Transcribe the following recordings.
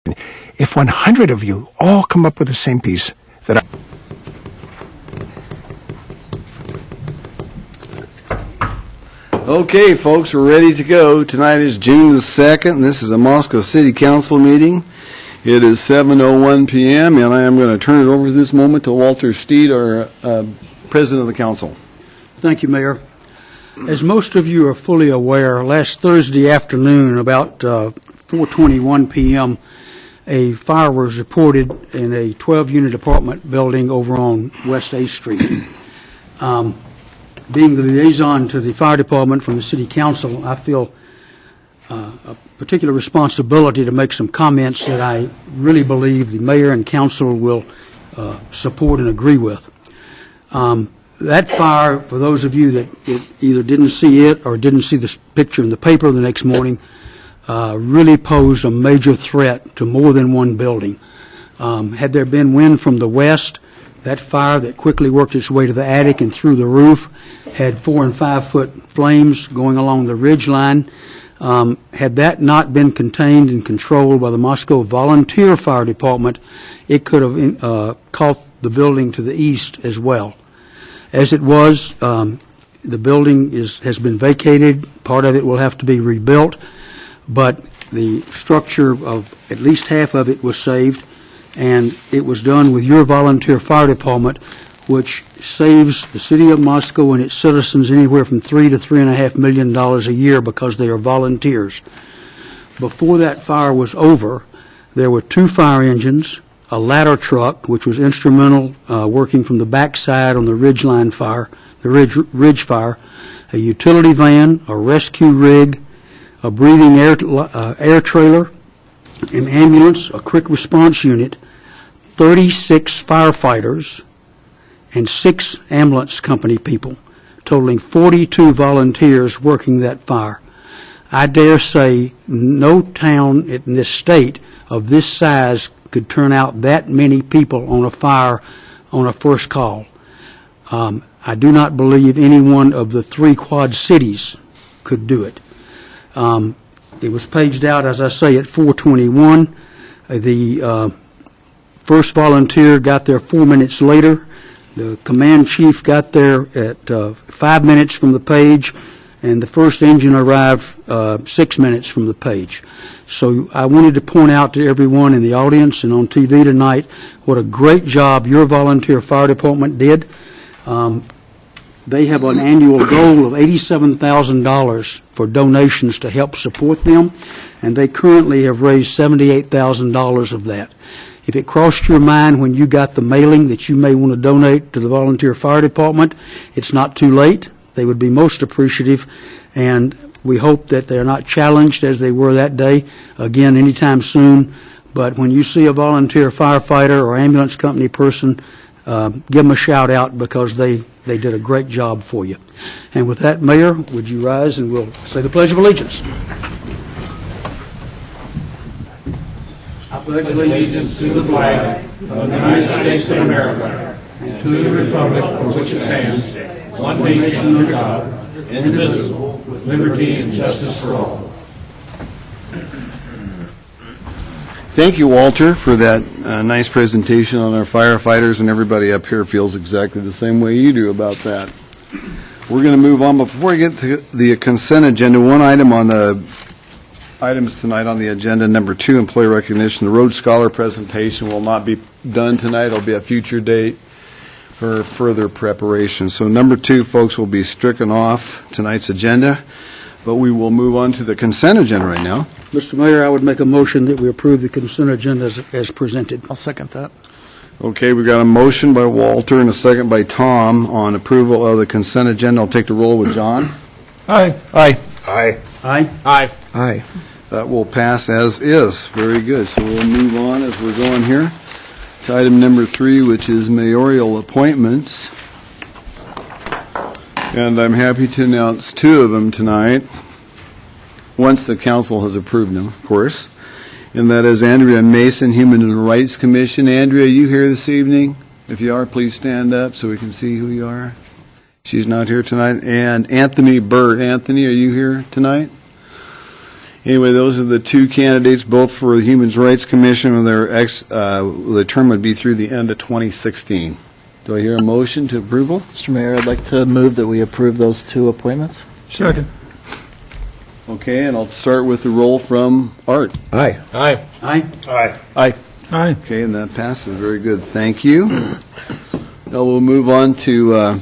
If 100 of you all come up with the same piece that Okay, folks, we're ready to go. Tonight is June the 2nd, and this is a Moscow City Council meeting. It is 7:01 p.m., and I am going to turn it over this moment to Walter Steed, our President of the Council. Thank you, Mayor. As most of you are fully aware, last Thursday afternoon, about 4:21 p.m., a fire was reported in a 12-unit apartment building over on West 8th Street. Being the liaison to the fire department from the City Council, I feel a particular responsibility to make some comments that I really believe the mayor and council will support and agree with. That fire, for those of you that either didn't see it or didn't see this picture in the paper the next morning, really posed a major threat to more than one building. Had there been wind from the west, that fire that quickly worked its way to the attic and through the roof had 4 and 5 foot flames going along the ridge line. Had that not been contained and controlled by the Moscow Volunteer Fire Department, it could have caught the building to the east as well. As it was, the building has been vacated. Part of it will have to be rebuilt, but the structure of at least half of it was saved, and it was done with your volunteer fire department, which saves the city of Moscow and its citizens anywhere from $3 to $3.5 million a year because they are volunteers. Before that fire was over, there were 2 fire engines, a ladder truck, which was instrumental working from the backside on the ridgeline fire, the ridge fire, a utility van, a rescue rig, a breathing air trailer, an ambulance, a quick response unit, 36 firefighters, and 6 ambulance company people, totaling 42 volunteers working that fire. I dare say no town in this state of this size could turn out that many people on a fire on a first call. I do not believe any one of the 3 quad cities could do it. It was paged out, as I say, at 4:21. The first volunteer got there 4 minutes later. The command chief got there at 5 minutes from the page, and the first engine arrived 6 minutes from the page. So I wanted to point out to everyone in the audience and on TV tonight what a great job your volunteer fire department did. They have an annual goal of $87,000 for donations to help support them, and they currently have raised $78,000 of that. If it crossed your mind when you got the mailing that you may want to donate to the volunteer fire department, it's not too late. They would be most appreciative, and we hope that they're not challenged as they were that day, again, anytime soon. But when you see a volunteer firefighter or ambulance company person, give them a shout out because they did a great job for you. And with that, Mayor, would you rise and we'll say the Pledge of Allegiance. I pledge allegiance to the flag of the United States of America and to the republic for which it stands, one nation under God, indivisible, with liberty and justice for all. Thank you, Walter, for that nice presentation on our firefighters, and everybody up here feels exactly the same way you do about that. We're going to move on, but before we get to the consent agenda, one item on the items tonight on the agenda, number 2, employee recognition. The Rhodes Scholar presentation will not be done tonight. It'll be a future date for further preparation. So number 2, folks, will be stricken off tonight's agenda, but we will move on to the consent agenda right now. Mr. Mayor, I would make a motion that we approve the consent agenda as presented. I'll second that. Okay, we've got a motion by Walter and a second by Tom on approval of the consent agenda. I'll take the roll with John. Aye. Aye. Aye. Aye. Aye. Aye. That will pass as is. Very good. So we'll move on as we're going here to item number 3, which is mayoral appointments. And I'm happy to announce 2 of them tonight, once the council has approved them, of course. And that is Andrea Mason, Human Rights Commission. Andrea, are you here this evening? If you are, please stand up so we can see who you are. She's not here tonight. And Anthony Burt. Anthony, are you here tonight? Anyway, those are the two candidates, both for the Human Rights Commission, and the term would be through the end of 2016. Do I hear a motion to approval? Mr. Mayor, I'd like to move that we approve those two appointments. Second. Okay, and I'll start with the roll from Art. Aye. Aye. Aye. Aye. Aye. Aye. Okay, and that passes. Very good. Thank you. Now we'll move on to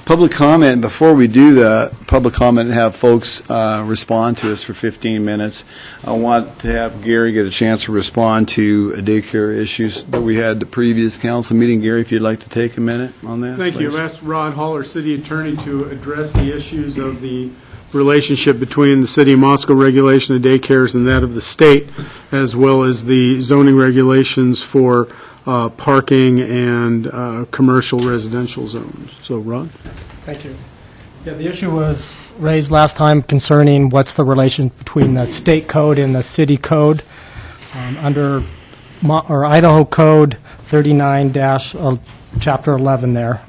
public comment. Before we do the public comment and have folks respond to us for 15 minutes, I want to have Gary get a chance to respond to daycare issues that we had the previous council meeting. Gary, if you'd like to take a minute on that. Thank you. I've asked Rod Hall, our city attorney, to address the issues of the relationship between the city of Moscow regulation of daycares and that of the state, as well as the zoning regulations for parking and commercial residential zones. So, Rod? Thank you. Yeah, the issue was raised last time concerning what's the relation between the state code and the city code. Under Idaho Code 39- Chapter 11 there,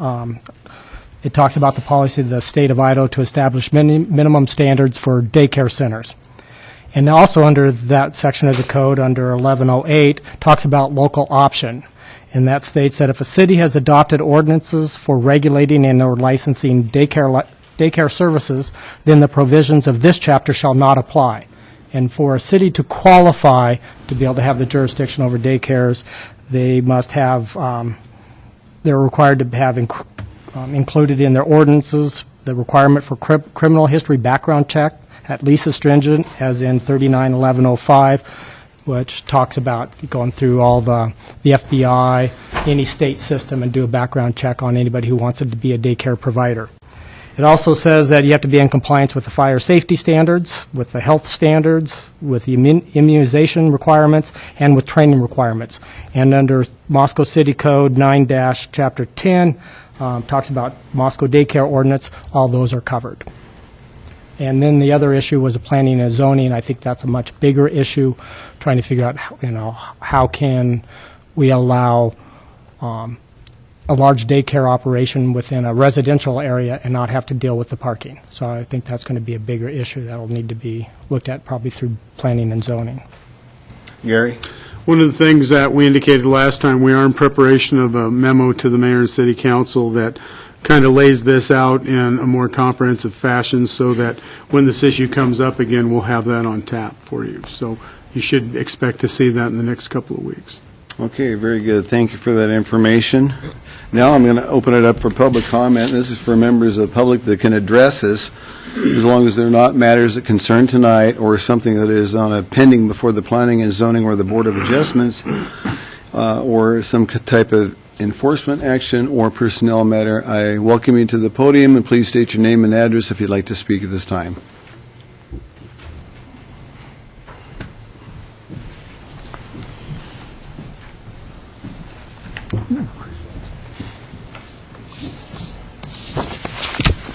it talks about the policy of the state of Idaho to establish minimum standards for daycare centers. And also under that section of the code, under 1108, talks about local option. And that states that if a city has adopted ordinances for regulating and or licensing daycare services, then the provisions of this chapter shall not apply. And for a city to qualify to be able to have the jurisdiction over daycares, they must have, they're required to have included in their ordinances the requirement for criminal history background check, at least as stringent as in 39-1105, which talks about going through all the FBI, any state system, and do a background check on anybody who wants it to be a daycare provider. It also says that you have to be in compliance with the fire safety standards, with the health standards, with the immunization requirements, and with training requirements. And under Moscow City Code 9- Chapter 10, talks about Moscow daycare ordinance. All those are covered. And then the other issue was the planning and zoning. I think that's a much bigger issue, trying to figure out, how can we allow a large daycare operation within a residential area and not have to deal with the parking. So I think that's going to be a bigger issue that will need to be looked at probably through planning and zoning. Gary? One of the things that we indicated last time, we are in preparation of a memo to the mayor and city council that kind of lays this out in a more comprehensive fashion so that when this issue comes up again, we'll have that on tap for you. So you should expect to see that in the next couple of weeks. Okay, very good. Thank you for that information. Now I'm going to open it up for public comment. This is for members of the public that can address this, as long as they're not matters that concern tonight or something that is on a pending before the Planning and Zoning or the Board of Adjustments or some type of enforcement action or personnel matter. I welcome you to the podium, and please state your name and address if you'd like to speak at this time.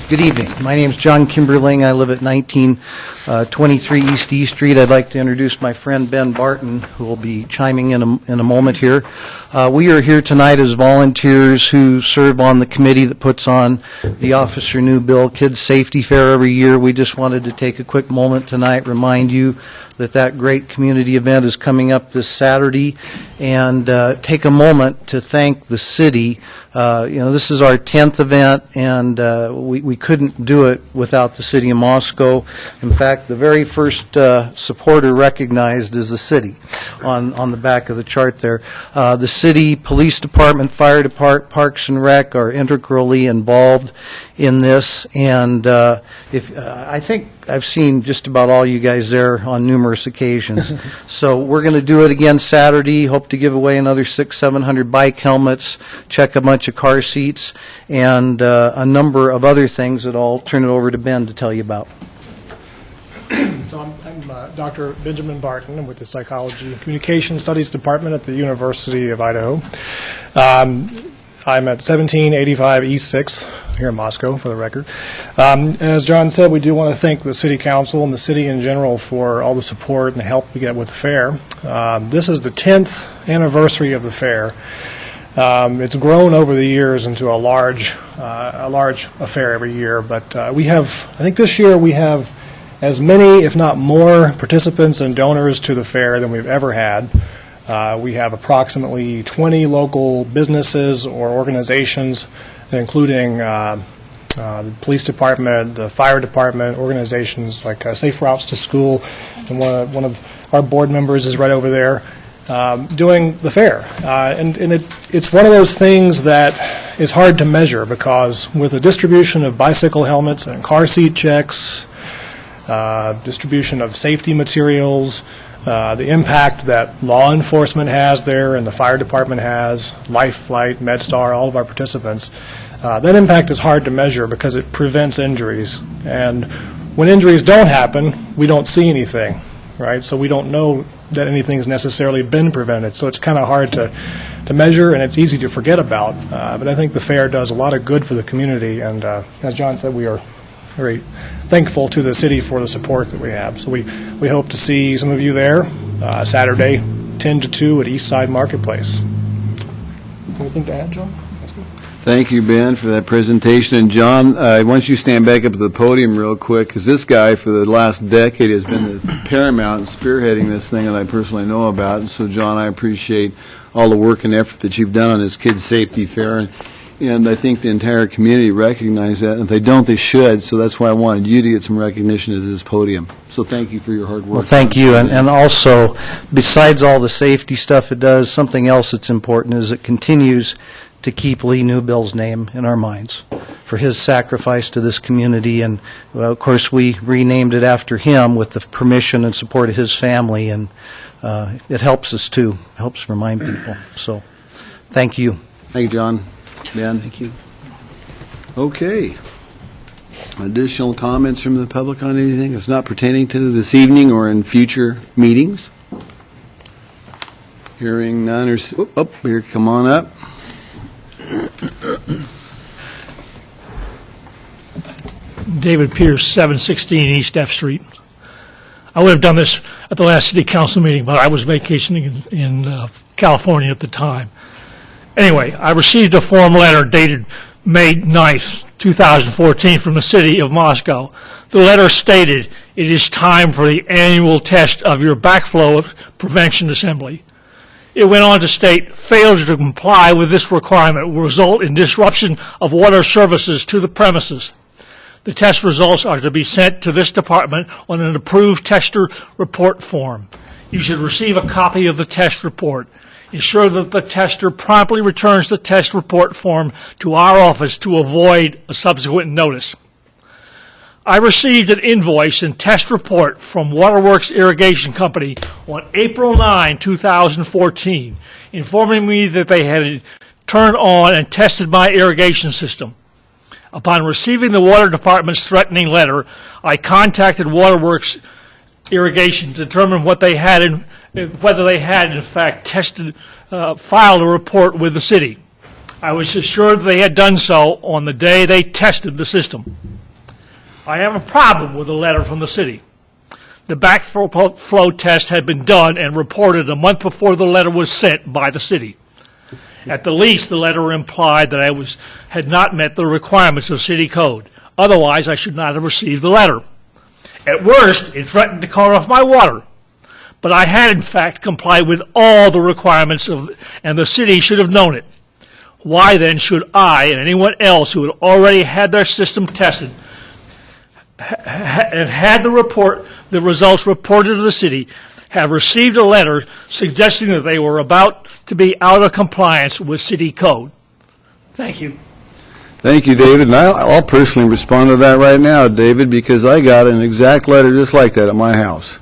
Good evening. My name is John Kimberling. I live at 1923 East E Street. I'd like to introduce my friend Ben Barton, who will be chiming in a moment here. We are here tonight as volunteers who serve on the committee that puts on the Officer New Bill Kids Safety Fair every year. We just wanted to take a quick moment tonight, remind you that great community event is coming up this Saturday, and take a moment to thank the city. This is our 10th event, and we couldn't do it without the city of Moscow. In fact, the very first supporter recognized is the city on the back of the chart there. The city, police department, fire department, parks and rec are integrally involved in this, and I think I've seen just about all you guys there on numerous occasions. So we're going to do it again Saturday. Hope to give away another 600-700 bike helmets, check a bunch of car seats, and a number of other things that I'll turn it over to Ben to tell you about. So I'm Dr. Benjamin Barton. I'm with the Psychology and Communication Studies Department at the University of Idaho. I'm at 1785 East 6th here in Moscow, for the record. As John said, we do want to thank the City Council and the city in general for all the support and the help we get with the fair. This is the 10th anniversary of the fair. It's grown over the years into a large affair every year, but I think this year we have as many, if not more, participants and donors to the fair than we've ever had. We have approximately 20 local businesses or organizations, including the police department, the fire department, organizations like Safe Routes to School, and one of our board members is right over there, doing the fair. And it's one of those things that is hard to measure, because with the distribution of bicycle helmets and car seat checks, distribution of safety materials, the impact that law enforcement has there and the fire department has, Life Flight, MedStar, all of our participants, that impact is hard to measure because it prevents injuries. And when injuries don't happen, we don't see anything, right? So we don't know that anything's necessarily been prevented. So it's kind of hard to measure, and it's easy to forget about. But I think the fair does a lot of good for the community, and as John said, we are very thankful to the city for the support that we have. So we hope to see some of you there Saturday, 10 to 2 at Eastside Marketplace. Anything to add, John? Thank you, Ben, for that presentation. And John, why don't you stand back up at the podium real quick, because this guy for the last decade has been the paramount in spearheading this thing that I personally know about. And so, John, I appreciate all the work and effort that you've done on this Kids Safety Fair. And I think the entire community recognizes that. And if they don't, they should. So that's why I wanted you to get some recognition at this podium. So thank you for your hard work. Well, thank you. And also, besides all the safety stuff it does, something else that's important is it continues to keep Lee Newbill's name in our minds for his sacrifice to this community. And, well, of course, we renamed it after him with the permission and support of his family. And it helps us, too. It helps remind people. So thank you. Thank you, John. Ben? Thank you. Okay. Additional comments from the public on anything that's not pertaining to this evening or in future meetings? Hearing none or... Oh, here, come on up. David Pierce, 716 East F Street. I would have done this at the last city council meeting, but I was vacationing in California at the time. Anyway, I received a form letter dated May 9th, 2014 from the city of Moscow. The letter stated, "It is time for the annual test of your backflow prevention assembly." It went on to state, "Failure to comply with this requirement will result in disruption of water services to the premises. The test results are to be sent to this department on an approved tester report form. You should receive a copy of the test report. Ensure that the tester promptly returns the test report form to our office to avoid a subsequent notice." I received an invoice and test report from Waterworks Irrigation Company on April 9, 2014, informing me that they had turned on and tested my irrigation system. Upon receiving the Water Department's threatening letter, I contacted Waterworks Irrigation to determine whether they had in fact filed a report with the city. I was assured that they had done so on the day they tested the system. I have a problem with the letter from the city. The backflow test had been done and reported a month before the letter was sent by the city. At the least, the letter implied that I had not met the requirements of city code. Otherwise, I should not have received the letter. At worst, it threatened to cut off my water. But I had, in fact, complied with all the requirements and the city should have known it. Why, then, should I and anyone else who had already had their system tested and had the results reported to the city, have received a letter suggesting that they were about to be out of compliance with city code? Thank you. Thank you, David. And I'll personally respond to that right now, David, because I got an exact letter just like that at my house,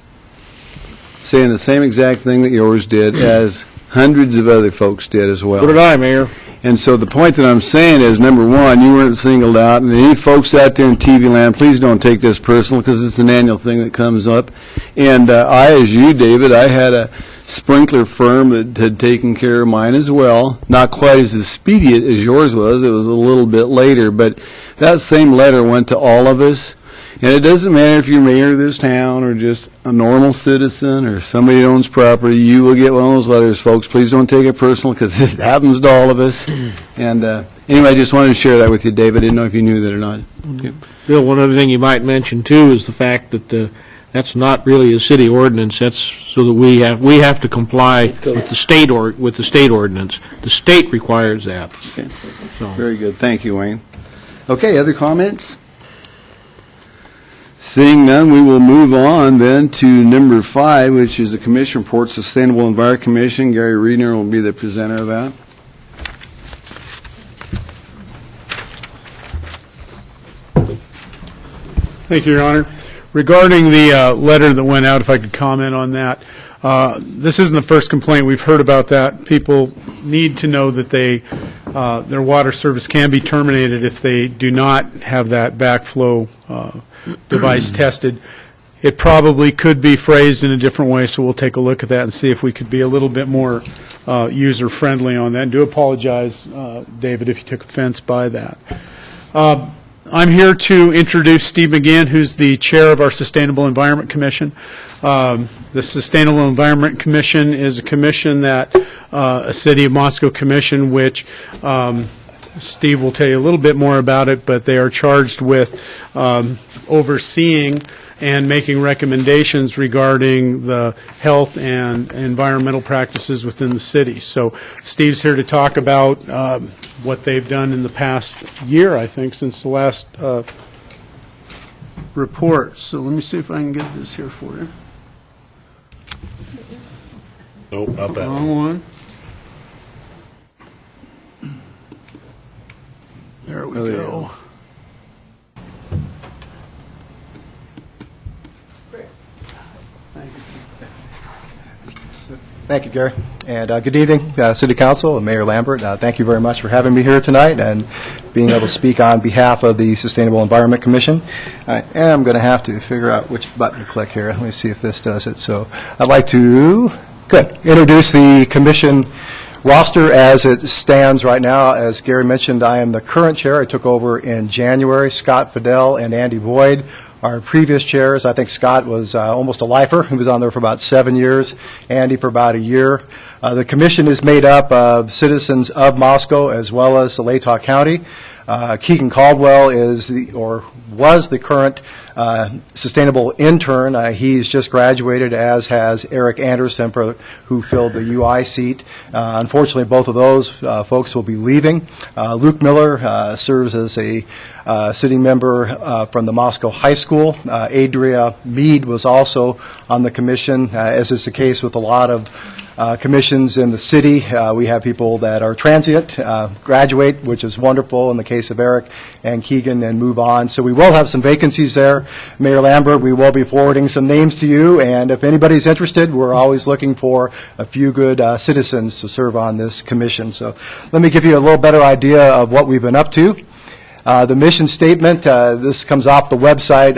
saying the same exact thing that yours did, as hundreds of other folks did as well. So did I, Mayor. And so the point that I'm saying is, number one, you weren't singled out. And any folks out there in TV land, please don't take this personal, because it's an annual thing that comes up. And I, as you, David, I had a sprinkler firm that had taken care of mine as well. Not quite as expedient as yours was. It was a little bit later. But that same letter went to all of us. And it doesn't matter if you're mayor of this town or just a normal citizen or somebody that owns property, you will get one of those letters, folks. Please don't take it personal because it happens to all of us. And anyway, I just wanted to share that with you, Dave. I didn't know if you knew that or not. Okay. Bill, one other thing you might mention, too, is the fact that that's not really a city ordinance. That's so that we have to comply with the state ordinance. The state requires that. Okay. So. Very good. Thank you, Wayne. Okay, other comments? Seeing none, we will move on then to number 5, which is the Commission Report, Sustainable Environment Commission. Gary Reedner will be the presenter of that. Thank you, Your Honor. Regarding the letter that went out, if I could comment on that, this isn't the first complaint we've heard about that. People need to know that their water service can be terminated if they do not have that backflow device tested. It probably could be phrased in a different way, so we'll take a look at that and see if we could be a little bit more user-friendly on that. And do apologize, David, if you took offense by that. I'm here to introduce Steve McGinn, who's the chair of our Sustainable Environment Commission. The Sustainable Environment Commission is a commission that a City of Moscow commission, which Steve will tell you a little bit more about it, but they are charged with overseeing and making recommendations regarding the health and environmental practices within the city. So Steve's here to talk about what they've done in the past year, I think, since the last report. So let me see if I can get this here for you. Nope, not that Wrong one. There we go. Thank you, Gary. And good evening, City Council and Mayor Lambert. Thank you very much for having me here tonight and being able to speak on behalf of the Sustainable Environment Commission. I am going to have to figure out which button to click here. Let me see if this does it. So I'd like to introduce the commission roster as it stands right now. As Gary mentioned, I am the current chair. I took over in January. Scott Fidel and Andy Boyd our previous chairs. I think Scott was almost a lifer. He was on there for about 7 years, Andy for about a year. The commission is made up of citizens of Moscow as well as the Latah County. Keegan Caldwell was the current sustainable intern. He's just graduated, as has Eric Anderson, who filled the UI seat. Unfortunately, both of those folks will be leaving. Luke Miller serves as a sitting member from the Moscow High School. Adria Mead was also on the commission, as is the case with a lot of commissions in the city. We have people that are transient, graduate, which is wonderful in the case of Eric and Keegan, and move on. So we will have some vacancies there. Mayor Lambert, we will be forwarding some names to you, and if anybody's interested, we're always looking for a few good citizens to serve on this commission. So let me give you a little better idea of what we've been up to. The mission statement, this comes off the website.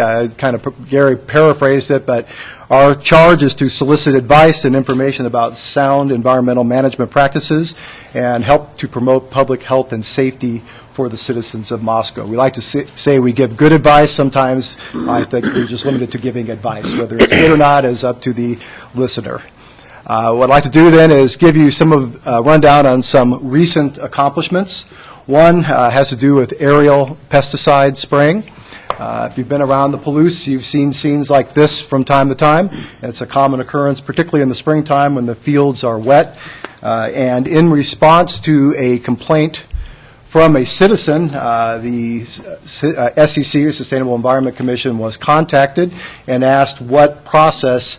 Gary paraphrased it, but our charge is to solicit advice and information about sound environmental management practices and help to promote public health and safety for the citizens of Moscow. We like to say we give good advice. Sometimes I think we're just limited to giving advice. Whether it's good or not is up to the listener. What I'd like to do then is give you some rundown on some recent accomplishments. One has to do with aerial pesticide spraying. If you've been around the Palouse, you've seen scenes like this from time to time. It's a common occurrence, particularly in the springtime when the fields are wet. And in response to a complaint from a citizen, the SEC, Sustainable Environment Commission, was contacted and asked what process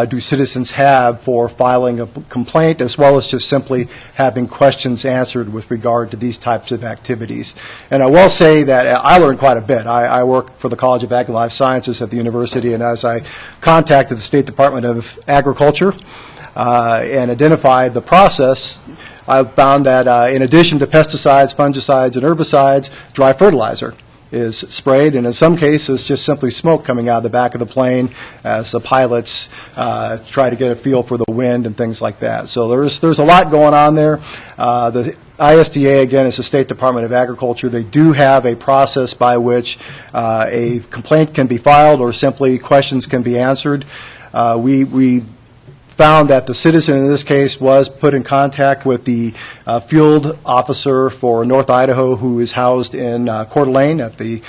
do citizens have for filing a complaint, as well as just simply having questions answered with regard to these types of activities. And I will say that I learned quite a bit. I work for the College of Ag and Life Sciences at the university, and as I contacted the State Department of Agriculture and identified the process, I found that in addition to pesticides, fungicides, and herbicides, dry fertilizer is sprayed, and in some cases just simply smoke coming out of the back of the plane as the pilots try to get a feel for the wind and things like that. So there's a lot going on there. The ISDA, again, is the State Department of Agriculture. They do have a process by which a complaint can be filed or simply questions can be answered. We found that the citizen in this case was put in contact with the field officer for North Idaho, who is housed in Coeur d'Alene at the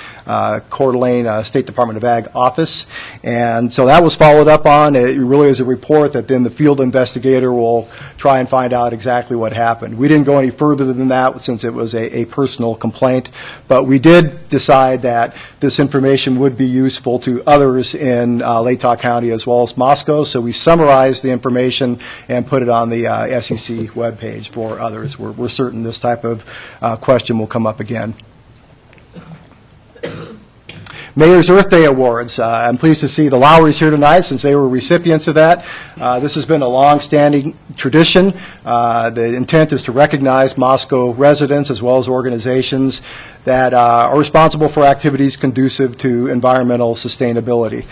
Coeur d'Alene State Department of Ag office. And so that was followed up on. It really is a report that then the field investigator will try and find out exactly what happened. We didn't go any further than that since it was a personal complaint, but we did decide that this information would be useful to others in Latah County as well as Moscow, so we summarized the information and put it on the SEC webpage for others. We're certain this type of question will come up again. Mayor's Earth Day Awards. I'm pleased to see the Lowrys here tonight since they were recipients of that. This has been a long-standing tradition. The intent is to recognize Moscow residents as well as organizations that are responsible for activities conducive to environmental sustainability.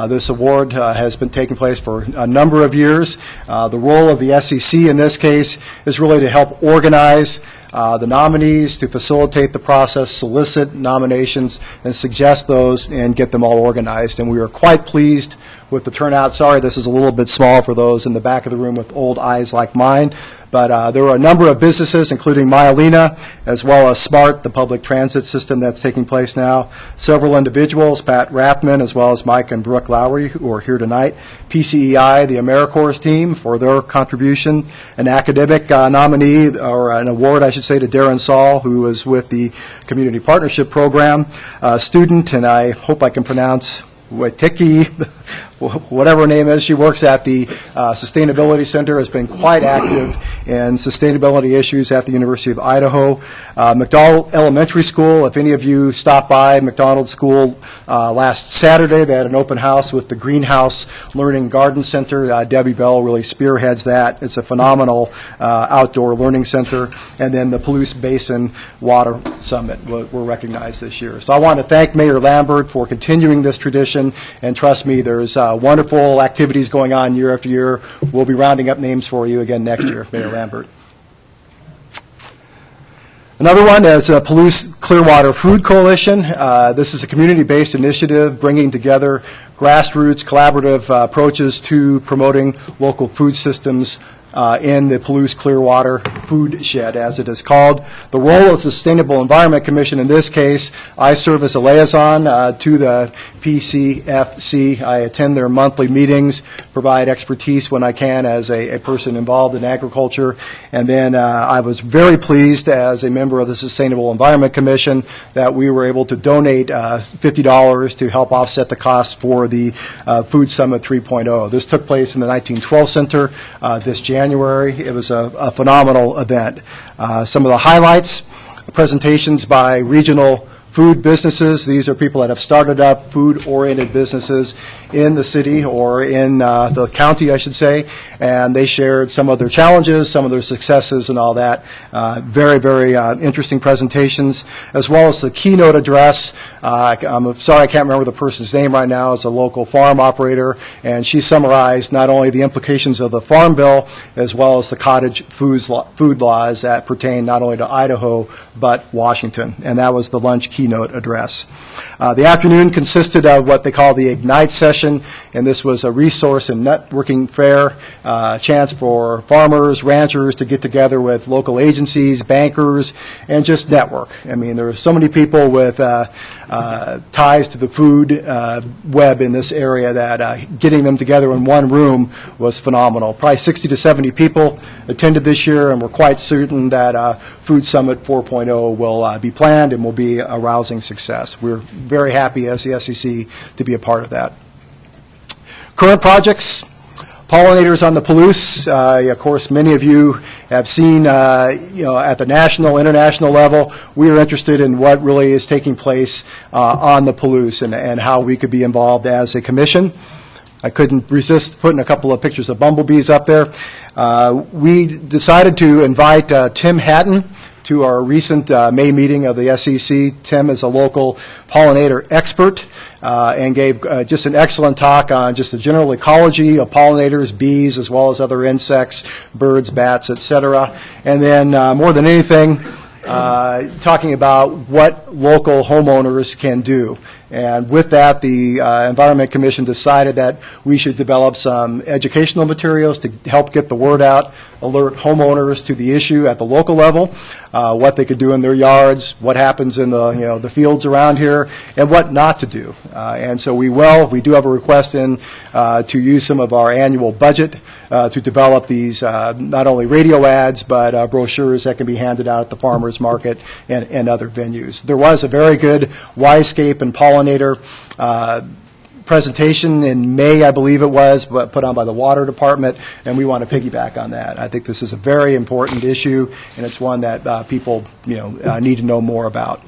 This award has been taking place for a number of years. The role of the SEC in this case is really to help organize the nominees, to facilitate the process, solicit nominations, and suggest those and get them all organized. And we are quite pleased with the turnout. Sorry, this is a little bit small for those in the back of the room with old eyes like mine. But there were a number of businesses, including Myelina, as well as SMART, the public transit system that's taking place now. Several individuals, Pat Rathman, as well as Mike and Brooke Lowry, who are here tonight. PCEI, the AmeriCorps team, for their contribution. An academic nominee, or an award, I should say, to Darren Saul, who was with the Community Partnership Program. Student, and I hope I can pronounce Wetiki, whatever her name is, she works at the Sustainability Center, has been quite active in sustainability issues at the University of Idaho. McDonald Elementary School, if any of you stopped by McDonald School last Saturday, they had an open house with the Greenhouse Learning Garden Center. Debbie Bell really spearheads that. It's a phenomenal outdoor learning center. And then the Palouse Basin Water Summit were recognized this year. So I want to thank Mayor Lambert for continuing this tradition, and trust me, there's wonderful activities going on year after year. We'll be rounding up names for you again next year, Mayor Lambert. Another one is Palouse Clearwater Food Coalition. This is a community-based initiative bringing together grassroots collaborative approaches to promoting local food systems in the Palouse Clearwater Food Shed, as it is called. The role of the Sustainable Environment Commission in this case, I serve as a liaison to the PCFC. I attend their monthly meetings, provide expertise when I can as a person involved in agriculture. And then I was very pleased as a member of the Sustainable Environment Commission that we were able to donate $50 to help offset the costs for the Food Summit 3.0. This took place in the 1912 Center this January. It was a phenomenal event. Some of the highlights, presentations by regional food businesses. These are people that have started up food-oriented businesses in the city or in the county, I should say, and they shared some of their challenges, some of their successes, and all that. Very, very interesting presentations, as well as the keynote address. I'm sorry I can't remember the person's name right now. It's a local farm operator, and she summarized not only the implications of the Farm Bill, as well as the cottage food laws that pertain not only to Idaho, but Washington. And that was the lunch keynote address. The afternoon consisted of what they call the Ignite session, and this was a resource and networking fair, chance for farmers, ranchers to get together with local agencies, bankers, and just network. I mean, there are so many people with ties to the food web in this area that getting them together in one room was phenomenal. Probably 60 to 70 people attended this year, and we're quite certain that Food Summit 4.0 will be planned and will be a rousing success. We're very happy as the SEC to be a part of that. Current projects, pollinators on the Palouse. Of course, many of you have seen, at the national, international level, we are interested in what really is taking place on the Palouse and how we could be involved as a commission. I couldn't resist putting a couple of pictures of bumblebees up there. We decided to invite Tim Hatton, to our recent May meeting of the SEC. Tim is a local pollinator expert and gave just an excellent talk on just the general ecology of pollinators, bees, as well as other insects, birds, bats, etc. And then more than anything, talking about what local homeowners can do. And with that, the Environment Commission decided that we should develop some educational materials to help get the word out, alert homeowners to the issue at the local level, what they could do in their yards, what happens in the fields around here, and what not to do. And so we do have a request in to use some of our annual budget to develop these not only radio ads, but brochures that can be handed out at the farmers market and other venues. There was a very good Yscape and pollinator presentation in May, I believe it was, but put on by the Water Department, and we want to piggyback on that. I think this is a very important issue, and it's one that people need to know more about.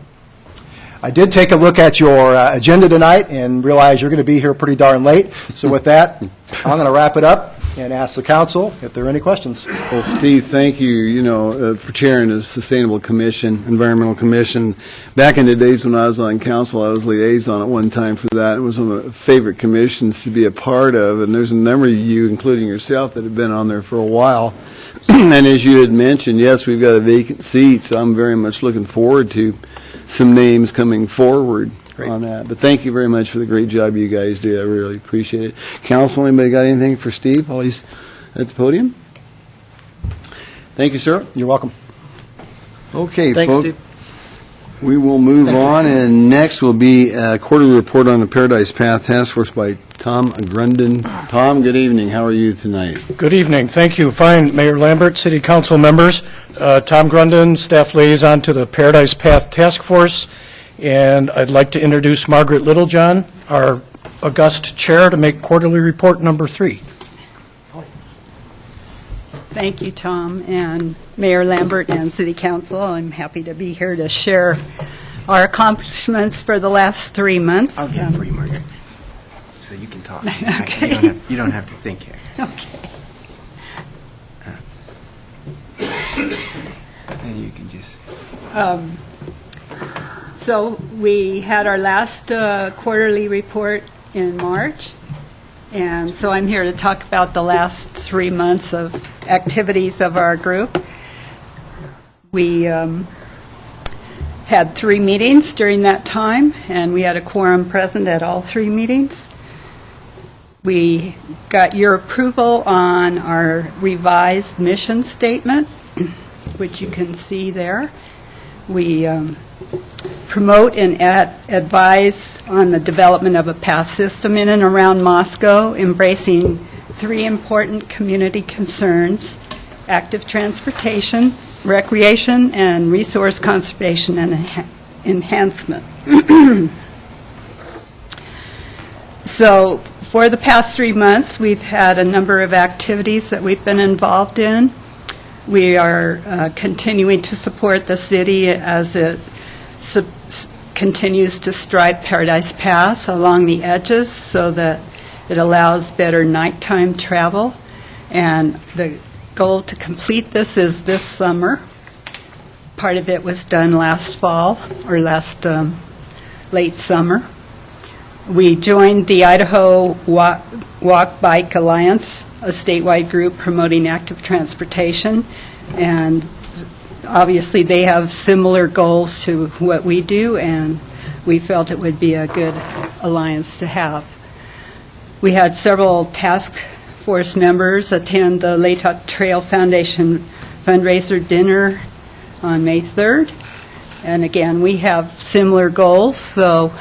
I did take a look at your agenda tonight and realize you're going to be here pretty darn late. So with that, I'm going to wrap it up and ask the council if there are any questions. Well, Steve, thank you, for chairing the Sustainable Commission, Environmental Commission. Back in the days when I was on council, I was liaison at one time for that. It was one of my favorite commissions to be a part of, and there's a number of you, including yourself, that have been on there for a while. And as you had mentioned, yes, we've got a vacant seat, so I'm very much looking forward to some names coming forward. Great. On that. But thank you very much for the great job you guys do. I really appreciate it. Council, anybody got anything for Steve while he's at the podium? Thank you, sir. You're welcome. Okay, Thanks, folks. Steve. We will move on, and next will be a quarterly report on the Paradise Path Task Force by Tom Grunden. Tom, good evening. How are you tonight? Good evening. Thank you. Fine, Mayor Lambert, City Council members. Tom Grunden, Staff Liaison to the Paradise Path Task Force. And I'd like to introduce Margaret Littlejohn, our august chair, to make quarterly report number 3. Thank you, Tom, and Mayor Lambert and City Council. I'm happy to be here to share our accomplishments for the last 3 months. I'll get free, Margaret, so you can talk. Okay. You don't have to think here. Okay. And you can just... So we had our last quarterly report in March, and so I'm here to talk about the last 3 months of activities of our group. We had 3 meetings during that time, and we had a quorum present at all 3 meetings. We got your approval on our revised mission statement, which you can see there. We promote and advise on the development of a path system in and around Moscow, embracing 3 important community concerns: active transportation, recreation, and resource conservation and enhancement. So for the past 3 months, we've had a number of activities that we've been involved in. We are continuing to support the city as it continues to stripe Paradise Path along the edges so that it allows better nighttime travel. And the goal to complete this is this summer. Part of it was done last fall or last late summer. We joined the Idaho Walk Bike Alliance, a statewide group promoting active transportation, and obviously they have similar goals to what we do, and we felt it would be a good alliance to have. We had several task force members attend the Laytuck Trail Foundation fundraiser dinner on May 3rd, and again, we have similar goals, so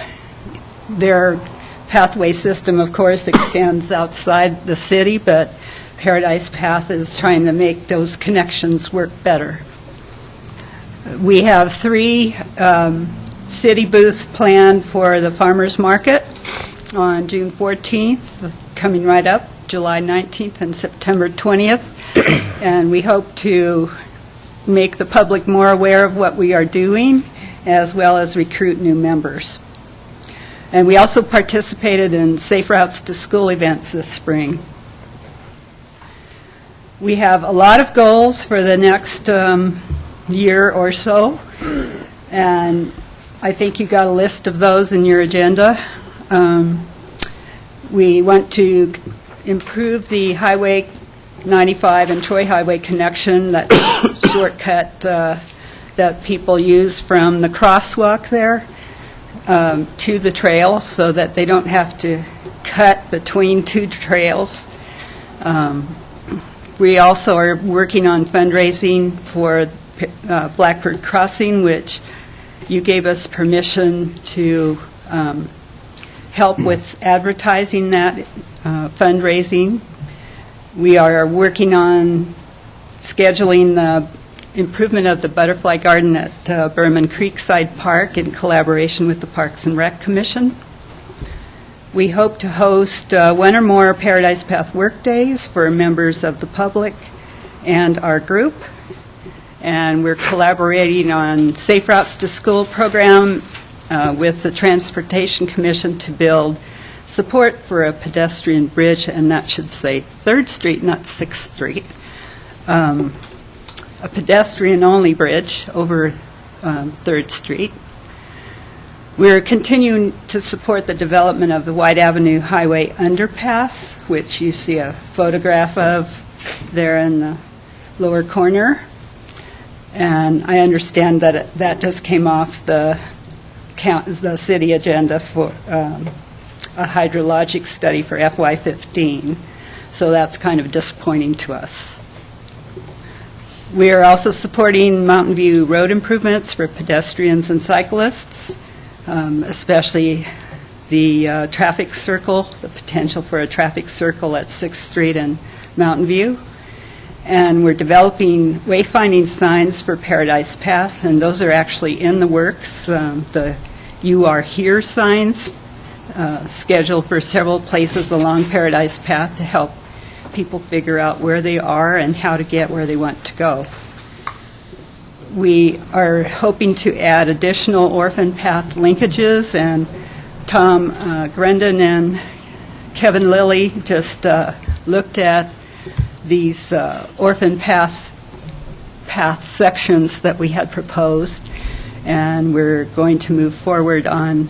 their pathway system, of course, extends outside the city, but Paradise Path is trying to make those connections work better. We have 3 city booths planned for the farmers market on June 14th, coming right up, July 19th and September 20th, and we hope to make the public more aware of what we are doing, as well as recruit new members. And we also participated in Safe Routes to School events this spring. We have a lot of goals for the next year or so. And I think you got a list of those in your agenda. We want to improve the Highway 95 and Troy Highway connection, that shortcut that people use from the crosswalk there to the trail, so that they don't have to cut between two trails. We also are working on fundraising for Blackbird Crossing, which you gave us permission to help with advertising that fundraising. We are working on scheduling the improvement of the butterfly garden at Berman Creekside Park in collaboration with the Parks and Rec Commission. We hope to host one or more Paradise Path work days for members of the public and our group. And we're collaborating on Safe Routes to School program with the Transportation Commission to build support for a pedestrian bridge, and that should say 3rd Street, not 6th Street. A pedestrian-only bridge over 3rd Street. We're continuing to support the development of the White Avenue Highway underpass, which you see a photograph of there in the lower corner. And I understand that that just came off the city agenda for a hydrologic study for FY15. So that's kind of disappointing to us. We are also supporting Mountain View road improvements for pedestrians and cyclists, especially the traffic circle, the potential for a traffic circle at 6th Street and Mountain View. And we're developing wayfinding signs for Paradise Path, and those are actually in the works. The You Are Here signs scheduled for several places along Paradise Path to help people figure out where they are and how to get where they want to go. We are hoping to add additional orphan path linkages, and Tom Grundon and Kevin Lilly just looked at these orphan path sections that we had proposed, and we're going to move forward on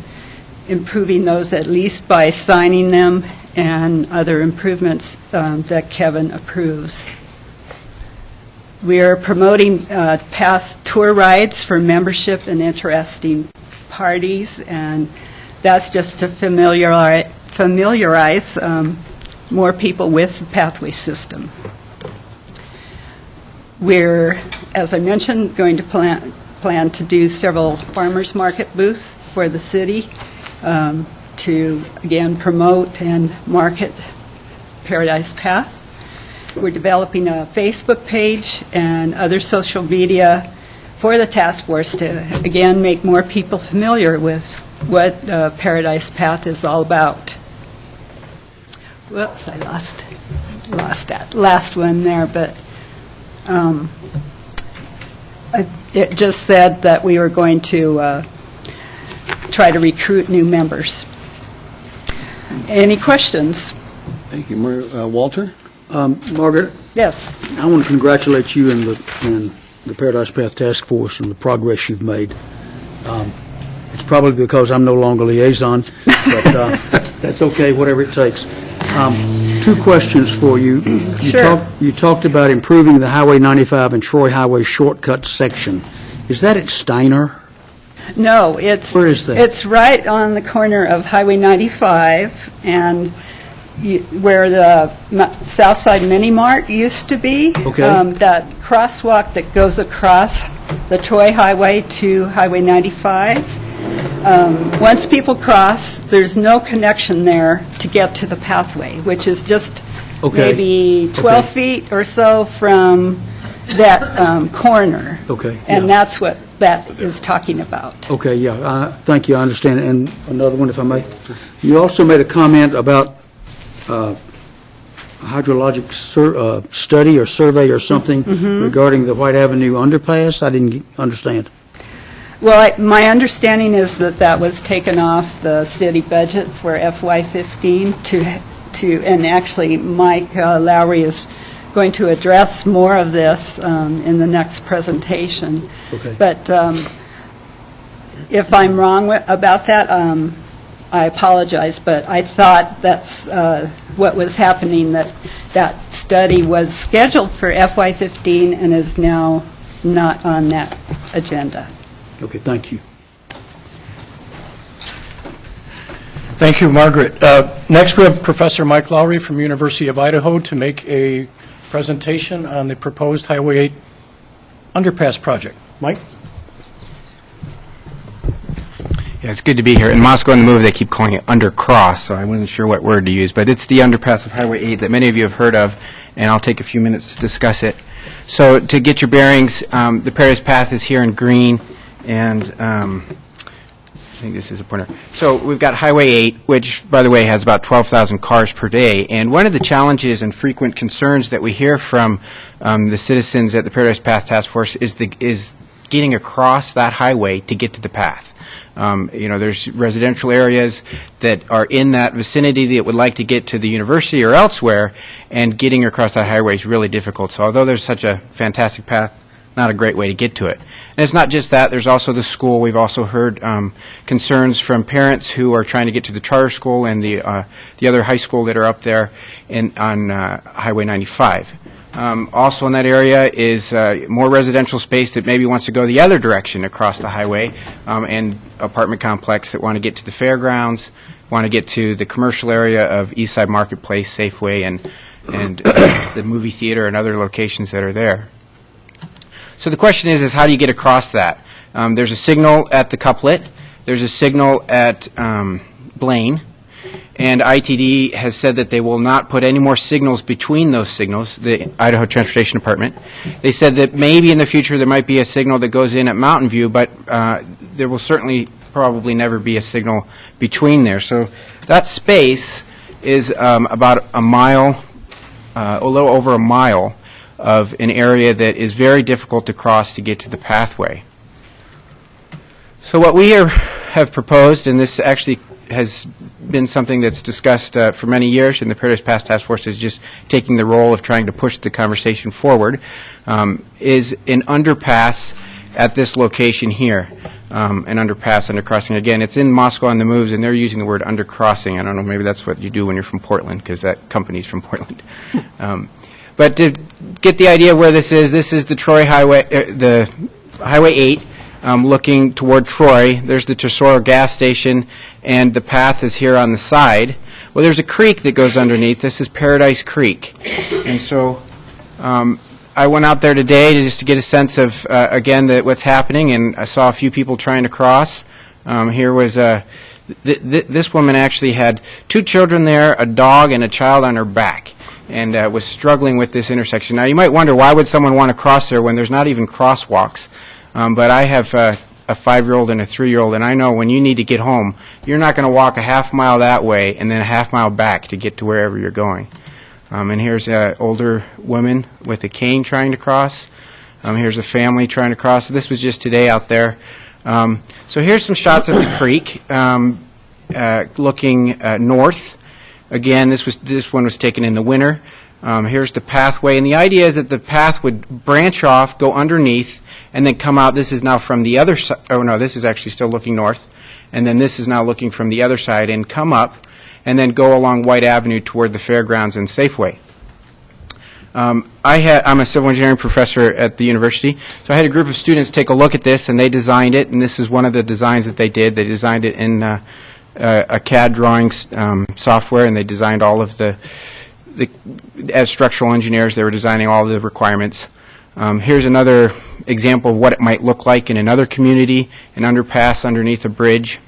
improving those, at least by signing them and other improvements that Kevin approves. We are promoting path tour rides for membership and interesting parties, and that's just to familiarize more people with the pathway system. We're, as I mentioned, going to plan to do several farmers market booths for the city to, again, promote and market Paradise Path. We're developing a Facebook page and other social media for the task force to, again, make more people familiar with what Paradise Path is all about. Whoops, I lost that last one there, but it just said that we were going to try to recruit new members. Any questions? Thank you. Walter? Margaret? Yes. I want to congratulate you and the Paradise Path Task Force and the progress you've made. It's probably because I'm no longer liaison, but that's okay, whatever it takes. 2 questions for you. Sure. You talked about improving the Highway 95 and Troy Highway shortcut section. Is that at Steiner? No, it's... Where is that? It's right on the corner of Highway 95 and where the Southside Mini Mart used to be. Okay. That crosswalk that goes across the Troy Highway to Highway 95. Once people cross, there's no connection there to get to the pathway, which is just maybe 12 feet or so from that corner. Okay. And that's what that is talking about. Okay, yeah, thank you, I understand. And another one, if I may. You also made a comment about a hydrologic study or survey or something regarding the White Avenue underpass. I didn't understand. Well, my understanding is that that was taken off the city budget for FY15 to and actually Mike Lowry is going to address more of this in the next presentation. Okay. But if I'm wrong about that, I apologize, but I thought that's what was happening, that study was scheduled for FY15 and is now not on that agenda. Okay, thank you. Thank you, Margaret. Next, we have Professor Mike Lowry from University of Idaho to make a presentation on the proposed Highway 8 underpass project. Mike? Yeah, it's good to be here. In Moscow on the Move, they keep calling it undercross, so I wasn't sure what word to use. But it's the underpass of Highway 8 that many of you have heard of, and I'll take a few minutes to discuss it. So to get your bearings, the Paradise Path is here in green, and I think this is a pointer. So we've got Highway 8, which, by the way, has about 12,000 cars per day. And one of the challenges and frequent concerns that we hear from the citizens at the Paradise Path Task Force is getting across that highway to get to the path. There's residential areas that are in that vicinity that would like to get to the university or elsewhere, and getting across that highway is really difficult. So although there's such a fantastic path, not a great way to get to it. And it's not just that. There's also the school. We've also heard concerns from parents who are trying to get to the charter school and the other high school that are up there on Highway 95. Also in that area is more residential space that maybe wants to go the other direction across the highway, and apartment complex that want to get to the fairgrounds, want to get to the commercial area of Eastside Marketplace, Safeway, and the movie theater and other locations that are there. So the question is how do you get across that? There's a signal at the couplet. There's a signal at Blaine. And ITD has said that they will not put any more signals between those signals, the Idaho Transportation Department. They said that maybe in the future there might be a signal that goes in at Mountain View, but there will certainly probably never be a signal between there. So that space is about a mile, a little over a mile of an area that is very difficult to cross to get to the pathway. So what we have proposed, and this actually has been something that's discussed for many years, and the Paradise Path Task Force is just taking the role of trying to push the conversation forward, is an underpass at this location here. An underpass, undercrossing. Again, it's in Moscow on the Moves, and they're using the word undercrossing. I don't know, maybe that's what you do when you're from Portland, because that company's from Portland. But to get the idea of where this is the Troy Highway, the Highway 8, looking toward Troy. There's the Tesoro gas station, and the path is here on the side. Well, there's a creek that goes underneath. This is Paradise Creek. And so I went out there today just to get a sense of, again, what's happening, and I saw a few people trying to cross. Here was this woman actually had 2 children there, a dog, and a child on her back, and was struggling with this intersection. Now, you might wonder, why would someone want to cross there when there's not even crosswalks? But I have a 5-year-old and a 3-year-old, and I know when you need to get home, you're not going to walk a half mile that way and then a half mile back to get to wherever you're going. And here's an older woman with a cane trying to cross. Here's a family trying to cross. This was just today out there. So here's some shots of the creek looking north. Again, this one was taken in the winter. Here's the pathway, and the idea is that the path would branch off, go underneath, and then come out. This is now from the other side. Oh, no, this is actually still looking north. And then this is now looking from the other side and come up, and then go along White Avenue toward the fairgrounds and Safeway. I'm a civil engineering professor at the university, so I had a group of students take a look at this, and they designed it, and this is one of the designs that they did. They designed it in a CAD drawing software, and they designed all of as structural engineers, they were designing all the requirements. Here's another example of what it might look like in another community, an underpass underneath a bridge.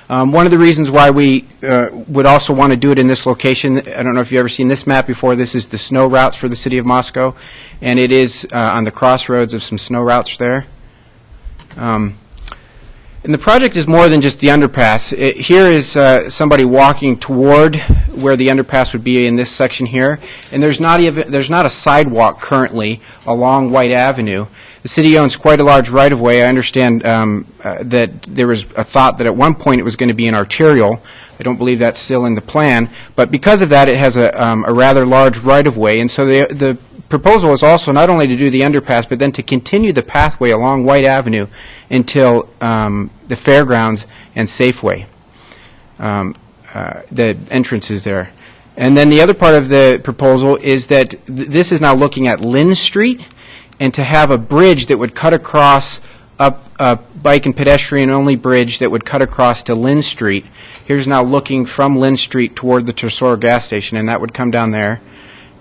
One of the reasons why we would also want to do it in this location, I don't know if you've ever seen this map before, this is the snow routes for the city of Moscow, and it is on the crossroads of some snow routes there. And the project is more than just the underpass. Here is somebody walking toward where the underpass would be in this section here, and there's not a sidewalk currently along White Avenue. The city owns quite a large right-of-way. I understand that there was a thought that at one point it was going to be an arterial. I don't believe that's still in the plan, but because of that, it has a rather large right-of-way, and so the proposal is also not only to do the underpass, but then to continue the pathway along White Avenue until the fairgrounds and Safeway, the entrances there. And then the other part of the proposal is that this is now looking at Lynn Street, and to have a bridge that would cut across a bike and pedestrian-only bridge that would cut across to Lynn Street. Here's now looking from Lynn Street toward the Tesoro gas station, and that would come down there.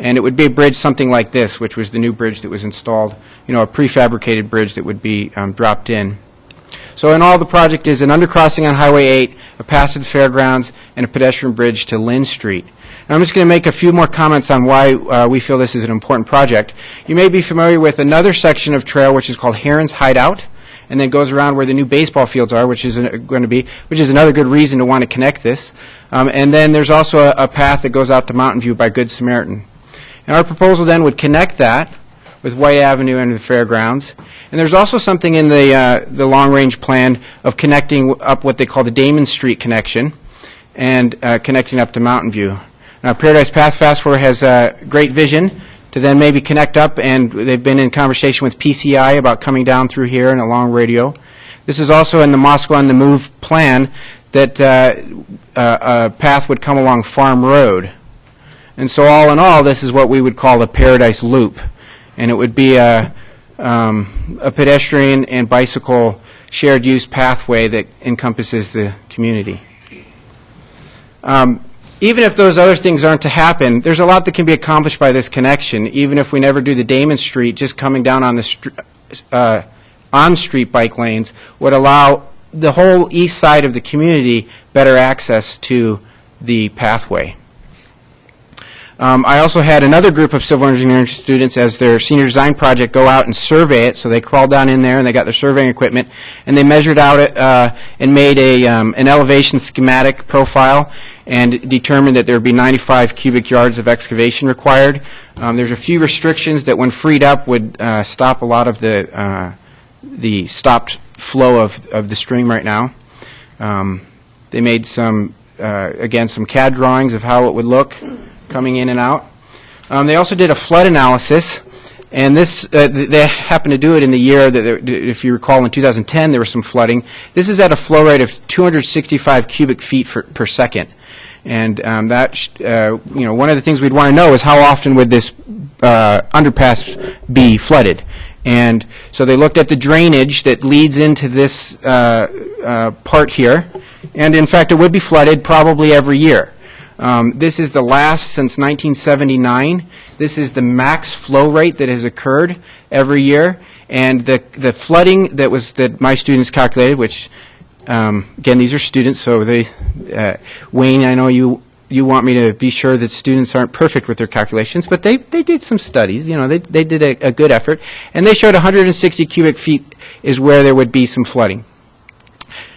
And it would be a bridge something like this, which was the new bridge that was installed, a prefabricated bridge that would be dropped in. So in all, the project is an undercrossing on Highway 8, a path to the fairgrounds, and a pedestrian bridge to Lynn Street. And I'm just going to make a few more comments on why we feel this is an important project. You may be familiar with another section of trail, which is called Heron's Hideout, and then goes around where the new baseball fields are, which is another good reason to want to connect this. And then there's also a path that goes out to Mountain View by Good Samaritan. And our proposal then would connect that with White Avenue and the fairgrounds. And there's also something in the long-range plan of connecting up what they call the Damon Street connection and connecting up to Mountain View. Now, Paradise Path Fast Forward has a great vision to then maybe connect up, and they've been in conversation with PCI about coming down through here in a long radio. This is also in the Moscow on the Move plan that a path would come along Farm Road. And so all in all, this is what we would call a Paradise Loop. And it would be a pedestrian and bicycle shared use pathway that encompasses the community. Even if those other things aren't to happen, there's a lot that can be accomplished by this connection. Even if we never do the Damon Street, just coming down on the on-street bike lanes would allow the whole east side of the community better access to the pathway. I also had another group of civil engineering students, as their senior design project, go out and survey it. So they crawled down in there and they got their surveying equipment, and they measured out and made an elevation schematic profile and determined that there would be 95 cubic yards of excavation required. There's a few restrictions that, when freed up, would stop a lot of the stopped flow of the stream right now. They made some CAD drawings of how it would look coming in and out. They also did a flood analysis, and this they happened to do it in the year that, if you recall, in 2010 there was some flooding. This is at a flow rate of 265 cubic feet per second, and one of the things we'd want to know is how often would this underpass be flooded. And so they looked at the drainage that leads into this part here, and in fact it would be flooded probably every year. This is the last since 1979. This is the max flow rate that has occurred every year, and the flooding that my students calculated, which again, these are students, so they Wayne, I know you want me to be sure that students aren't perfect with their calculations, but they did some studies. They did a good effort, and they showed 160 cubic feet is where there would be some flooding.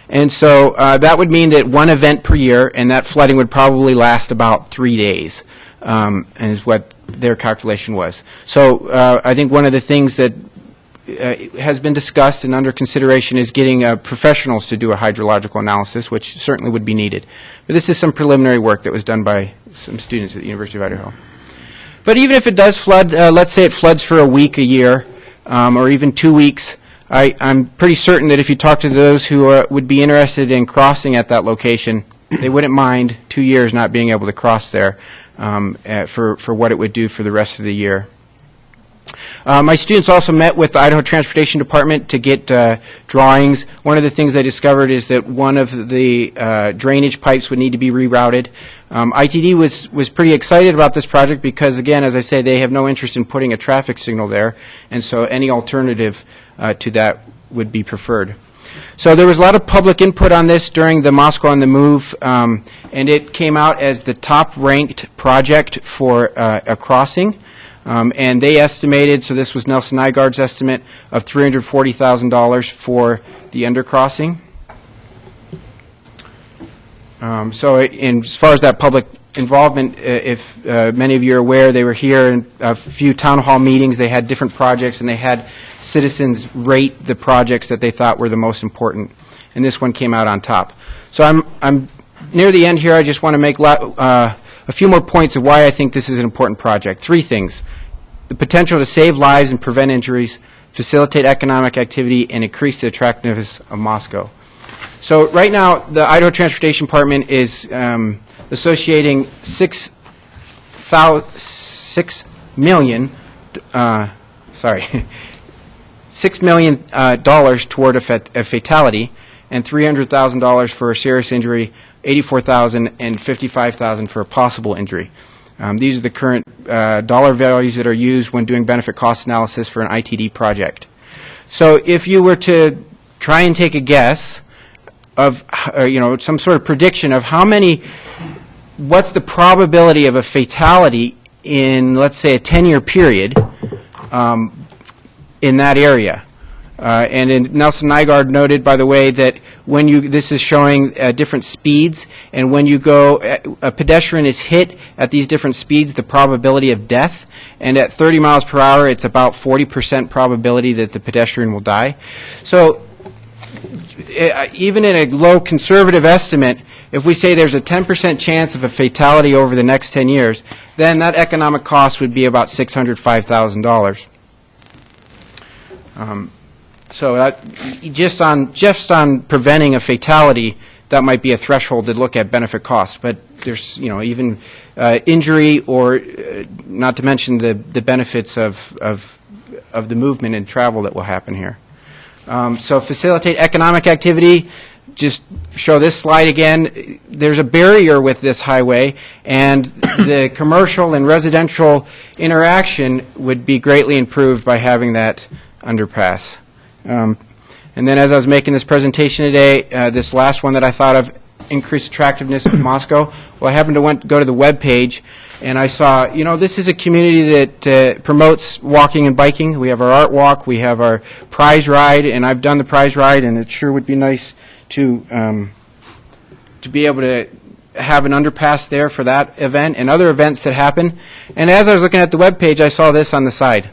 And so that would mean that one event per year, and that flooding would probably last about 3 days, and is what their calculation was. So I think one of the things that has been discussed and under consideration is getting professionals to do a hydrological analysis, which certainly would be needed. But this is some preliminary work that was done by some students at the University of Idaho. But even if it does flood, let's say it floods for a week, a year, or even 2 weeks, I'm pretty certain that if you talk to those who would be interested in crossing at that location, they wouldn't mind 2 years not being able to cross there for what it would do for the rest of the year. My students also met with the Idaho Transportation Department to get drawings. One of the things they discovered is that one of the drainage pipes would need to be rerouted. ITD was pretty excited about this project because, again, as I say, they have no interest in putting a traffic signal there, and so any alternative to that would be preferred. So there was a lot of public input on this during the Moscow on the Move, and it came out as the top-ranked project for a crossing. And they estimated, so this was Nelson Nygaard's estimate, of $340,000 for the undercrossing. As far as that public involvement, if many of you are aware, they were here in a few town hall meetings. They had different projects, and they had citizens rate the projects that they thought were the most important, and this one came out on top. So I'm near the end here. I just want to make a few more points of why I think this is an important project. 3 things: the potential to save lives and prevent injuries, facilitate economic activity, and increase the attractiveness of Moscow. So right now, the Idaho Transportation Department is associating $6 million toward a fatality, and $300,000 for a serious injury, $84,000, and $55,000 for a possible injury. These are the current dollar values that are used when doing benefit cost analysis for an ITD project. So if you were to try and take a guess of, some sort of prediction of what's the probability of a fatality in, let's say, a 10-year period in that area. And Nelson Nygaard noted, by the way, that this is showing different speeds, and when a pedestrian is hit at these different speeds, the probability of death, and at 30 miles per hour, it's about 40% probability that the pedestrian will die. So even in a low conservative estimate, if we say there's a 10% chance of a fatality over the next 10 years, then that economic cost would be about $605,000. So that, just on preventing a fatality, that might be a threshold to look at benefit costs. But there's, even injury, or not to mention the benefits of the movement and travel that will happen here. So facilitate economic activity. Just show this slide again. There's a barrier with this highway, and the commercial and residential interaction would be greatly improved by having that underpass. And then as I was making this presentation today, this last one that I thought of, increased attractiveness of Moscow, well, I happened to go to the web page, and I saw, this is a community that promotes walking and biking. We have our art walk, we have our prize ride, and I've done the prize ride, and it sure would be nice to be able to have an underpass there for that event and other events that happen. And as I was looking at the web page, I saw this on the side,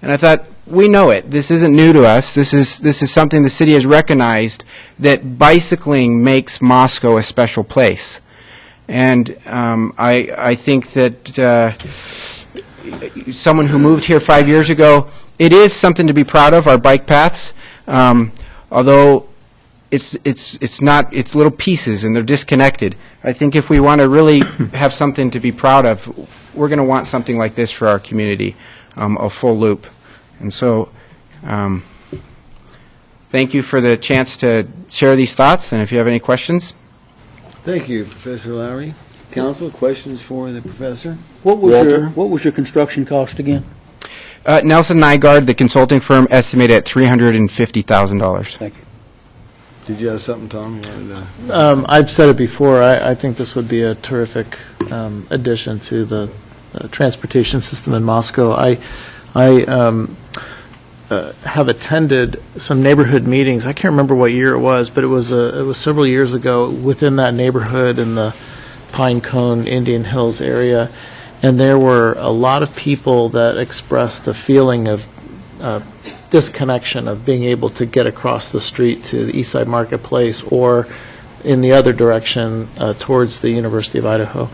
and I thought, we know it. This isn't new to us. This is something the city has recognized, that bicycling makes Moscow a special place. And I think that someone who moved here 5 years ago, it is something to be proud of, our bike paths. Although it's little pieces and they're disconnected. I think if we want to really have something to be proud of, we're going to want something like this for our community, a full loop. And so, thank you for the chance to share these thoughts, and if you have any questions. Thank you, Professor Lowry. Council, questions for the professor? What was your construction cost again? Nelson Nygaard, the consulting firm, estimated at $350,000. Thank you. Did you have something, Tom? I've said it before. I think this would be a terrific addition to the transportation system in Moscow. I have attended some neighborhood meetings. I can't remember what year it was, but it was several years ago within that neighborhood in the Pine Cone, Indian Hills area, and there were a lot of people that expressed the feeling of disconnection of being able to get across the street to the Eastside Marketplace or in the other direction towards the University of Idaho.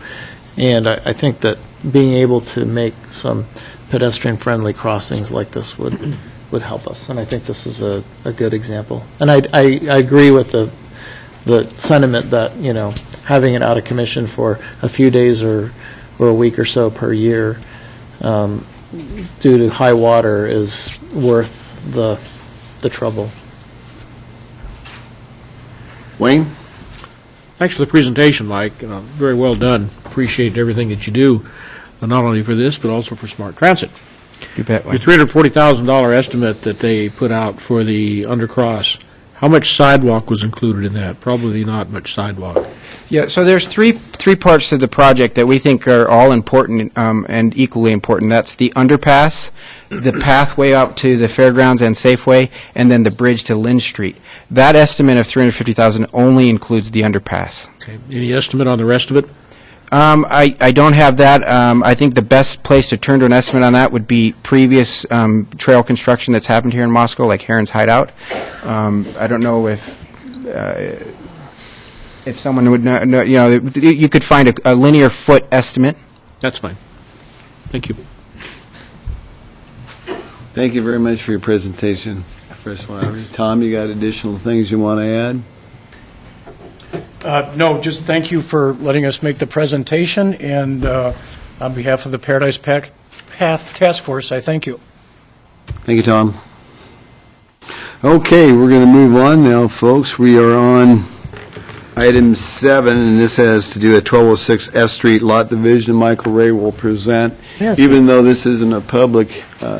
And I think that being able to make some pedestrian-friendly crossings like this would help us, and I think this is a good example. And I agree with the sentiment that having it out of commission for a few days or a week or so per year due to high water is worth the trouble. Wayne? Thanks for the presentation, Mike. Very well done. Appreciate everything that you do, not only for this, but also for Smart Transit. You bet. Your $340,000 estimate that they put out for the undercross, how much sidewalk was included in that? Probably not much sidewalk. Yeah, so there's three three parts to the project that we think are all important and equally important. That's the underpass, the pathway up to the fairgrounds and Safeway, and then the bridge to Lynn Street. That estimate of $350,000 only includes the underpass. Okay. Any estimate on the rest of it? I don't have that. I think the best place to turn to an estimate on that would be previous trail construction that's happened here in Moscow, like Heron's Hideout. I don't know if someone would know, you could find a linear foot estimate. That's fine. Thank you. Thank you very much for your presentation, Professor Lowry. Tom, you got additional things you want to add? No, just thank you for letting us make the presentation, and on behalf of the Paradise Path Task Force, I thank you. Thank you, Tom. Okay, we're going to move on now, folks. We are on item 7, and this has to do with 1206 F Street lot division. Michael Ray will present. Yes. Even though this isn't a public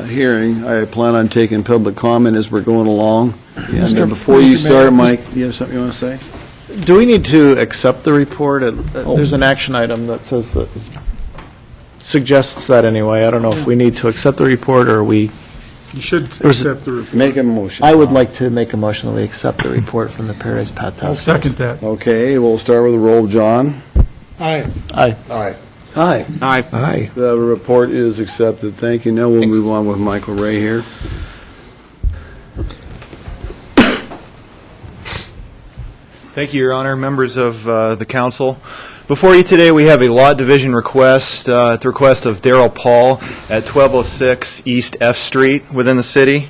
hearing, I plan on taking public comment as we're going along. And before you start, Mike, you have something you want to say? Do we need to accept the report? There's an action item that says that, suggests that anyway. I don't know if we need to accept the report or we... You should accept the report. Make a motion. I would like to make a motion that we accept the report from the Paradise Path Task Force. I'll second that. Okay, we'll start with a roll. John? Aye. Aye. Aye. Aye. Aye. Aye. The report is accepted. Thank you. Now we'll move on with Michael Ray here. Thank you, Your Honor, members of the council. Before you today, we have a lot division request at the request of Darrell Paul at 1206 East F Street within the city.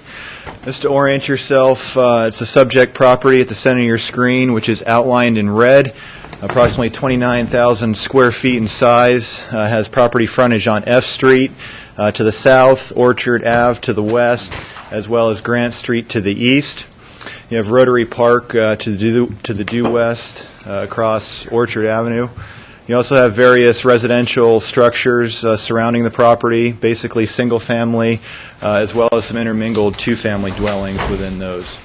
Just to orient yourself, it's a subject property at the center of your screen, which is outlined in red, approximately 29,000 square feet in size, has property frontage on F Street to the south, Orchard Ave to the west, as well as Grant Street to the east. You have Rotary Park to the due west across Orchard Avenue. You also have various residential structures surrounding the property, basically single-family, as well as some intermingled two-family dwellings within those.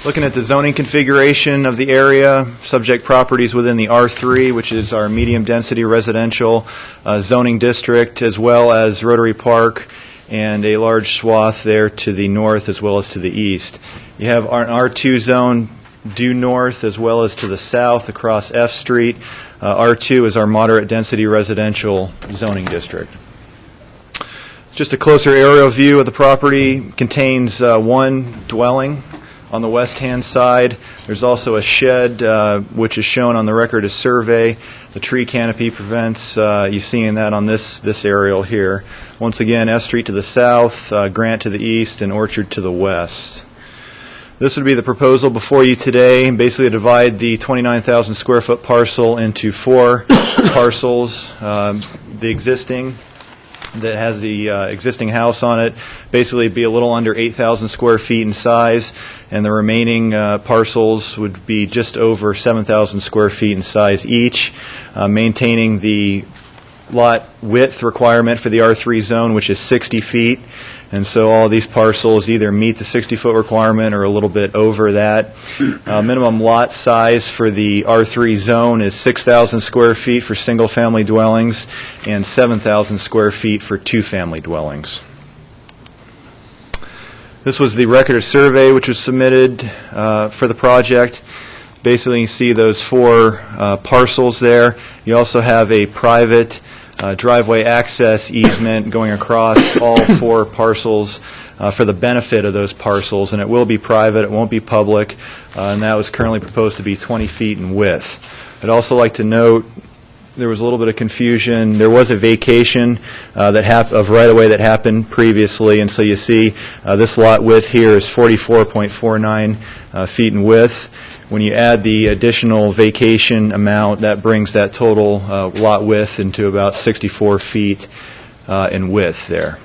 Looking at the zoning configuration of the area, subject properties within the R3, which is our medium-density residential zoning district, as well as Rotary Park, and a large swath there to the north as well as to the east. You have an R2 zone due north as well as to the south across F Street. R2 is our moderate density residential zoning district. Just a closer aerial view of the property contains one dwelling on the west-hand side. There's also a shed, which is shown on the record as survey. The tree canopy prevents you seeing that on this aerial here. Once again, F Street to the south, Grant to the east, and Orchard to the west. This would be the proposal before you today, basically divide the 29,000 square foot parcel into 4 parcels. The existing that has the existing house on it basically be a little under 8,000 square feet in size, and the remaining parcels would be just over 7,000 square feet in size each, maintaining the lot width requirement for the R3 zone, which is 60 feet. And so all these parcels either meet the 60-foot requirement or a little bit over that. Minimum lot size for the R3 zone is 6,000 square feet for single-family dwellings and 7,000 square feet for two-family dwellings. This was the record of survey which was submitted for the project. Basically, you see those 4 parcels there. You also have a private driveway access easement going across all 4 parcels for the benefit of those parcels, and it will be private, it won't be public, and that was currently proposed to be 20 feet in width. I'd also like to note there was a little bit of confusion. There was a vacation of right-of-way that happened previously, and so you see this lot width here is 44.49 feet in width. When you add the additional vacation amount, that brings that total lot width into about 64 feet in width there.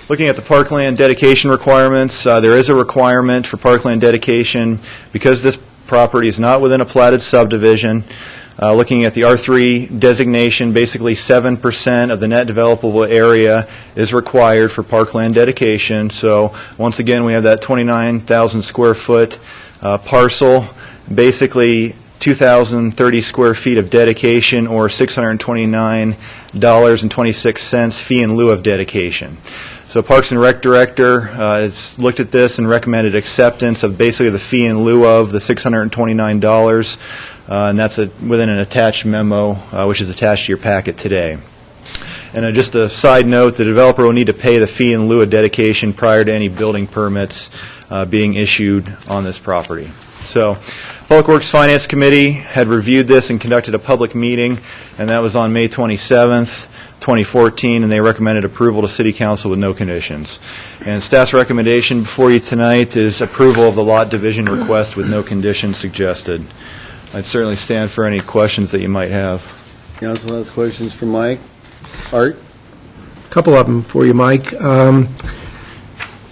Looking at the parkland dedication requirements, there is a requirement for parkland dedication because this property is not within a platted subdivision. Looking at the R3 designation, basically 7% of the net developable area is required for parkland dedication. So once again, we have that 29,000 square foot parcel. Basically, 2,030 square feet of dedication, or $629.26 fee in lieu of dedication. So Parks and Rec Director has looked at this and recommended acceptance of basically the fee in lieu of the $629, and that's within an attached memo, which is attached to your packet today. And just a side note, the developer will need to pay the fee in lieu of dedication prior to any building permits being issued on this property. So, Public Works Finance Committee had reviewed this and conducted a public meeting, and that was on May 27th, 2014, and they recommended approval to City Council with no conditions. And staff's recommendation before you tonight is approval of the lot division request with no conditions suggested. I'd certainly stand for any questions that you might have. Council has questions for Mike? Art? A couple of them for you, Mike.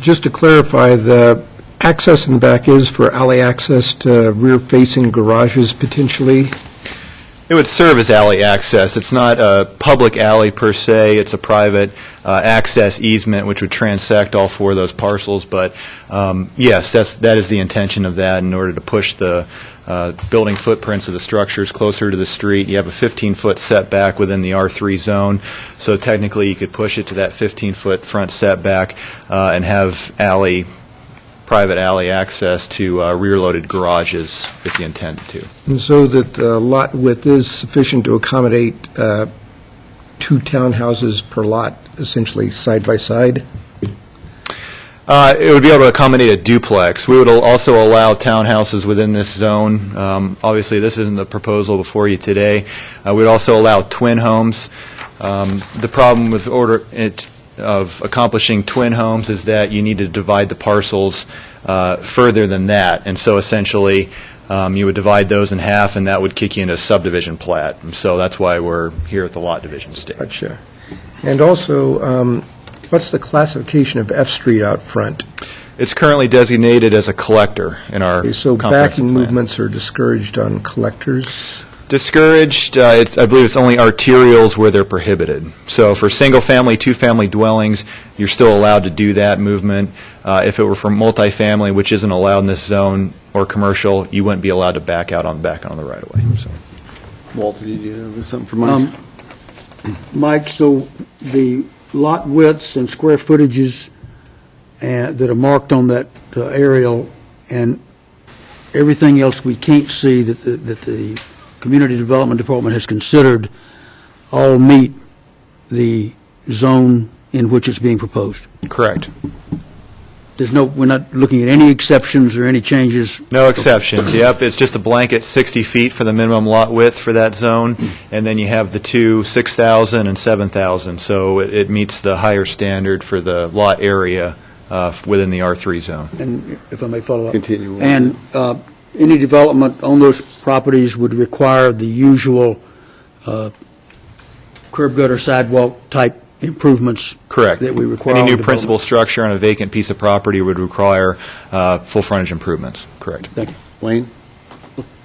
Just to clarify, the access in the back is for alley access to rear-facing garages potentially? It would serve as alley access. It's not a public alley per se. It's a private access easement which would transect all four of those parcels. But yes, that is the intention of that, in order to push the building footprints of the structures closer to the street. You have a 15-foot setback within the R3 zone, so technically you could push it to that 15-foot front setback and have private alley access to rear-loaded garages if you intend to. And so that the lot width is sufficient to accommodate 2 townhouses per lot, essentially side by side? It would be able to accommodate a duplex. We would also allow townhouses within this zone. Obviously, this isn't the proposal before you today. We'd also allow twin homes. The problem with of accomplishing twin homes is that you need to divide the parcels further than that, and so essentially you would divide those in half, and that would kick you into a subdivision plat. And so that's why we're here at the lot division stage. Gotcha. And also, what's the classification of F Street out front? It's currently designated as a collector in our so comprehensive backing plan. movements are discouraged on collectors? Discouraged, I believe it's only arterials where they're prohibited. So for single-family, two-family dwellings, you're still allowed to do that movement. If it were for multifamily, which isn't allowed in this zone, or commercial, you wouldn't be allowed to back out on the right-of-way. So. Walter, did you have something for Mike? Mike, so the lot widths and square footages that are marked on that aerial and everything else we can't see that the Community Development Department has considered all meet the zone in which it's being proposed? Correct. We're not looking at any exceptions or any changes? No exceptions, yep. It's just a blanket 60 feet for the minimum lot width for that zone, and then you have the two 6,000 and 7,000, so it meets the higher standard for the lot area within the R3 zone. And if I may follow up. Continue. And any development on those properties would require the usual curb gutter sidewalk type improvements. Correct. That we require. Any new principal structure on a vacant piece of property would require full frontage improvements. Correct. Thank you. Wayne?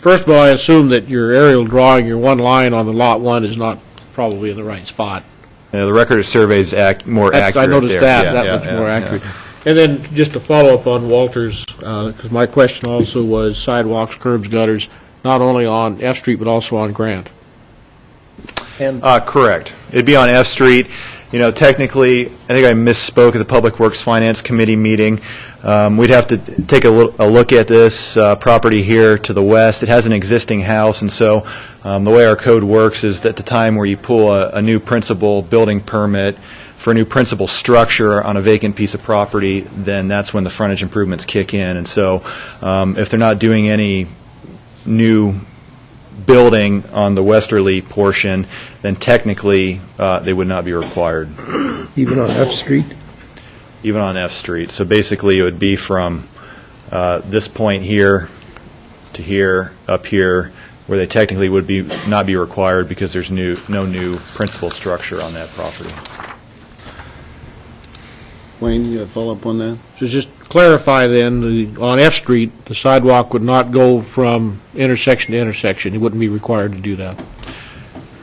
First of all, I assume that your aerial drawing, your one line on the lot one is not probably in the right spot. The record of survey is more accurate. I noticed there. that. Yeah, that yeah, much yeah, more yeah. accurate. And then just to follow up on Walter's, because my question also was sidewalks, curbs, gutters, not only on F Street but also on Grant. And correct. It'd be on F Street. You know, technically, I think I misspoke at the Public Works Finance Committee meeting. We'd have to take a look at this property here to the west. It has an existing house, and so the way our code works is that at the time where you pull a new principal building permit for a new principal structure on a vacant piece of property, then that's when the frontage improvements kick in. And so if they're not doing any new building on the westerly portion, then technically they would not be required. Even on F Street? Even on F Street. So basically it would be from this point here to here, up here, where they technically would not be required because there's no new principal structure on that property. Wayne, you have a follow-up on that? So just clarify then, on F Street, the sidewalk would not go from intersection to intersection. It wouldn't be required to do that.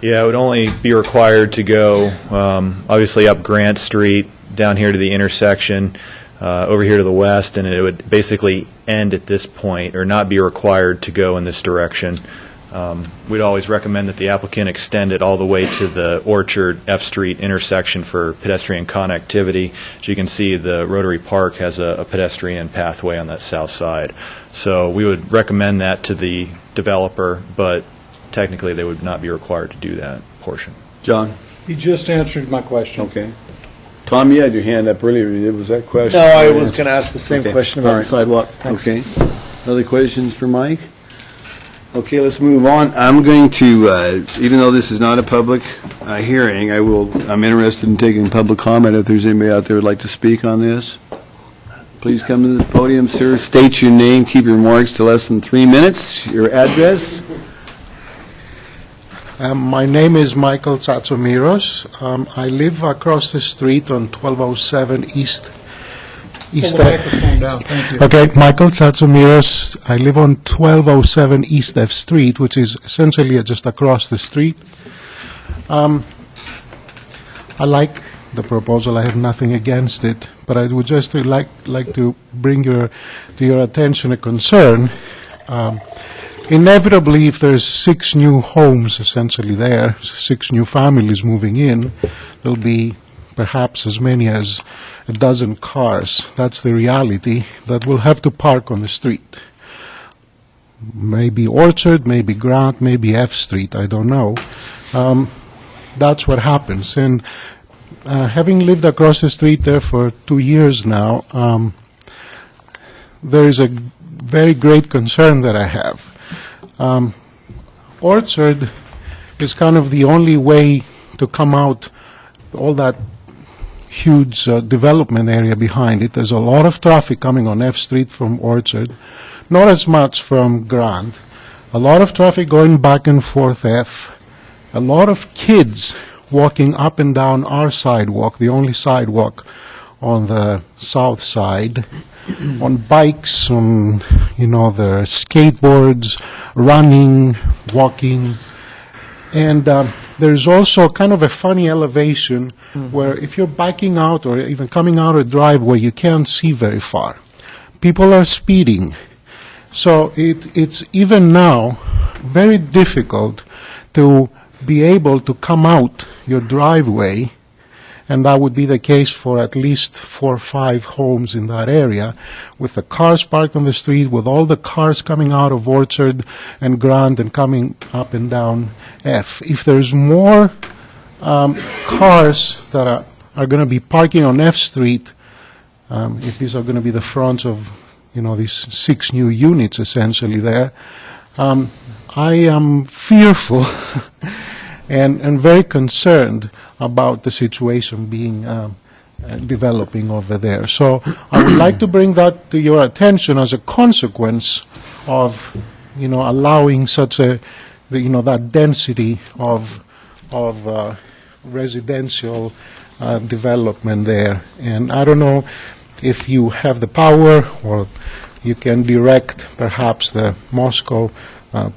Yeah, it would only be required to go, obviously, up Grant Street, down here to the intersection, over here to the west, and it would basically end at this point, or not be required to go in this direction We'd always recommend that the applicant extend it all the way to the Orchard F Street intersection for pedestrian connectivity. As you can see, the Rotary Park has a pedestrian pathway on that south side. So we would recommend that to the developer, but technically they would not be required to do that portion. John? He just answered my question. Okay. Tom, you had your hand up earlier. Was that question? No, I was going to ask the same Okay. question about All the right. sidewalk. Thanks. Okay. Other questions for Mike? Okay, let's move on. I'm going to, even though this is not a public hearing, I'm interested in taking public comment if there's anybody out there who would like to speak on this. Please come to the podium, sir. State your name, keep your remarks to less than 3 minutes, your address. My name is Michael Tsatsomiros. I live across the street on 1207 East. Pull the microphone down, thank you. Okay, Michael Tsatsomiros. I live on 1207 East F Street, which is essentially just across the street. I like the proposal. I have nothing against it, but I would just like to bring to your attention a concern. Inevitably, if there's 6 new homes essentially there, 6 new families moving in, there'll be perhaps as many as a dozen cars. That's the reality that will have to park on the street. Maybe Orchard, maybe Grant, maybe F Street, I don't know. That's what happens. And having lived across the street there for 2 years now, there is a very great concern that I have. Orchard is kind of the only way to come out, all that huge development area behind it. There's a lot of traffic coming on F Street from Orchard, not as much from Grant. A lot of traffic going back and forth F. A lot of kids walking up and down our sidewalk, the only sidewalk on the south side, on bikes, on, their skateboards, running, walking. And there's also kind of a funny elevation where if you're biking out or even coming out a driveway, you can't see very far. People are speeding. So it's even now very difficult to be able to come out your driveway, and that would be the case for at least 4 or 5 homes in that area, with the cars parked on the street, with all the cars coming out of Orchard and Grant and coming up and down F. If there's more cars that are going to be parking on F Street, if these are going to be the fronts of, these 6 new units essentially there, I am fearful and very concerned about the situation being developing over there. So I would like to bring that to your attention as a consequence of, allowing such that density of residential development there. And I don't know if you have the power or you can direct perhaps the Moscow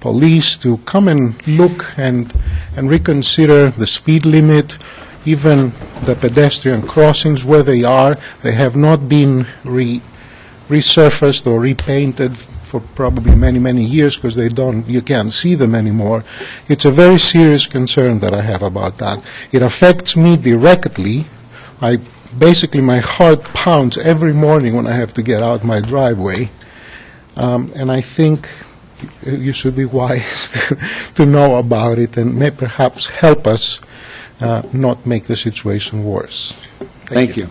police to come and look and reconsider the speed limit, even the pedestrian crossings where they are. They have not been resurfaced or repainted for probably many, many years because you can't see them anymore. It's a very serious concern that I have about that. It affects me directly. Basically, my heart pounds every morning when I have to get out my driveway, and I think you should be wise to know about it and may perhaps help us not make the situation worse. Thank you.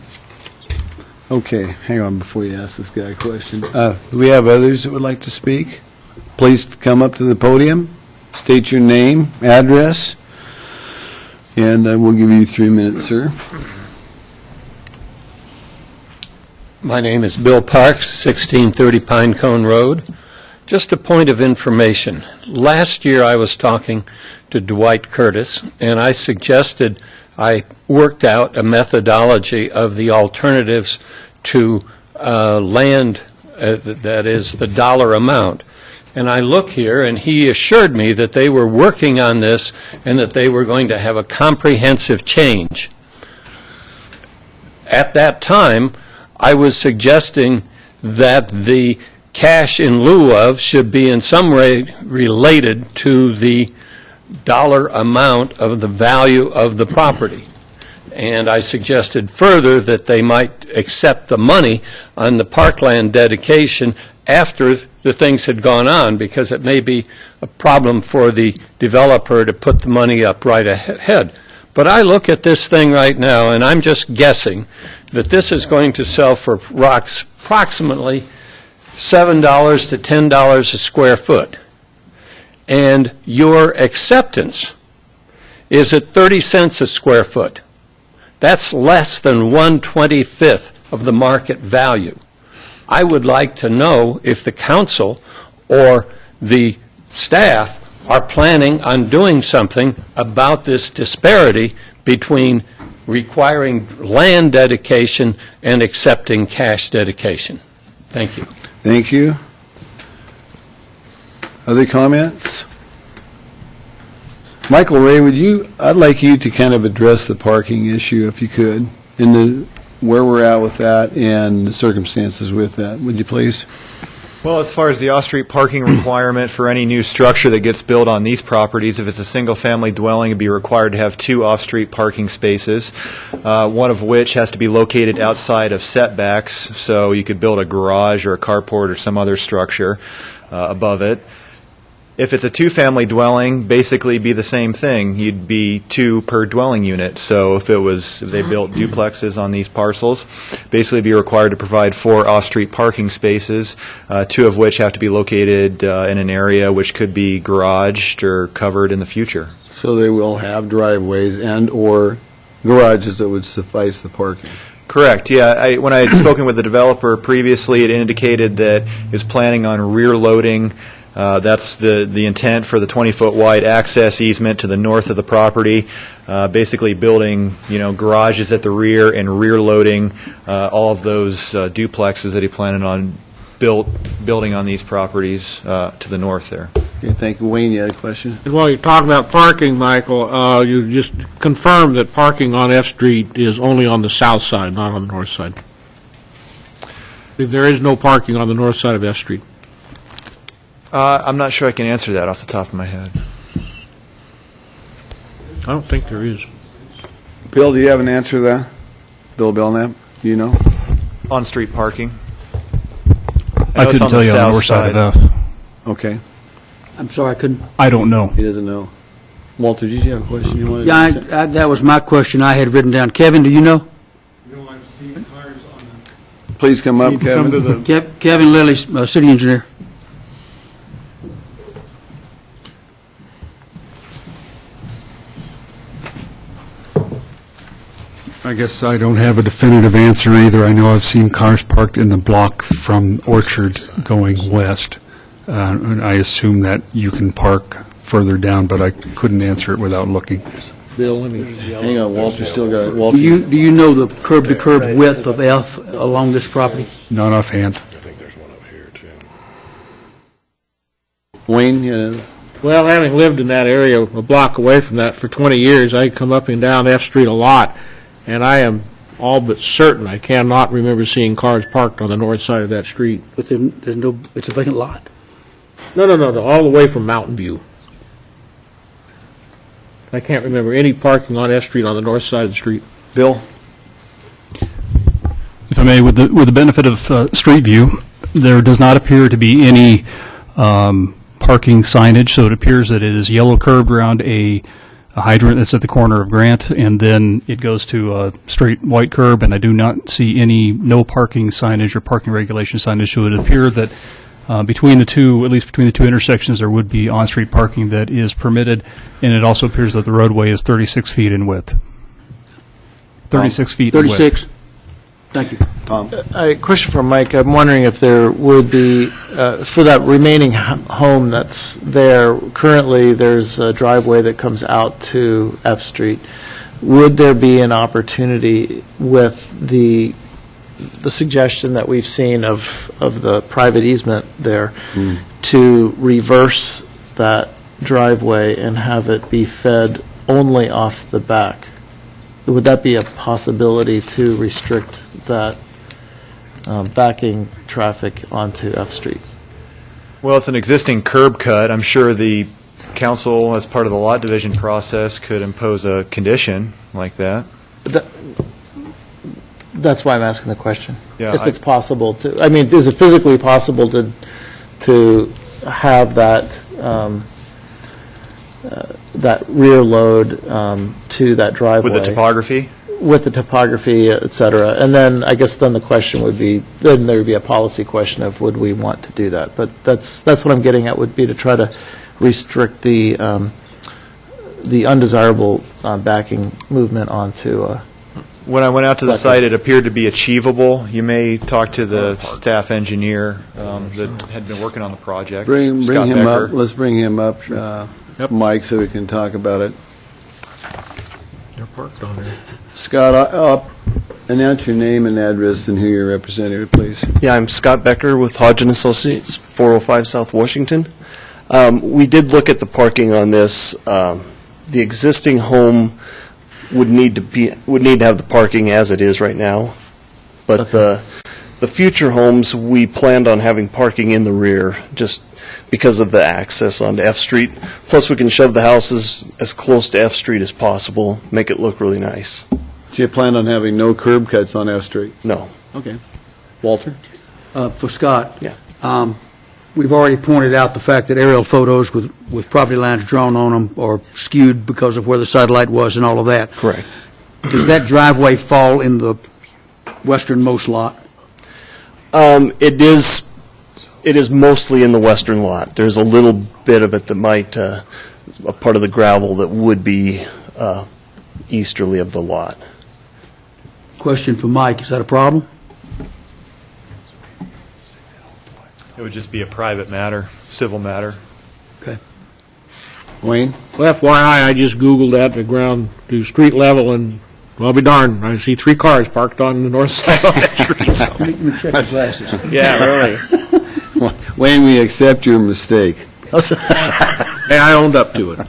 Okay, hang on before you ask this guy a question. Do we have others that would like to speak? Please come up to the podium, state your name, address, and we'll give you 3 minutes, sir. My name is Bill Parks, 1630 Pinecone Road. Just a point of information. Last year I was talking to Dwight Curtis, and I suggested I worked out a methodology of the alternatives to land, that is the dollar amount. And I look here, and he assured me that they were working on this and that they were going to have a comprehensive change. At that time, I was suggesting that the cash in lieu of should be in some way related to the dollar amount of the value of the property. And I suggested further that they might accept the money on the parkland dedication after the things had gone on, because it may be a problem for the developer to put the money up right ahead. But I look at this thing right now, and I'm just guessing that this is going to sell for rocks approximately $7 to $10 a square foot. And your acceptance is at 30 cents a square foot. That's less than 1/25th of the market value. I would like to know if the council or the staff are planning on doing something about this disparity between requiring land dedication and accepting cash dedication. Thank you. Thank you. Other comments? Michael Ray, I'd like you to kind of address the parking issue, if you could, and where we're at with that and the circumstances with that. Would you please? Well, as far as the off-street parking requirement for any new structure that gets built on these properties, if it's a single-family dwelling, it'd be required to have 2 off-street parking spaces, one of which has to be located outside of setbacks, so you could build a garage or a carport or some other structure above it. If it's a 2-family dwelling, basically be the same thing. You'd be 2 per dwelling unit. So if they built duplexes on these parcels, basically be required to provide 4 off-street parking spaces, 2 of which have to be located in an area which could be garaged or covered in the future. So they will have driveways and or garages that would suffice the parking. Correct, yeah. When I had spoken with the developer previously, it indicated that he was planning on rear loading. That's the intent for the 20-foot wide access easement to the north of the property, basically building, garages at the rear and rear loading all of those duplexes that he planned on building on these properties to the north there. Okay, thank you. Wayne, you had a question? And while you're talking about parking, Michael, you just confirmed that parking on F Street is only on the south side, not on the north side. There is no parking on the north side of F Street. I'm not sure I can answer that off the top of my head. I don't think there is. Bill, do you have an answer to that? Bill Belknap, do you know? On-street parking. I couldn't tell you on the north side of F. Okay. I'm sorry, I couldn't. I don't know. He doesn't know. Walter, did you have a question you wanted Yeah, to answer? that was my question I had written down. Kevin, do you know? No, I'm Steve Myers on the... Please come up, Kevin. Kevin Lilly, city engineer. I guess I don't have a definitive answer either. I know I've seen cars parked in the block from Orchard going west. And I assume that you can park further down, but I couldn't answer it without looking. Bill, let me hang on. Walter still got it. Walter. Do you know the curb-to-curb width of F along this property? Not offhand. I think there's one over here, too. Wayne, yeah. Well, having lived in that area a block away from that for 20 years, I come up and down F Street a lot, and I am all but certain I cannot remember seeing cars parked on the north side of that street. But there's no, it's a vacant lot. No, all the way from Mountain View. I can't remember any parking on F Street on the north side of the street. Bill? If I may, with the benefit of street view, there does not appear to be any parking signage, so it appears that it is yellow curbed around a hydrant that's at the corner of Grant, and then it goes to a straight white curb, and I do not see no parking signage or parking regulation signage, so it would appear that between the two, at least between the two intersections, there would be on-street parking that is permitted, and it also appears that the roadway is 36 feet in width. 36 feet in width. 36? Thank you. Tom? A question for Mike. I'm wondering if there would be, for that remaining home that's there, currently there's a driveway that comes out to F Street. Would there be an opportunity with the suggestion that we've seen of the private easement there to reverse that driveway and have it be fed only off the back? Would that be a possibility to restrict that backing traffic onto F Street. Well, it's an existing curb cut. I'm sure the council, as part of the lot division process, could impose a condition like that. That's why I'm asking the question. Yeah, if it's possible to, I mean, is it physically possible to have that that rear load to that driveway With the topography? With the topography, et cetera. And then I guess then the question would be, then there would be a policy question of would we want to do that? But that's what I'm getting at, would be to try to restrict the undesirable backing movement onto. When I went out to the site, it appeared to be achievable. You may talk to the staff engineer that had been working on the project. Bring Scott him Becker. up. Let's bring him up, Mike, so we can talk about it. They're parked on there. Scott, announce your name and address and who you're representing, please. Yeah, I'm Scott Becker with Hodgin Associates, 405 South Washington. We did look at the parking on this. The existing home would need to have the parking as it is right now, but the future homes we planned on having parking in the rear just because of the access onto F Street. Plus, we can shove the houses as close to F Street as possible, make it look really nice. So you plan on having no curb cuts on F Street? No. Okay. Walter? For Scott. Yeah. We've already pointed out the fact that aerial photos with property lines drawn on them are skewed because of where the satellite was and all of that. Correct. Does that driveway fall in the westernmost lot? It is mostly in the western lot. There's a little bit of it that might, a part of the gravel that would be easterly of the lot. Question for Mike, is that a problem? It would just be a private matter, civil matter. Okay. Wayne? Well, FYI, I just Googled that, the ground to street level, and well, I'll be darned, I see 3 cars parked on the north side of that street. So. Let me check your glasses. Yeah, really. Wayne, we accept your mistake. Hey, I owned up to it.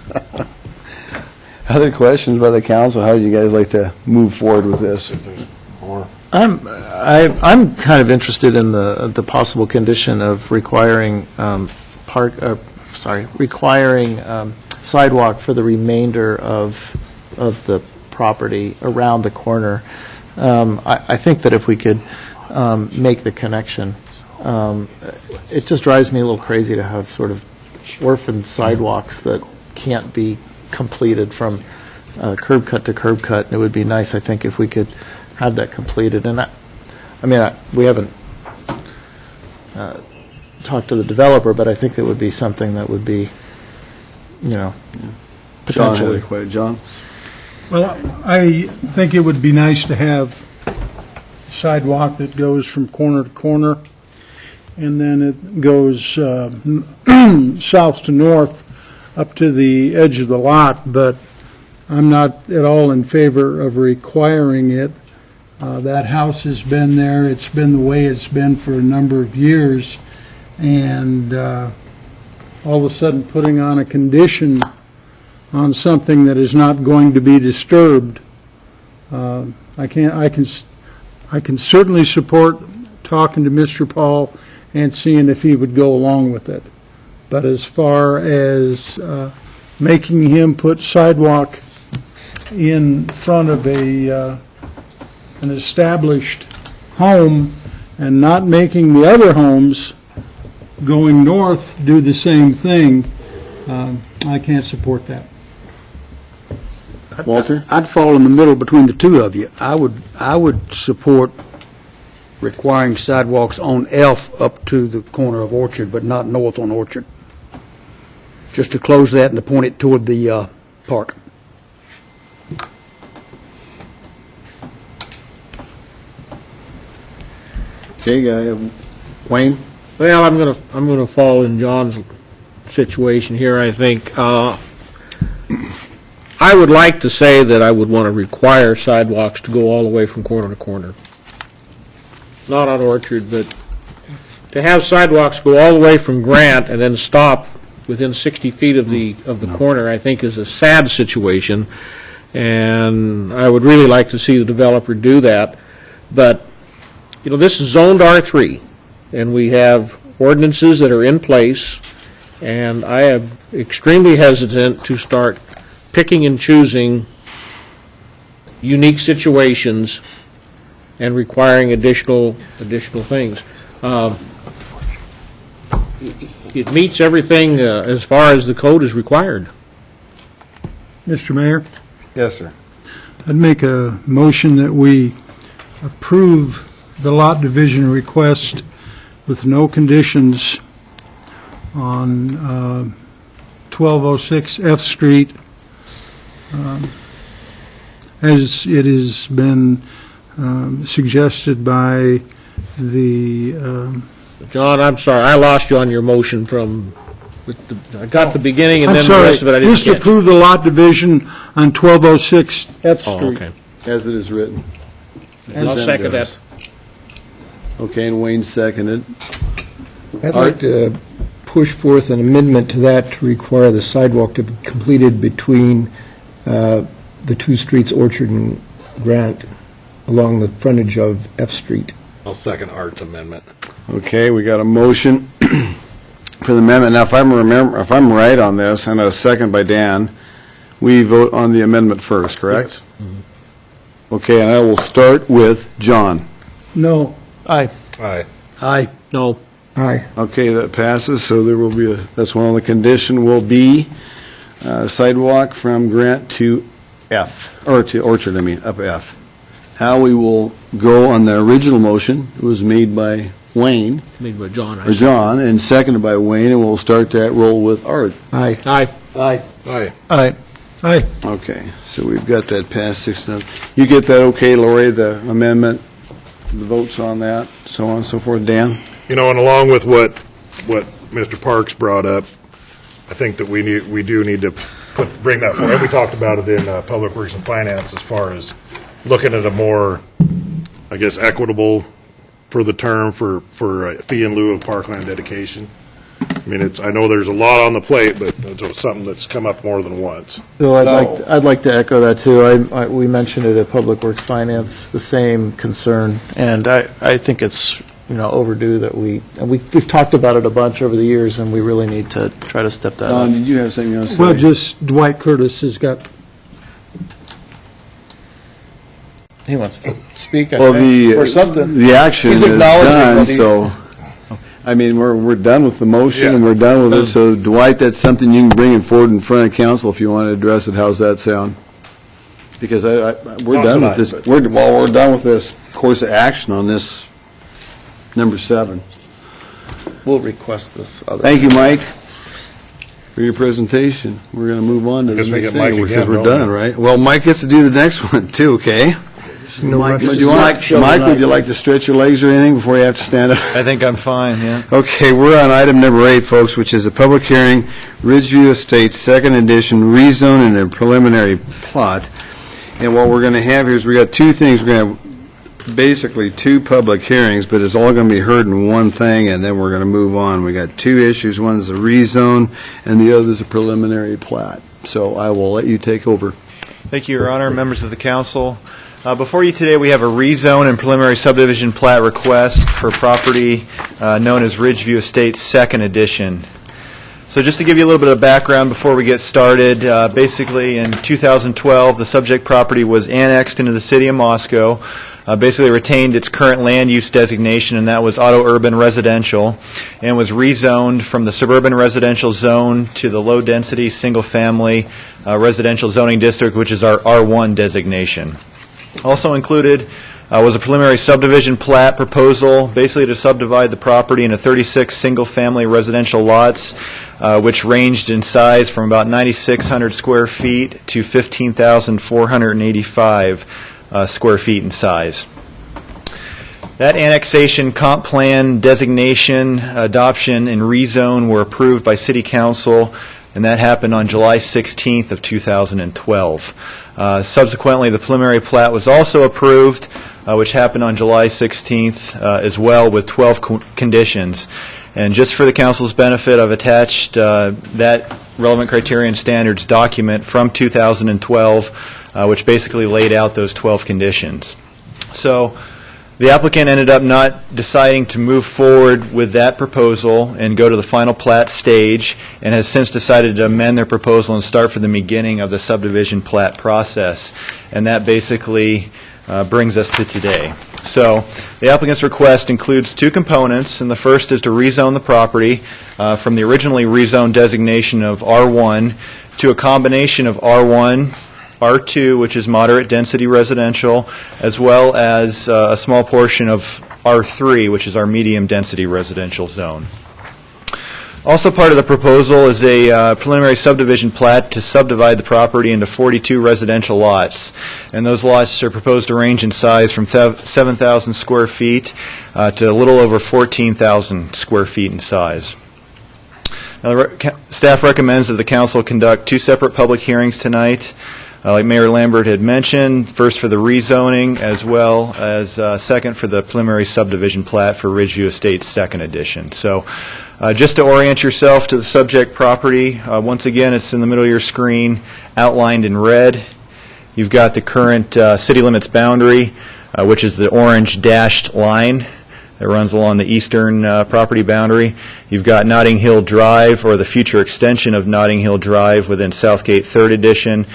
Other questions by the council? How would you guys like to move forward with this? I'm kind of interested in the possible condition of requiring sidewalk for the remainder of the property around the corner. I think that if we could make the connection, it just drives me a little crazy to have sort of orphaned sidewalks that can't be completed from curb cut to curb cut. And it would be nice, I think, if we could have that completed. And we haven't talked to the developer, but I think that would be something that would be, potentially. John? Well, I think it would be nice to have a sidewalk that goes from corner to corner, and then it goes south to north up to the edge of the lot, but I'm not at all in favor of requiring it. That house has been there. It's been the way it's been for a number of years, and all of a sudden putting on a condition on something that is not going to be disturbed. I can certainly support talking to Mr. Paul and seeing if he would go along with it. But as far as making him put sidewalk in front of an established home and not making the other homes going north do the same thing, I can't support that. Walter? I'd fall in the middle between the two of you. I would support requiring sidewalks on F up to the corner of Orchard, but not north on Orchard. Just to close that and to point it toward the park. Okay, Wayne? Well, I'm gonna fall in John's situation here, I think. I would like to say that I would want to require sidewalks to go all the way from corner to corner. Not on Orchard, but to have sidewalks go all the way from Grant and then stop within 60 feet of the corner, I think is a sad situation, and I would really like to see the developer do that. But this is zoned R3, and we have ordinances that are in place, and I am extremely hesitant to start picking and choosing unique situations and requiring additional things. It meets everything as far as the code is required. Mr. Mayor, Yes, sir. I'd make a motion that we approve the lot division request with no conditions on 1206 F Street, as it has been suggested by the... John, I'm sorry, I lost you on your motion from, I got the beginning and I'm then sorry, the rest of it I didn't just catch. approve the lot division on 1206 F Street. Oh, okay. As it is written. I'll second that. Okay, and Wayne seconded. I'd like to push forth an amendment to that to require the sidewalk to be completed between the two streets, Orchard and Grant, along the frontage of F Street. I'll second Art's amendment. Okay, we got a motion for the amendment. Now, if I'm right on this, and a second by Dan, we vote on the amendment first, correct? Okay, and I will start with John. No. Aye. Aye. Aye. No. Aye. Okay, that passes, so there will be that's one of the condition will be sidewalk from Grant to F, or to Orchard, up F. How we will go on the original motion, it was made by Wayne, Made by John. or John, and seconded by Wayne, and we'll start that roll with Art. Aye. Aye. Aye. Aye. Aye. Aye. Okay, so we've got that passed 6-0. You get that okay, Lori, the amendment, the votes on that, so on and so forth. Dan? You know, and along with what Mr. Parks brought up, I think that we do need to bring that forward. We talked about it in Public Works and Finance as far as looking at a more, I guess, equitable for the term for fee in lieu of parkland dedication. I mean, I know there's a lot on the plate, but it's something that's come up more than once. Bill, I'd like to echo that too. We mentioned it at Public Works Finance, the same concern, and I think it's overdue that we've talked about it a bunch over the years, and we really need to try to step that up. Did you have something you want to say? Well, just Dwight Curtis has got... He wants to speak, Well, or something. the action is He's acknowledging done, what he's- so, I mean, we're done with the motion, and we're done with it, so Dwight, that's something you can bring it forward in front of council if you want to address it. How's that sound? Because we're done with this, we're done with this course of action on this number 7. We'll request this other. Thank you, Mike, for your presentation. We're going to move on to the Guess we next get Mike thing, because again, we're don't done, we? right? Well, Mike gets to do the next one, too, okay? Mike, Mike, would you like to stretch your legs or anything before you have to stand up? I think I'm fine, yeah. Okay, we're on item number 8, folks, which is a public hearing, Ridgeview Estates, second edition, rezone and a preliminary plot. And what we're going to have here is we got two things. We're going to have basically two public hearings, but it's all going to be heard in one thing, and then we're going to move on. We got two issues. One is a rezone, and the other is a preliminary plat. So I will let you take over. Thank you, Your Honor, members of the council. Before you today, we have a rezone and preliminary subdivision plat request for property known as Ridgeview Estates Second Edition. So just to give you a little bit of background before we get started, basically in 2012, the subject property was annexed into the city of Moscow, basically retained its current land use designation, and that was auto-urban residential, and was rezoned from the suburban residential zone to the low-density, single-family residential zoning district, which is our R1 designation. Also included was a preliminary subdivision plat proposal, basically to subdivide the property into 36 single-family residential lots, which ranged in size from about 9,600 square feet to 15,485 square feet in size. That annexation, comp plan, designation, adoption, and rezone were approved by City Council, and that happened on July 16th of 2012. Subsequently, the preliminary plat was also approved, which happened on July 16th as well, with 12 conditions. And just for the council's benefit, I've attached that relevant criteria and standards document from 2012, which basically laid out those 12 conditions. So The applicant ended up not deciding to move forward with that proposal and go to the final plat stage, and has since decided to amend their proposal and start from the beginning of the subdivision plat process. And that basically brings us to today. So the applicant's request includes two components, and the first is to rezone the property from the originally rezoned designation of R1 to a combination of R1, R2, which is moderate density residential, as well as a small portion of R3, which is our medium density residential zone. Also part of the proposal is a preliminary subdivision plat to subdivide the property into 42 residential lots. And those lots are proposed to range in size from 7,000 square feet to a little over 14,000 square feet in size. Now, the staff recommends that the council conduct two separate public hearings tonight. Like Mayor Lambert had mentioned, first for the rezoning, as well as second for the preliminary subdivision plat for Ridgeview Estates second edition. So just to orient yourself to the subject property, once again, it's in the middle of your screen, outlined in red. You've got the current city limits boundary, which is the orange dashed line that runs along the eastern property boundary. You've got Notting Hill Drive, or the future extension of Notting Hill Drive within Southgate 3rd Edition,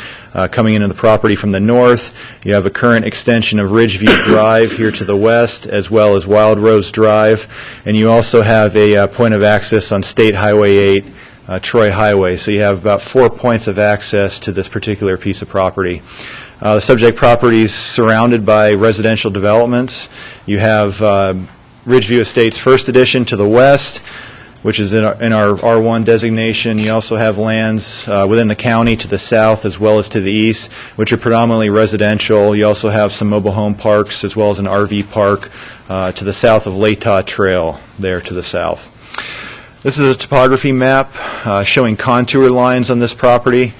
coming into the property from the north. You have a current extension of Ridgeview Drive here to the west, as well as Wild Rose Drive. And you also have a point of access on State Highway 8, Troy Highway. So you have about 4 points of access to this particular piece of property. The subject property is surrounded by residential developments. You have Ridgeview Estates First Edition to the west, which is in our R1 designation. You also have lands within the county to the south as well as to the east, which are predominantly residential. You also have some mobile home parks as well as an RV park to the south of Latah Trail there to the south. This is a topography map showing contour lines on this property.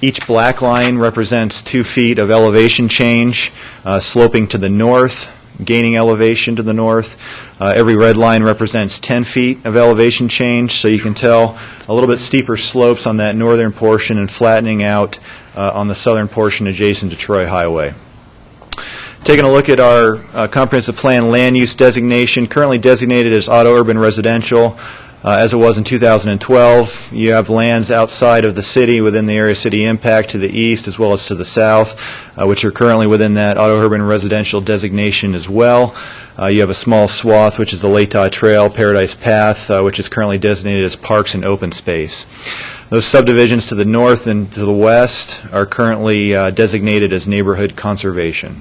Each black line represents 2 feet of elevation change, sloping to the north, gaining elevation to the north. Every red line represents 10 feet of elevation change, so you can tell a little bit steeper slopes on that northern portion and flattening out on the southern portion adjacent to Troy Highway. Taking a look at our comprehensive plan land use designation, currently designated as auto urban residential. As it was in 2012, you have lands outside of the city within the area city impact to the east as well as to the south, which are currently within that auto urban residential designation as well. You have a small swath, which is the Latah Trail, Paradise Path, which is currently designated as parks and open space. Those subdivisions to the north and to the west are currently designated as neighborhood conservation.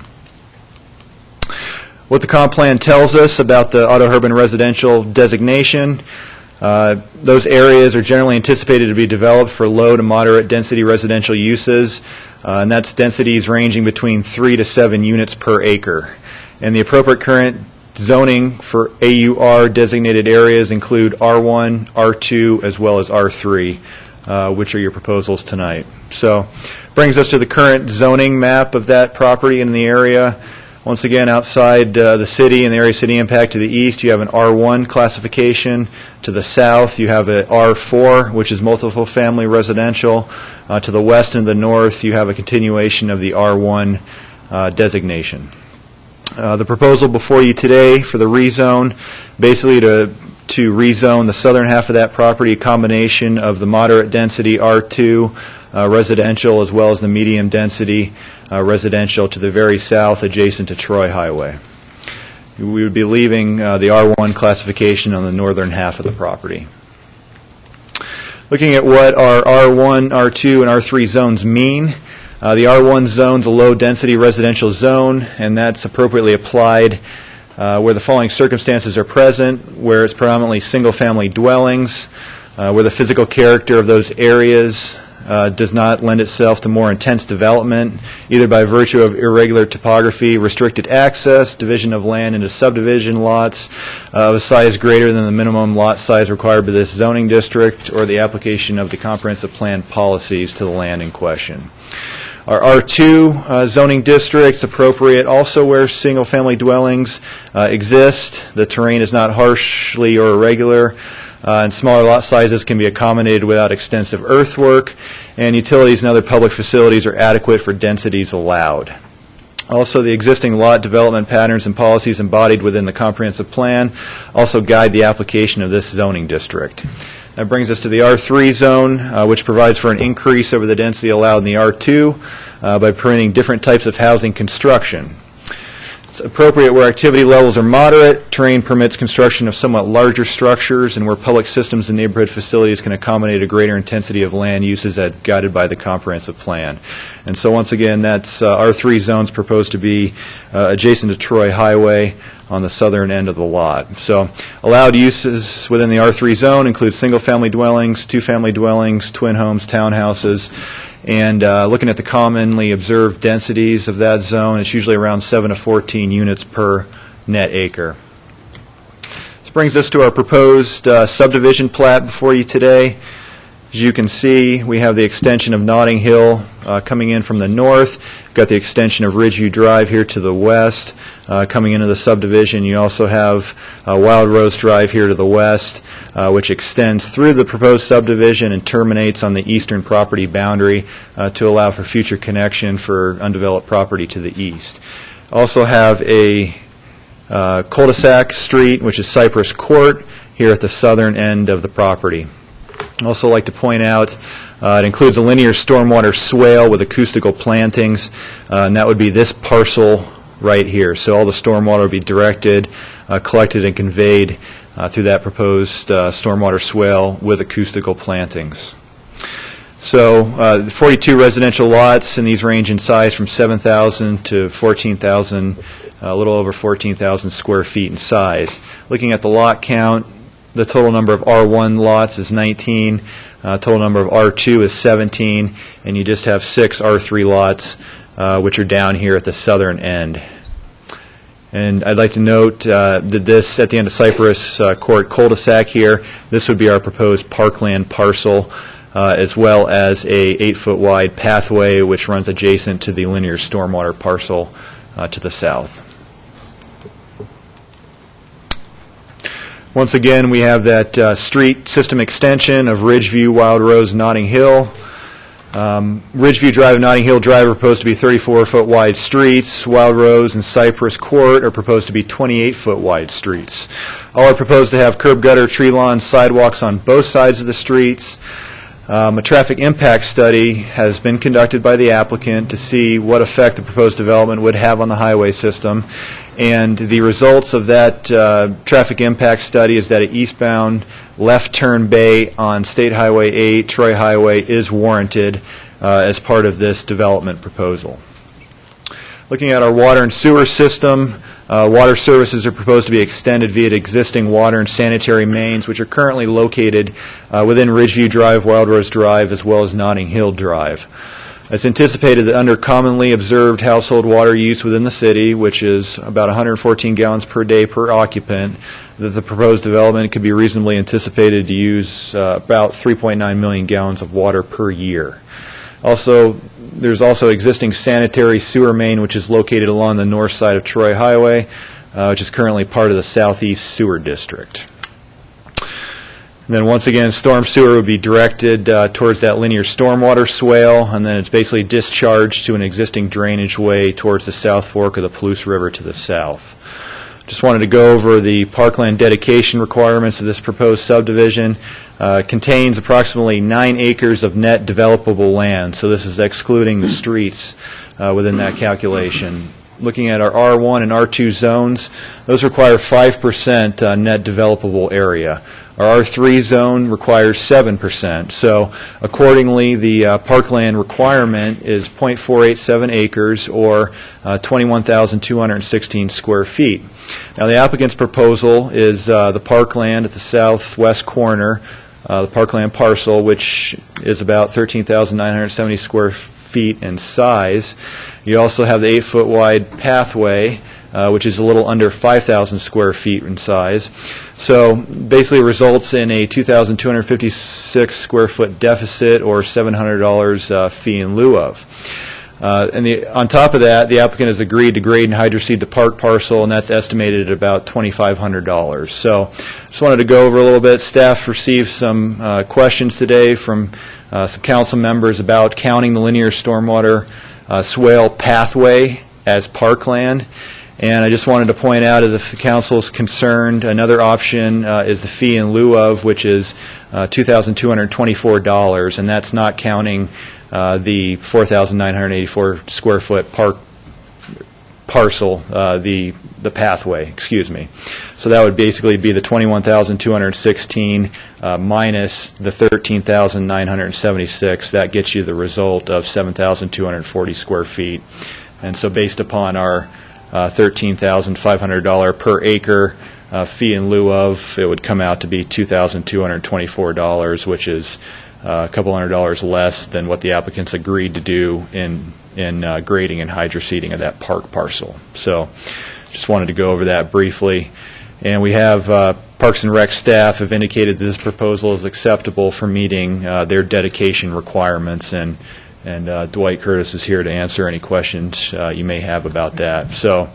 What the comp plan tells us about the auto urban residential designation: those areas are generally anticipated to be developed for low to moderate density residential uses, and that's densities ranging between 3 to 7 units per acre. And the appropriate current zoning for AUR designated areas include R1, R2, as well as R3, which are your proposals tonight. So brings us to the current zoning map of that property in the area. Once again, outside the city and the area city impact to the east, you have an R1 classification. To the south, you have an R4, which is multiple family residential. To the west and the north, you have a continuation of the R1 designation. The proposal before you today for the rezone, basically to rezone the southern half of that property, a combination of the moderate density R2 residential as well as the medium density residential to the very south adjacent to Troy Highway. We would be leaving the R1 classification on the northern half of the property. Looking at what our R1, R2, and R3 zones mean, the R1 zone is a low-density residential zone, and that's appropriately applied where the following circumstances are present: where it's predominantly single-family dwellings, where the physical character of those areas does not lend itself to more intense development, either by virtue of irregular topography, restricted access, division of land into subdivision lots of a size greater than the minimum lot size required by this zoning district, or the application of the comprehensive plan policies to the land in question. Our R2 zoning district is appropriate also where single-family dwellings exist. The terrain is not harshly or irregular, and smaller lot sizes can be accommodated without extensive earthwork, and utilities and other public facilities are adequate for densities allowed. Also, the existing lot development patterns and policies embodied within the comprehensive plan also guide the application of this zoning district. That brings us to the R3 zone, which provides for an increase over the density allowed in the R2 by permitting different types of housing construction. It's appropriate where activity levels are moderate, terrain permits construction of somewhat larger structures, and where public systems and neighborhood facilities can accommodate a greater intensity of land uses as guided by the comprehensive plan. And so once again, that's R3 zones proposed to be adjacent to Troy Highway on the southern end of the lot. So allowed uses within the R3 zone include single-family dwellings, two-family dwellings, twin homes, townhouses, and looking at the commonly observed densities of that zone, it's usually around 7 to 14 units per net acre. This brings us to our proposed subdivision plat before you today. As you can see, we have the extension of Notting Hill coming in from the north. We've got the extension of Ridgeview Drive here to the west coming into the subdivision. You also have Wild Rose Drive here to the west, which extends through the proposed subdivision and terminates on the eastern property boundary to allow for future connection for undeveloped property to the east. Also have a cul-de-sac street, which is Cypress Court, here at the southern end of the property. I'd also like to point out it includes a linear stormwater swale with acoustical plantings, and that would be this parcel right here. So all the stormwater would be directed, collected, and conveyed through that proposed stormwater swale with acoustical plantings. So 42 residential lots, and these range in size from 7,000 to 14,000, a little over 14,000 square feet in size. Looking at the lot count, the total number of R1 lots is 19, total number of R2 is 17, and you just have 6 R3 lots, which are down here at the southern end. And I'd like to note that this, at the end of Cypress Court cul-de-sac here, this would be our proposed parkland parcel, as well as a 8-foot wide pathway which runs adjacent to the linear stormwater parcel to the south. Once again, we have that street system extension of Ridgeview, Wild Rose, Notting Hill. Ridgeview Drive and Notting Hill Drive are proposed to be 34-foot wide streets. Wild Rose and Cypress Court are proposed to be 28-foot wide streets. All are proposed to have curb gutter, tree lawn, sidewalks on both sides of the streets. A traffic impact study has been conducted by the applicant to see what effect the proposed development would have on the highway system. And the results of that traffic impact study is that an eastbound left turn bay on State Highway 8, Troy Highway, is warranted as part of this development proposal. Looking at our water and sewer system, water services are proposed to be extended via existing water and sanitary mains, which are currently located within Ridgeview Drive, Wild Rose Drive, as well as Notting Hill Drive. It's anticipated that under commonly observed household water use within the city, which is about 114 gallons per day per occupant, that the proposed development could be reasonably anticipated to use about 3.9 million gallons of water per year. Also, there's also existing sanitary sewer main, which is located along the north side of Troy Highway, which is currently part of the Southeast Sewer District. And then once again, storm sewer would be directed towards that linear stormwater swale, and then it's basically discharged to an existing drainage way towards the South Fork of the Palouse River to the south. Just wanted to go over the parkland dedication requirements of this proposed subdivision. Contains approximately 9 acres of net developable land, so this is excluding the streets within that calculation. Looking at our R1 and R2 zones, those require 5% net developable area. Our R3 zone requires 7%. So accordingly, the parkland requirement is 0.487 acres or 21,216 square feet. Now, the applicant's proposal is the parkland at the southwest corner, the parkland parcel, which is about 13,970 square feet in size. You also have the 8-foot wide pathway, which is a little under 5,000 square feet in size. So basically results in a 2,256 square foot deficit or $700 fee in lieu of. On top of that, the applicant has agreed to grade and hydroseed the park parcel, and that's estimated at about $2,500. So just wanted to go over a little bit. Staff received some questions today from some council members about counting the linear stormwater swale pathway as parkland. And I just wanted to point out, if the council is concerned, another option is the fee in lieu of, which is $2,224, and that's not counting the 4,984 square foot parcel, the pathway, excuse me. So that would basically be the 21,216 minus the 13,976. That gets you the result of 7,240 square feet. And so based upon our $13,500 per acre fee in lieu of, it would come out to be $2,224, which is a couple $100 less than what the applicants agreed to do in grading and hydroseeding of that park parcel. So just wanted to go over that briefly. And we have Parks and Rec staff have indicated that this proposal is acceptable for meeting their dedication requirements, and Dwight Curtis is here to answer any questions you may have about that. So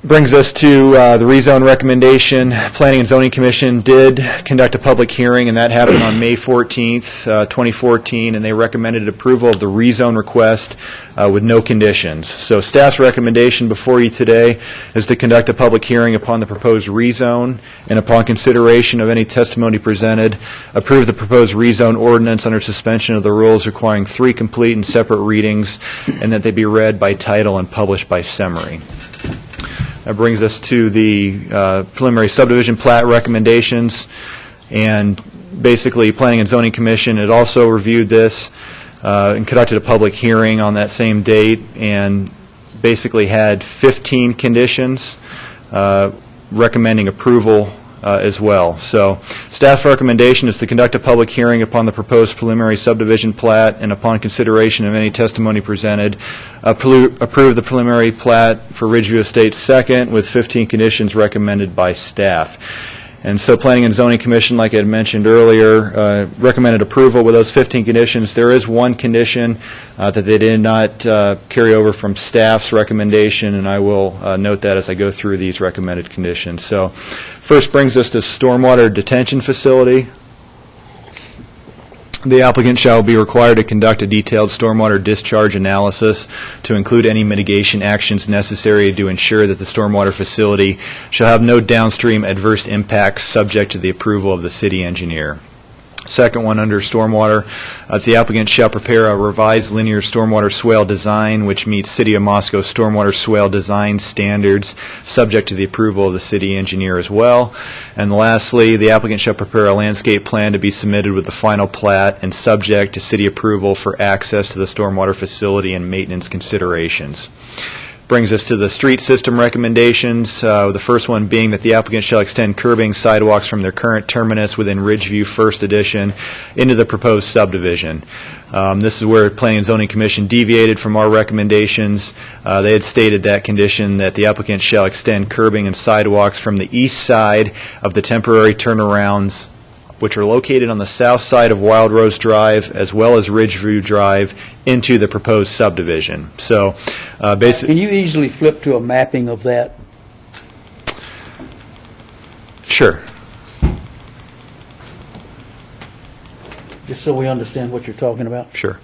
brings us to the rezone recommendation. Planning and Zoning Commission did conduct a public hearing, and that happened on May 14th, 2014, and they recommended approval of the rezone request with no conditions. So staff's recommendation before you today is to conduct a public hearing upon the proposed rezone, and upon consideration of any testimony presented, approve the proposed rezone ordinance under suspension of the rules, requiring 3 complete and separate readings, and that they be read by title and published by summary. That brings us to the preliminary subdivision plat recommendations. And basically, Planning and Zoning Commission had also reviewed this and conducted a public hearing on that same date, and basically had 15 conditions recommending approval as well. So staff's recommendation is to conduct a public hearing upon the proposed preliminary subdivision plat, and upon consideration of any testimony presented, approve the preliminary plat for Ridgeview Estates second with 15 conditions recommended by staff. And so Planning and Zoning Commission, like I had mentioned earlier, recommended approval with those 15 conditions. There is one condition that they did not carry over from staff's recommendation, and I will note that as I go through these recommended conditions. So first brings us to stormwater detention facility. The applicant shall be required to conduct a detailed stormwater discharge analysis to include any mitigation actions necessary to ensure that the stormwater facility shall have no downstream adverse impacts subject to the approval of the city engineer. Second one, under stormwater, the applicant shall prepare a revised linear stormwater swale design which meets City of Moscow stormwater swale design standards, subject to the approval of the city engineer as well. And lastly, the applicant shall prepare a landscape plan to be submitted with the final plat and subject to city approval for access to the stormwater facility and maintenance considerations. Brings us to the street system recommendations, the first one being that the applicant shall extend curbing sidewalks from their current terminus within Ridgeview First Edition into the proposed subdivision. This is where Planning and Zoning Commission deviated from our recommendations. They had stated that condition that the applicant shall extend curbing and sidewalks from the east side of the temporary turnarounds, which are located on the south side of Wild Rose Drive as well as Ridgeview Drive, into the proposed subdivision. So basically, can you easily flip to a mapping of that? Sure. Just so we understand what you're talking about. Sure.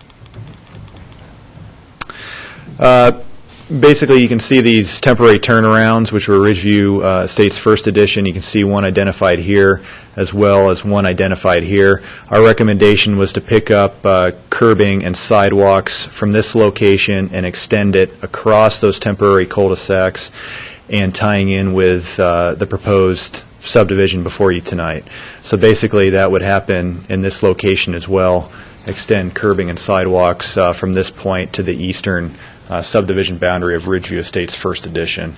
Basically, you can see these temporary turnarounds, which were Ridgeview Estates First Edition. You can see one identified here as well as one identified here. Our recommendation was to pick up curbing and sidewalks from this location and extend it across those temporary cul-de-sacs and tying in with the proposed subdivision before you tonight. So basically, that would happen in this location as well, extend curbing and sidewalks from this point to the eastern subdivision boundary of Ridgeview Estates First Edition.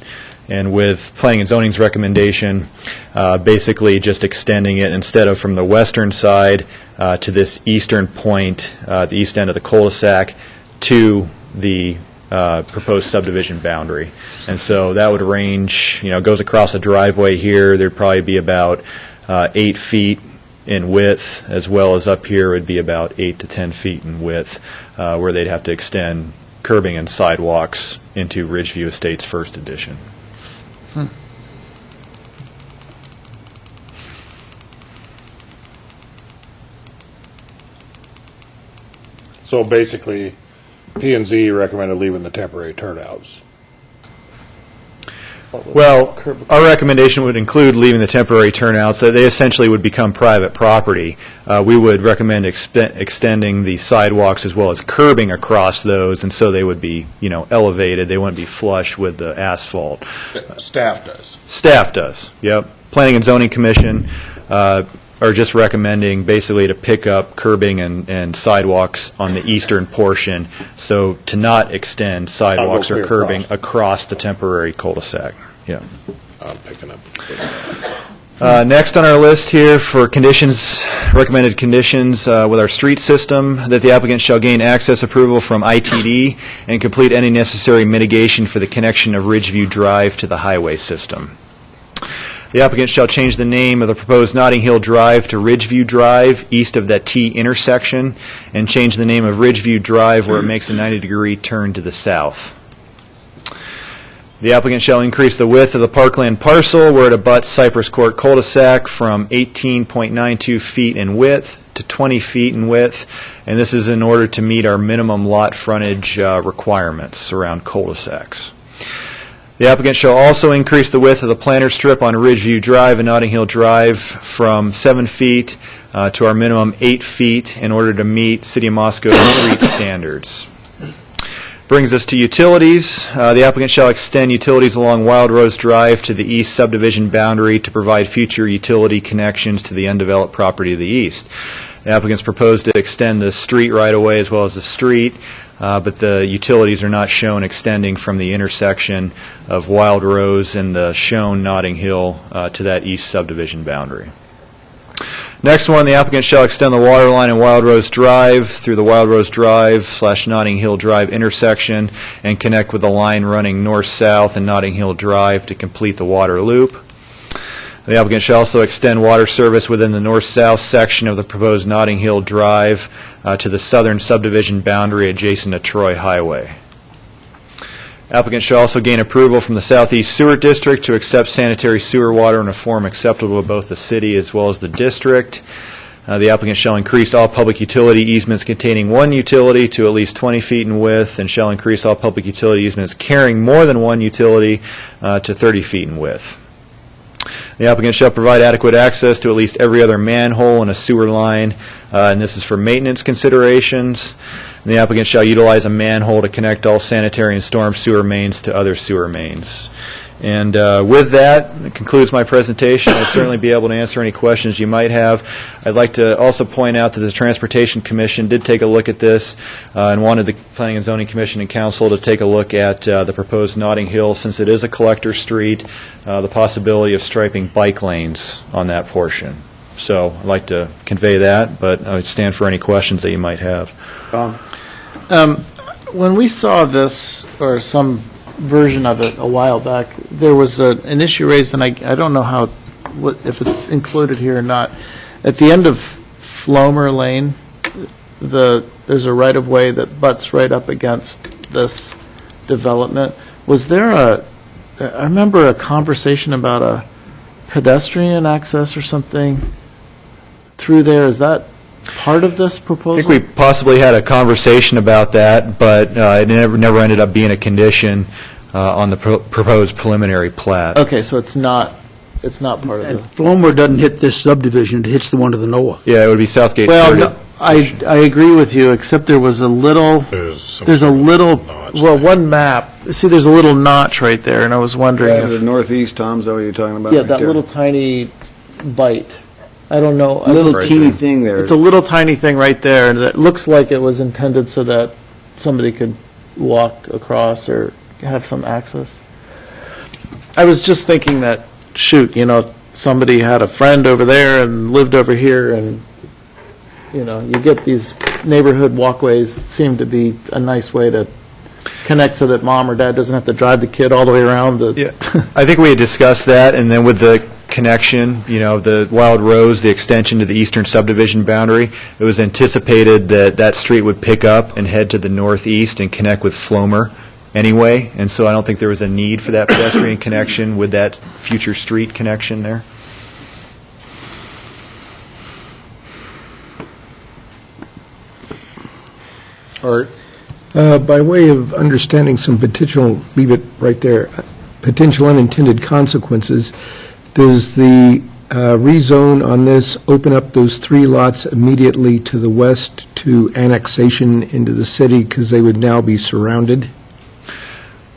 And with Planning and Zoning's recommendation, basically just extending it instead of from the western side to this eastern point, the east end of the cul-de-sac, to the proposed subdivision boundary. And so that would range, goes across a driveway here. There'd probably be about 8 feet in width, as well as up here would be about 8 to 10 feet in width, where they'd have to extend curbing and sidewalks into Ridgeview Estates First Edition. So basically, P&Z recommended leaving the temporary turnouts. Well, our recommendation would include leaving the temporary turnouts. So they essentially would become private property. We would recommend extending the sidewalks as well as curbing across those, and so they would be, elevated. They wouldn't be flush with the asphalt. Staff does. Staff does, yep. Planning and Zoning Commission are just recommending basically to pick up curbing and sidewalks on the eastern portion, so to not extend sidewalks or curbing across the temporary cul-de-sac. Yeah. I'm picking up. Next on our list here for conditions, recommended conditions with our street system, that the applicant shall gain access approval from ITD and complete any necessary mitigation for the connection of Ridgeview Drive to the highway system. The applicant shall change the name of the proposed Notting Hill Drive to Ridgeview Drive east of that T intersection, and change the name of Ridgeview Drive where it makes a 90-degree turn to the south. The applicant shall increase the width of the parkland parcel where it abuts Cypress Court cul-de-sac from 18.92 feet in width to 20 feet in width, and this is in order to meet our minimum lot frontage requirements around cul-de-sacs. The applicant shall also increase the width of the planter strip on Ridgeview Drive and Notting Hill Drive from 7 feet to our minimum 8 feet in order to meet City of Moscow street standards. Brings us to utilities. The applicant shall extend utilities along Wild Rose Drive to the east subdivision boundary to provide future utility connections to the undeveloped property to the east. The applicants propose to extend the street right-of-way as well as the street, but the utilities are not shown extending from the intersection of Wild Rose and the shown Notting Hill to that east subdivision boundary. Next one, the applicant shall extend the water line in Wild Rose Drive through the Wild Rose Drive / Notting Hill Drive intersection and connect with the line running north-south in Notting Hill Drive to complete the water loop. The applicant shall also extend water service within the north-south section of the proposed Notting Hill Drive to the southern subdivision boundary adjacent to Troy Highway. Applicant shall also gain approval from the Southeast Sewer District to accept sanitary sewer water in a form acceptable to both the city as well as the district. The applicant shall increase all public utility easements containing one utility to at least 20 feet in width, and shall increase all public utility easements carrying more than one utility to 30 feet in width. The applicant shall provide adequate access to at least every other manhole in a sewer line, and this is for maintenance considerations. And the applicant shall utilize a manhole to connect all sanitary and storm sewer mains to other sewer mains. And with that, it concludes my presentation. I'll certainly be able to answer any questions you might have. I'd like to also point out that the Transportation Commission did take a look at this and wanted the Planning and Zoning Commission and Council to take a look at the proposed Notting Hill, since it is a collector street, the possibility of striping bike lanes on that portion. So I'd like to convey that, but I would stand for any questions that you might have. When we saw this, or some version of it a while back, there was an issue raised, and I don't know if it's included here or not. At the end of Flomer Lane, there's a right-of-way that butts right up against this development. Was there I remember a conversation about a pedestrian access or something through there. Is that part of this proposal? I think we possibly had a conversation about that, but it never ended up being a condition on the proposed preliminary plat. Okay, so it's not part of it. Flomer doesn't hit this subdivision, it hits the one to the north. Yeah, it would be Southgate. Well, no, I agree with you, except there was a little, one map. See, there's a little notch right there, and I was wondering the northeast, Tom, is that what you're talking about? Yeah, right that there? little tiny bite. I don't know. Little teeny thing there. It's a little tiny thing right there that looks like it was intended so that somebody could walk across or have some access. I was just thinking that, shoot, somebody had a friend over there and lived over here, and, you get these neighborhood walkways that seem to be a nice way to connect so that mom or dad doesn't have to drive the kid all the way around. Yeah, I think we had discussed that, and then with the connection, the Wild Rose, the extension to the eastern subdivision boundary, it was anticipated that that street would pick up and head to the northeast and connect with Flomer anyway, and so I don't think there was a need for that pedestrian connection with that future street connection there. Or By way of understanding some potential, leave it right there, potential unintended consequences, does the rezone on this open up those 3 lots immediately to the west to annexation into the city because they would now be surrounded?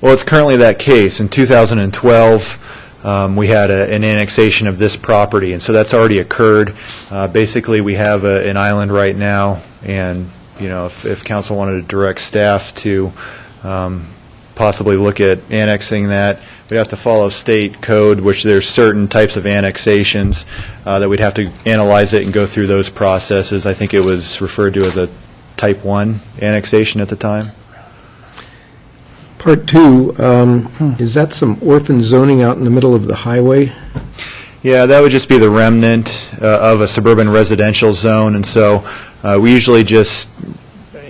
Well, it's currently that case. In 2012, we had an annexation of this property, and so that's already occurred. Basically, we have an island right now, and if council wanted to direct staff to possibly look at annexing that, we'd have to follow state code, which there's certain types of annexations that we'd have to analyze it and go through those processes. I think it was referred to as a Type 1 annexation at the time. Part 2, is that some orphan zoning out in the middle of the highway? Yeah, that would just be the remnant of a suburban residential zone, and so we usually just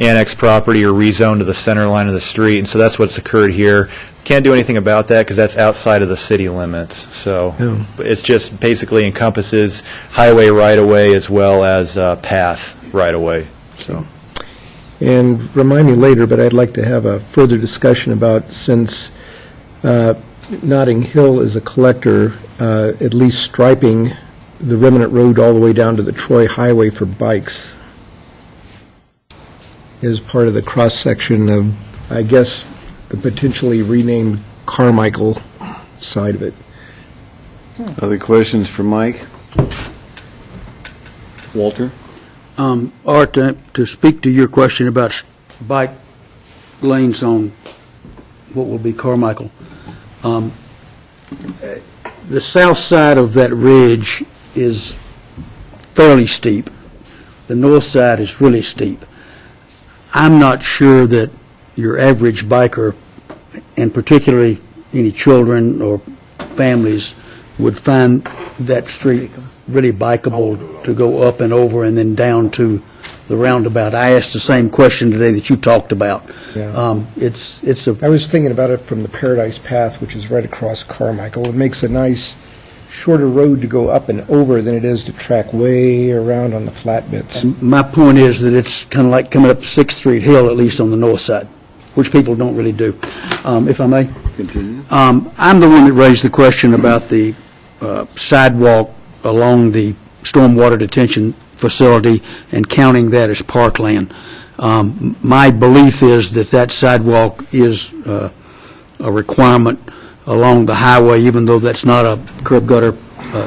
annex property or rezone to the center line of the street, and so that's what's occurred here. Can't do anything about that because that's outside of the city limits. So it's just basically encompasses highway right-of-way as well as path right-of-way. So. And remind me later, but I'd like to have a further discussion about, since Notting Hill is a collector, at least striping the remnant road all the way down to the Troy Highway for bikes is part of the cross-section of, I guess, the potentially renamed Carmichael side of it. Other questions for Mike? Walter? Art, to speak to your question about bike lanes on what will be Carmichael, the south side of that ridge is fairly steep. The north side is really steep. I'm not sure that your average biker, and particularly any children or families, would find that street really bikeable to go up and over and then down to the roundabout. I asked the same question today that you talked about. Yeah. I was thinking about it from the Paradise Path, which is right across Carmichael. It makes a nice shorter road to go up and over than it is to track way around on the flat bits. My point is that it's kind of like coming up 6th Street Hill, at least on the north side, which people don't really do. If I may? Continue. I'm the one that raised the question about the sidewalk along the stormwater detention facility and counting that as parkland. My belief is that that sidewalk is a requirement along the highway, even though that's not a curb gutter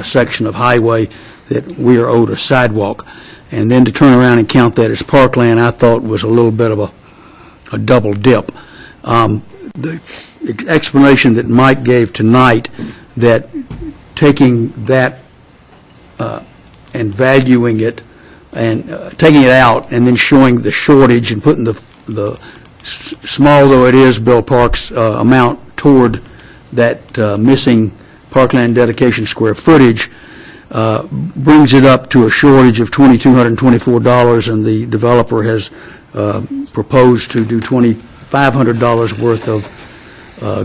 section of highway, that we are owed a sidewalk. And then to turn around and count that as parkland, I thought was a little bit of a double dip. The explanation that Mike gave tonight, that taking that and valuing it and taking it out and then showing the shortage and putting the small though it is, Bill Parks, amount toward that missing parkland dedication square footage brings it up to a shortage of $2,224, and the developer has proposed to do $2,500 worth of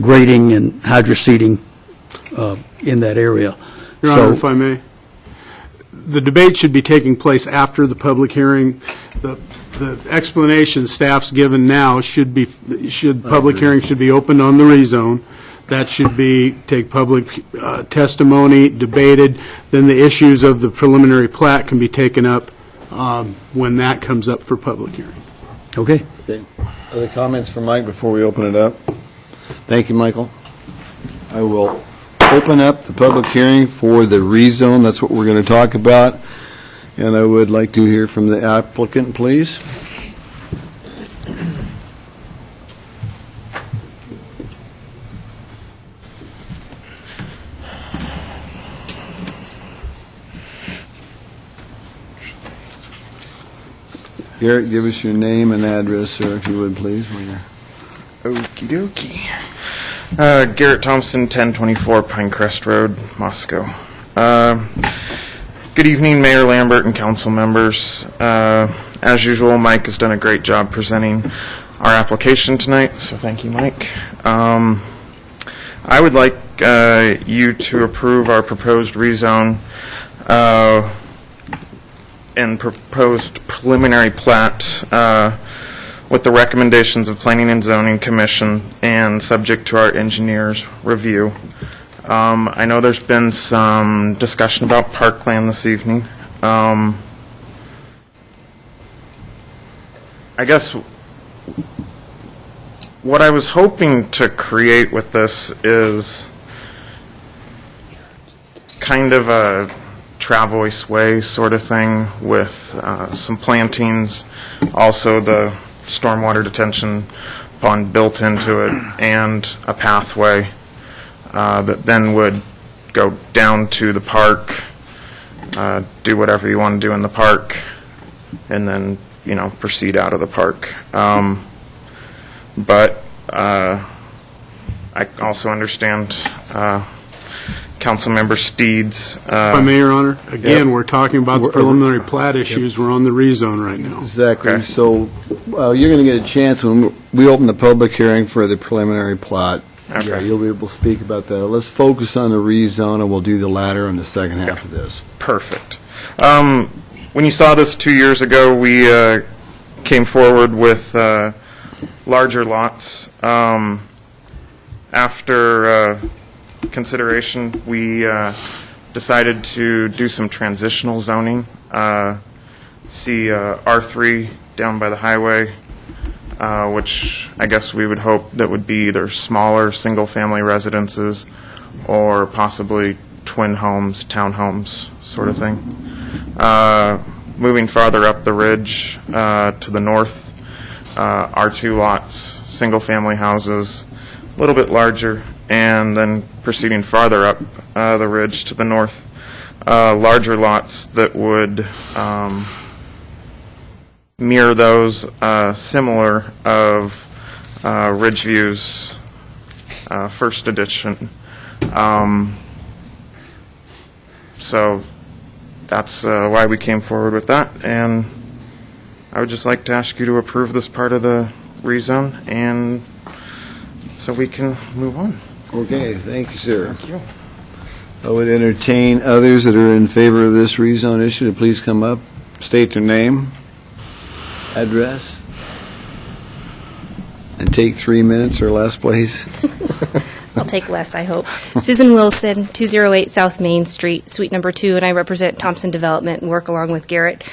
grading and hydroseeding in that area. Your Honor, if I may. The debate should be taking place after the public hearing. The explanation staff's given now public hearing should be opened on the rezone. That should take public testimony, debated. Then the issues of the preliminary plat can be taken up when that comes up for public hearing. Okay. Other comments for Mike before we open it up? Thank you, Michael. I will open up the public hearing for the rezone. That's what we're going to talk about. And I would like to hear from the applicant, please. Garrett, give us your name and address, sir, if you would, please. Okie dokie. Garrett Thompson, 1024 Pinecrest Road, Moscow. Good evening, Mayor Lambert and council members. As usual, Mike has done a great job presenting our application tonight, so thank you, Mike. I would like you to approve our proposed rezone and proposed preliminary plat with the recommendations of Planning and Zoning Commission and subject to our engineer's review. I know there's been some discussion about parkland this evening. I guess what I was hoping to create with this is kind of a Travois Way sort of thing with some plantings, also the stormwater detention pond built into it, and a pathway that then would go down to the park, do whatever you want to do in the park, and then, you know, proceed out of the park. But I also understand Councilmember Steed's. If I may, Your Honor, again, we're talking about the preliminary plat issues. We're on the rezone right now. Exactly. Okay. So you're going to get a chance when we open the public hearing for the preliminary plot. Okay. Yeah, you'll be able to speak about that. Let's focus on the rezone, and we'll do the latter in the second half of this. Perfect. When you saw this 2 years ago, we came forward with larger lots. After consideration, we decided to do some transitional zoning. See R3 down by the highway, which I guess we would hope that would be either smaller single-family residences or possibly twin homes, townhomes, sort of thing. Moving farther up the ridge to the north, R2 lots, single-family houses, a little bit larger, and then proceeding farther up the ridge to the north, larger lots that would mirror those similar of Ridgeview's first edition. So that's why we came forward with that, and I would just like to ask you to approve this part of the rezone, and so we can move on. Okay, thank you, sir. Thank you. I would entertain others that are in favor of this rezone issue to please come up, state their name, address, and take 3 minutes or less, please. I'll take less, I hope. Susan Wilson, 208 South Main Street, Suite Number 2, and I represent Thompson Development and work along with Garrett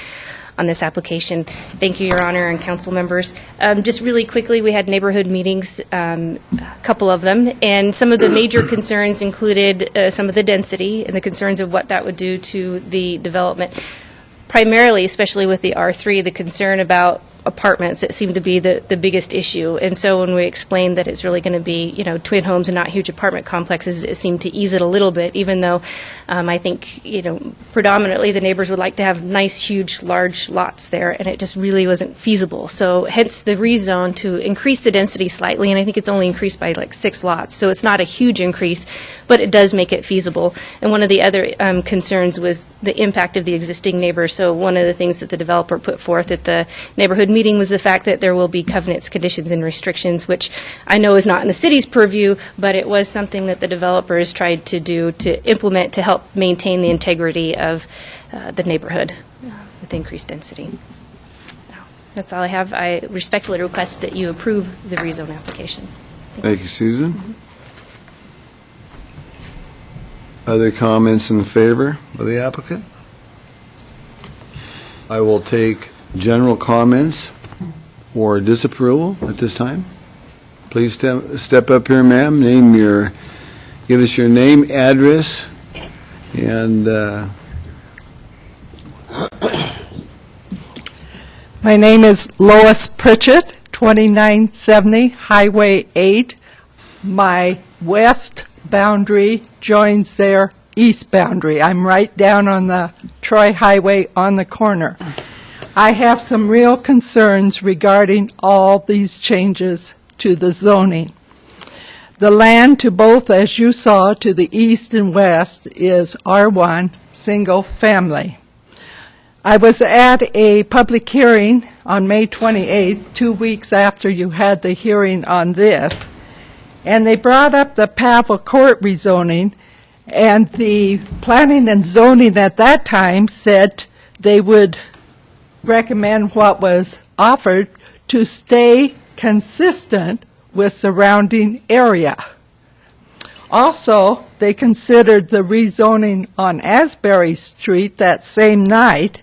on this application. Thank you, Your Honor, and council members. Just really quickly, we had neighborhood meetings, a couple of them, and some of the major concerns included some of the density and the concerns of what that would do to the development. Primarily, especially with the R3, the concern about apartments, it seemed to be the biggest issue. And so when we explained that it's really going to be, you know, twin homes and not huge apartment complexes, it seemed to ease it a little bit, even though I think, you know, predominantly the neighbors would like to have nice, huge, large lots there, and it just really wasn't feasible. So hence the rezone to increase the density slightly, and I think it's only increased by like 6 lots. So it's not a huge increase, but it does make it feasible. And one of the other concerns was the impact of the existing neighbors. So one of the things that the developer put forth at the neighborhood meeting was the fact that there will be covenants, conditions, and restrictions, which I know is not in the city's purview, but it was something that the developers tried to do to implement to help maintain the integrity of the neighborhood with increased density. That's all I have. I respectfully request that you approve the rezone application. Thank you, Susan. Other comments in favor of the applicant? I will take general comments or disapproval at this time. Please step up here, ma'am. Give us your name, address, and My name is Lois Pritchett, 2970 Highway 8. My west boundary joins their east boundary. I'm right down on the Troy Highway on the corner. I have some real concerns regarding all these changes to the zoning. The land to both, as you saw, to the east and west is R1, single family. I was at a public hearing on May 28th, 2 weeks after you had the hearing on this, and they brought up the Pavel Court rezoning, and the planning and zoning at that time said they would recommend what was offered to stay consistent with surrounding area. Also, they considered the rezoning on Asbury Street that same night,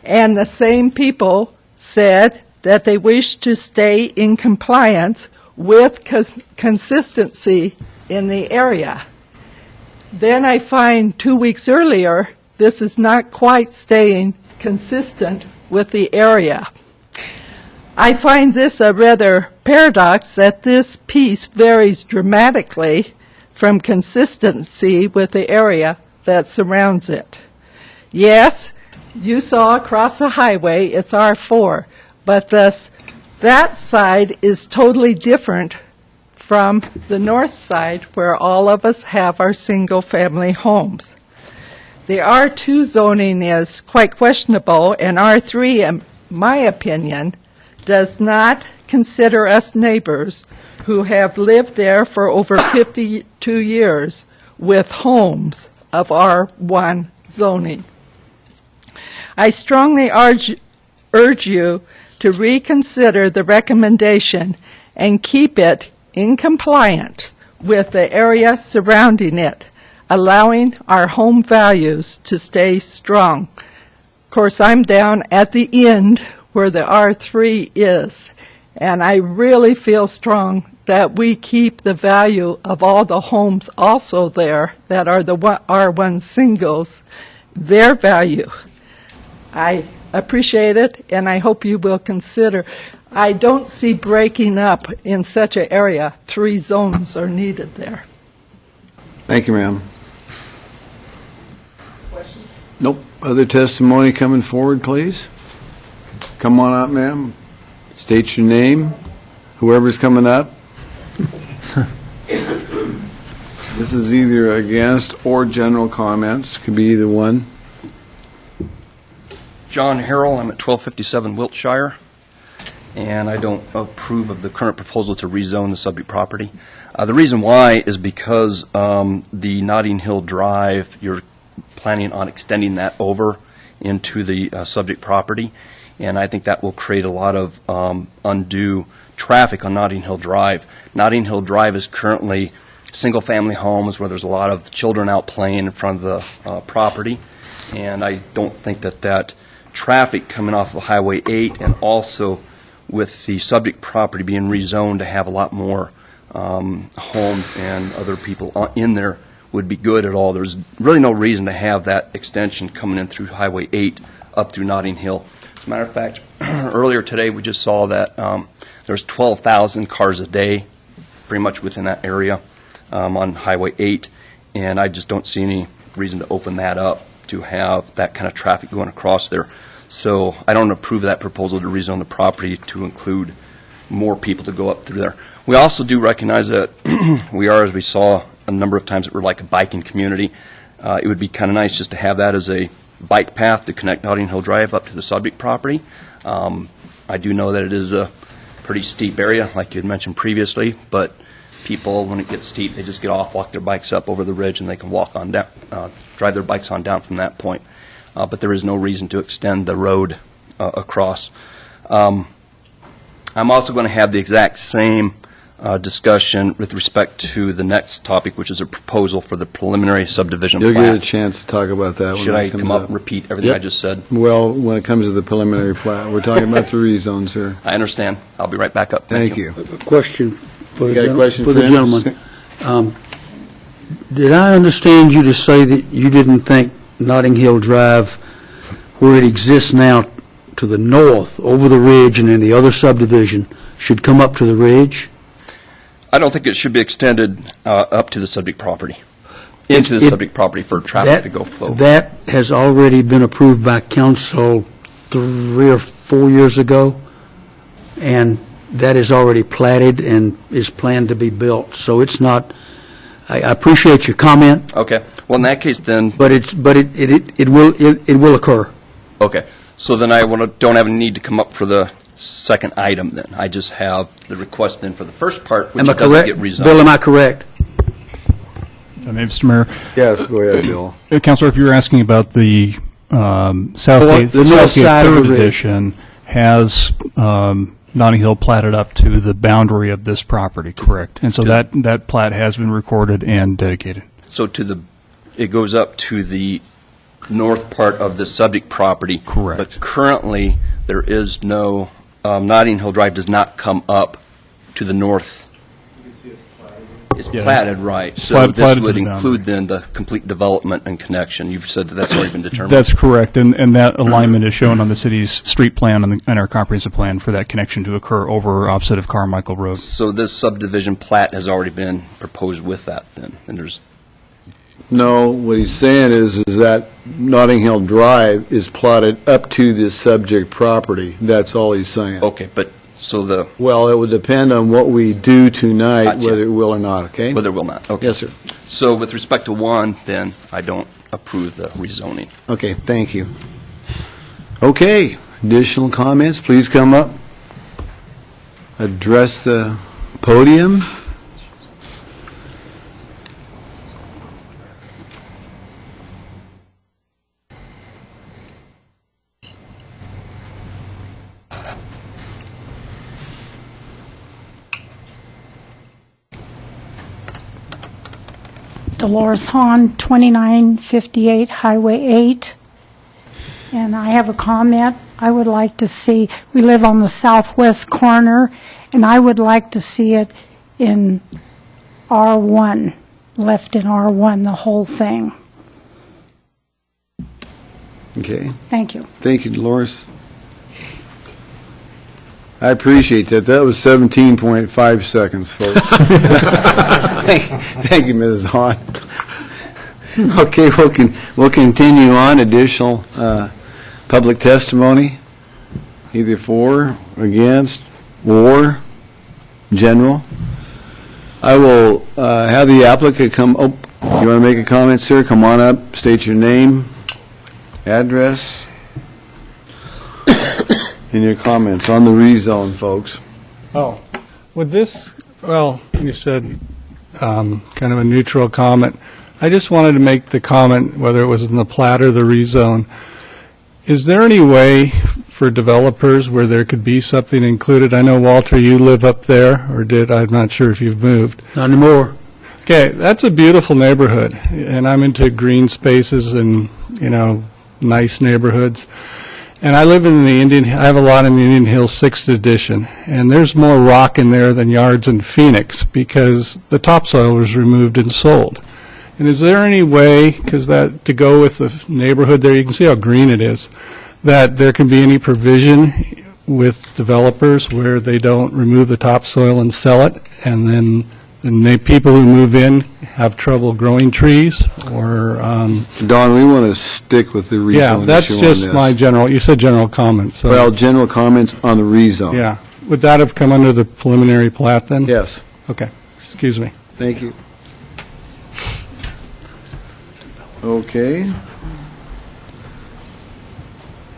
and the same people said that they wished to stay in compliance with consistency in the area. Then I find 2 weeks earlier, this is not quite staying consistent with the area. I find this a rather paradox that this piece varies dramatically from consistency with the area that surrounds it. Yes, you saw across the highway, it's R4, but that side is totally different from the north side where all of us have our single-family homes. The R2 zoning is quite questionable, and R3, in my opinion, does not consider us neighbors who have lived there for over 52 years with homes of R1 zoning. I strongly urge you to reconsider the recommendation and keep it in compliance with the area surrounding it, allowing our home values to stay strong. Of course, I'm down at the end where the R3 is, and I really feel strong that we keep the value of all the homes also there that are the R1 singles, their value. I appreciate it, and I hope you will consider. I don't see breaking up in such an area. 3 zones are needed there. Thank you, ma'am. Nope. Other testimony coming forward, please? Come on up, ma'am. State your name, whoever's coming up. This is either against or general comments. Could be either one. John Harrell, I'm at 1257 Wiltshire, and I don't approve of the current proposal to rezone the subject property. The reason why is because the Notting Hill Drive, you're planning on extending that over into the subject property, and I think that will create a lot of undue traffic on Notting Hill Drive. Notting Hill Drive is currently single-family homes where there's a lot of children out playing in front of the property, and I don't think that traffic coming off of Highway 8 and also with the subject property being rezoned to have a lot more homes and other people in there would be good at all. There's really no reason to have that extension coming in through Highway 8 up through Notting Hill. As a matter of fact, earlier today we just saw that there's 12,000 cars a day pretty much within that area on Highway 8, and I just don't see any reason to open that up to have that kind of traffic going across there. So I don't approve of that proposal to rezone the property to include more people to go up through there. We also do recognize that we are, as we saw a number of times, that we're like a biking community. It would be kind of nice just to have that as a bike path to connect Notting Hill Drive up to the subject property. I do know that it is a pretty steep area, like you had mentioned previously, but people, when it gets steep, they just get off, walk their bikes up over the ridge, and they can walk on down, drive their bikes on down from that point. But there is no reason to extend the road across. I'm also going to have the exact same discussion with respect to the next topic, which is a proposal for the preliminary subdivision You'll plat. get a chance to talk about that. Should I come up and repeat everything I just said? Well, when it comes to the preliminary plat, we're talking about the rezone, sir. I understand. I'll be right back up. Thank you. A question for You got a question for the for him? gentleman. Did I understand you to say that you didn't think Notting Hill Drive, where it exists now to the north, over the ridge and in the other subdivision, should come up to the ridge? I don't think it should be extended up to the subject property, into the subject property for traffic to go flow. That has already been approved by council 3 or 4 years ago, and that is already platted and is planned to be built. So it's not. I appreciate your comment. Okay. Well, in that case, then. But it will occur. Okay. So then I don't have a need to come up for the second item. Then I just have the request then for the first part, which doesn't get rezoned. Bill, am I correct? Mr. Mayor. Yes, go ahead, Bill. Councilor, if you were asking about the Southgate the north side of the Third ridge. Edition has Notting Hill platted up to the boundary of this property, correct? And so that plat has been recorded and dedicated. So it goes up to the north part of the subject property. Correct. But currently, there is no, Notting Hill Drive does not come up to the north. It's platted, right. So this would include then the complete development and connection. You've said that that's already been determined. That's correct, and that alignment is shown on the city's street plan and our comprehensive plan for that connection to occur over opposite of Carmichael Road. So this subdivision plat has already been proposed with that then, and there's... No, what he's saying is that Notting Hill Drive is plotted up to this subject property. That's all he's saying. Okay, but so Well, it would depend on what we do tonight, Gotcha. whether it will or not, okay? Whether it will not, okay. Yes, sir. So with respect to one, then I don't approve the rezoning. Okay, thank you. Okay, additional comments, please come up. Address the podium. Dolores Hahn, 2958 Highway 8. And I have a comment. I would like to see, we live on the southwest corner, and I would like to see it in R1, left in R1, the whole thing. Okay. Thank you. Thank you, Dolores. I appreciate that. That was 17.5 seconds, folks. Thank you, Mrs. Hahn. Okay, we'll continue on. Additional public testimony, either for, against, or general. I will have the applicant come. Oh, you want to make a comment, sir? Come on up. State your name, address, and your comments on the rezone, folks. Oh, with this, well, you said kind of a neutral comment. I just wanted to make the comment, whether it was in the plat or the rezone, is there any way for developers where there could be something included? I know, Walter, you live up there, or did, I'm not sure if you've moved. Not anymore. Okay, that's a beautiful neighborhood, and I'm into green spaces and, nice neighborhoods. And I live in I have a lot in the Indian Hills 6th Edition, and there's more rock in there than yards in Phoenix because the topsoil was removed and sold. And is there any way, because that to go with the neighborhood there, you can see how green it is, that there can be any provision with developers where they don't remove the topsoil and sell it, and then the people who move in have trouble growing trees, or... Don, we want to stick with the rezone. Yeah, that's just my you said general comments. So. Well, general comments on the rezone. Yeah. Would that have come under the preliminary plat then? Yes. Okay. Excuse me. Thank you. Okay.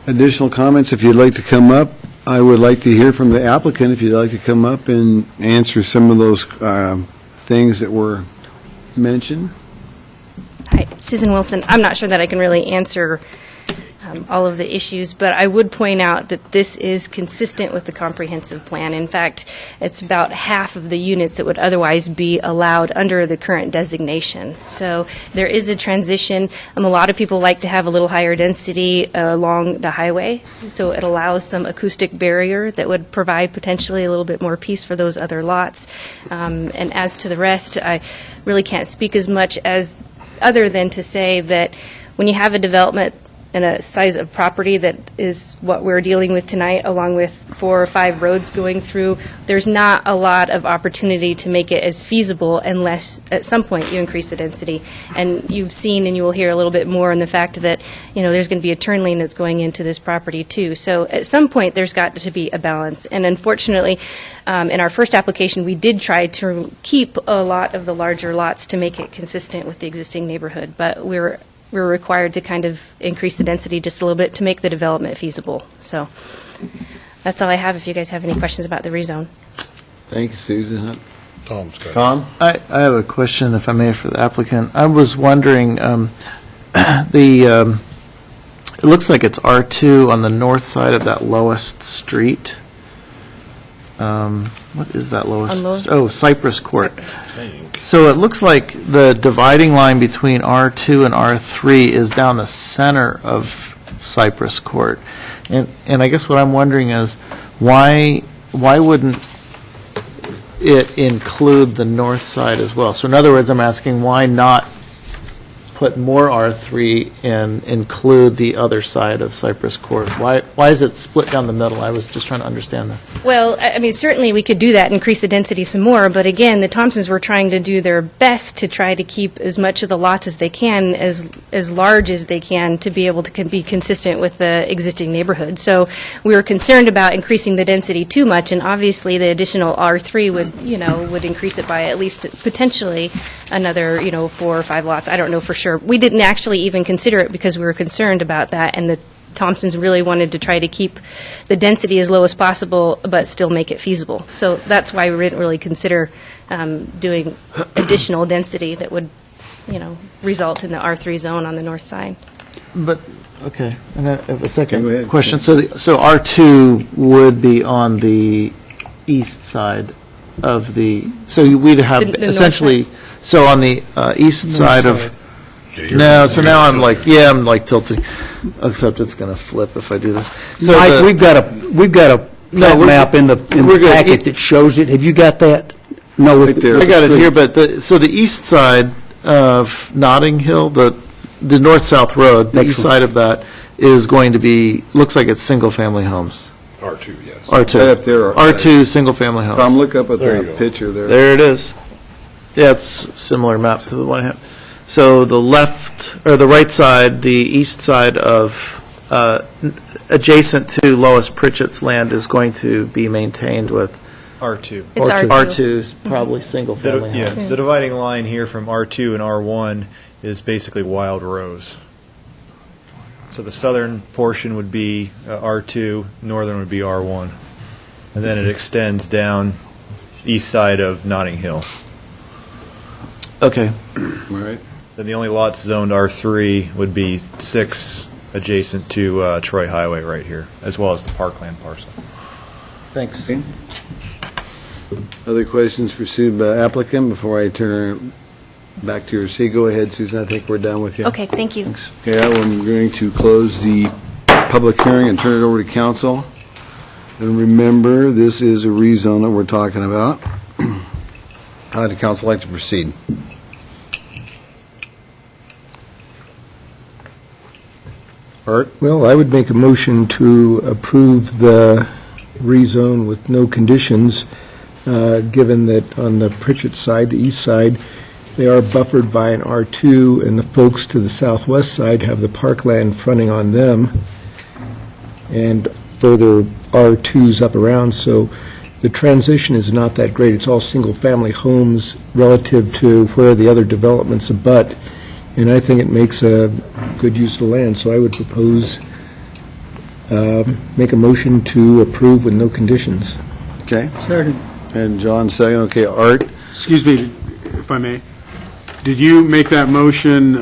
Additional comments, if you'd like to come up. I would like to hear from the applicant, if you'd like to come up and answer some of those things that were mentioned. Hi, Susan Wilson. I'm not sure that I can really answer all of the issues, but I would point out that this is consistent with the comprehensive plan. In fact, it's about half of the units that would otherwise be allowed under the current designation. So there is a transition. A lot of people like to have a little higher density along the highway, so it allows some acoustic barrier that would provide potentially a little bit more peace for those other lots. And as to the rest, I really can't speak as much as other than to say that when you have a development and a size of property that is what we're dealing with tonight, along with 4 or 5 roads going through, there's not a lot of opportunity to make it as feasible unless at some point you increase the density. And you've seen and you will hear a little bit more in the fact that, there's going to be a turn lane that's going into this property too. So at some point there's got to be a balance. And unfortunately, in our first application, we did try to keep a lot of the larger lots to make it consistent with the existing neighborhood, but we're required to kind of increase the density just a little bit to make the development feasible. So that's all I have if you guys have any questions about the rezone. Thank you, Susan. Tom? I have a question, if I may, for the applicant. I was wondering, it looks like it's R2 on the north side of that lowest street. what is that lowest? On Lower- Oh, Cypress Court. Cypress. So it looks like the dividing line between R2 and R3 is down the center of Cypress Court. And I guess what I'm wondering is, why wouldn't it include the north side as well? So in other words, I'm asking, why not put more R3 and include the other side of Cypress Court? Why is it split down the middle? I was just trying to understand that. Well, I mean, certainly we could do that, increase the density some more, but again, the Thompsons were trying to do their best to try to keep as much of the lots as they can, as large as they can, to be able to be consistent with the existing neighborhood. So we were concerned about increasing the density too much, and obviously the additional R3 would increase it by at least potentially another, 4 or 5 lots. I don't know for sure. We didn't actually even consider it because we were concerned about that, and the Thompsons really wanted to try to keep the density as low as possible, but still make it feasible. So that's why we didn't really consider doing additional density that would, result in the R3 zone on the north side. But, okay, and I have a second question. So R2 would be on the east side of so we'd have The essentially, so on the east side of, no, so now I'm like tilting, except it's going to flip if I do this. So Mike, we've got a map in the packet that shows it. Have you got that? No, Right there. I got it here, but so the east side of Notting Hill, the north-south road, the east side of that is going to be, looks like it's single-family homes. R2, yes. R2. Right up there. R2, single-family homes. Tom, look up at the picture there. There it is. Yeah, it's a similar map to the one I have. So the left, or the right side, the east side of, adjacent to Lois Pritchett's land is going to be maintained with R2. It's R2. R2 is probably single-family homes. Yeah, the dividing line here from R2 and R1 is basically Wild Rose. So the southern portion would be R2, northern would be R1. And then it extends down east side of Notting Hill. Okay. All right. Then the only lots zoned R3 would be 6 adjacent to Troy Highway right here, as well as the parkland parcel. Thanks. Other questions for applicant before I turn back to your seat? Go ahead, Susan. I think we're done with you. Okay, thank you. Okay, I'm going to close the public hearing and turn it over to council. And remember, this is a rezone that we're talking about. How would the council like to proceed? Art? Well, I would make a motion to approve the rezone with no conditions, given that on the Pritchett side, the east side, they are buffered by an R2, and the folks to the southwest side have the parkland fronting on them, and further R2s up around, so the transition is not that great. It's all single-family homes relative to where the other developments abut, and I think it makes a good use of the land, so I would propose, make a motion to approve with no conditions. Okay. Second. And John, second. Okay, Art? Excuse me, if I may. Did you make that motion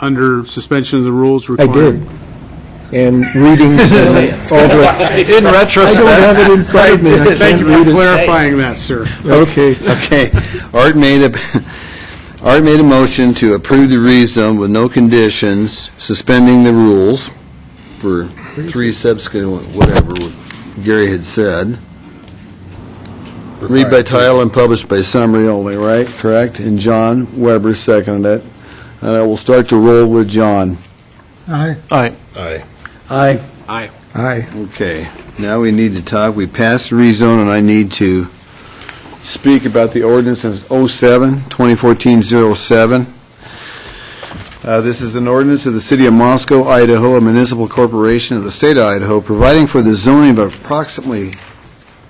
under suspension of the rules I required? did. And readings and all the... In retrospect. I don't have it in front of me. I Thank can't you read for it. clarifying that, sir. Okay. Okay. Art made a motion to approve the rezone with no conditions, suspending the rules for 3 subsequent, whatever Gary had said. Read by title and published by summary only, right? Correct? And John Weber seconded it. And I will start to roll with John. Aye. Aye. Aye. Aye. Aye. Aye. Okay. Now we need to talk. We passed the rezone, and I need to speak about the ordinance as 2014-07. This is an ordinance of the City of Moscow, Idaho, a municipal corporation of the state of Idaho, providing for the zoning of approximately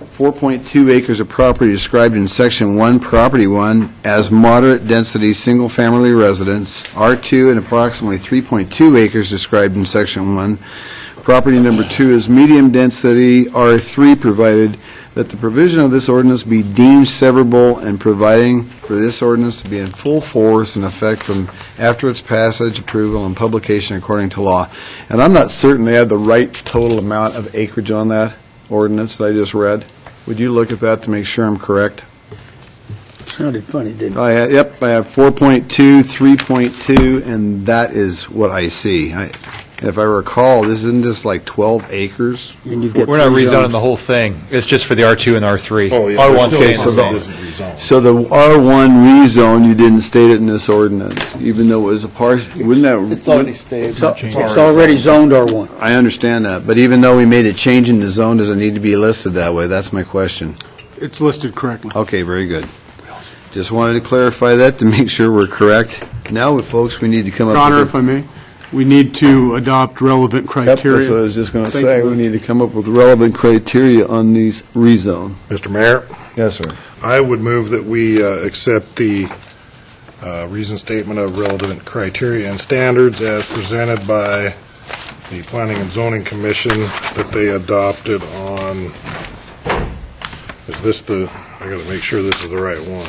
4.2 acres of property described in Section 1, Property 1, as moderate-density single-family residence, R2, and approximately 3.2 acres described in Section 1. Property number 2 is medium-density, R3, provided that the provision of this ordinance be deemed severable and providing for this ordinance to be in full force and effect from after its passage, approval, and publication according to law. And I'm not certain they had the right total amount of acreage on that ordinance that I just read. Would you look at that to make sure I'm correct? Sounded funny, didn't it? I have 4.2, 3.2, and that is what I see. If I recall, this isn't just like 12 acres? And you've got We're not three rezoning zones. the whole thing. It's just for the R2 and R3. Oh, yeah. R1 There's stays still the some same. that isn't rezoned. So the R1 rezone, you didn't state it in this ordinance, even though it was a part, wouldn't that? It's already stayed. It's already zoned R1. I understand that, but even though we made a change in the zone, does it need to be listed that way? That's my question. It's listed correctly. Okay, very good. Just wanted to clarify that to make sure we're correct. Now, folks, we need to come up Your with... Honor, if I may, we need to adopt relevant Yep, criteria. that's what I was just going to Thank say. you. We need to come up with relevant criteria on these rezone. Mr. Mayor, Yes, sir. I would move that we accept the reason statement of relevant criteria and standards as presented by the Planning and Zoning Commission that they adopted on, is this the, I got to make sure this is the right one.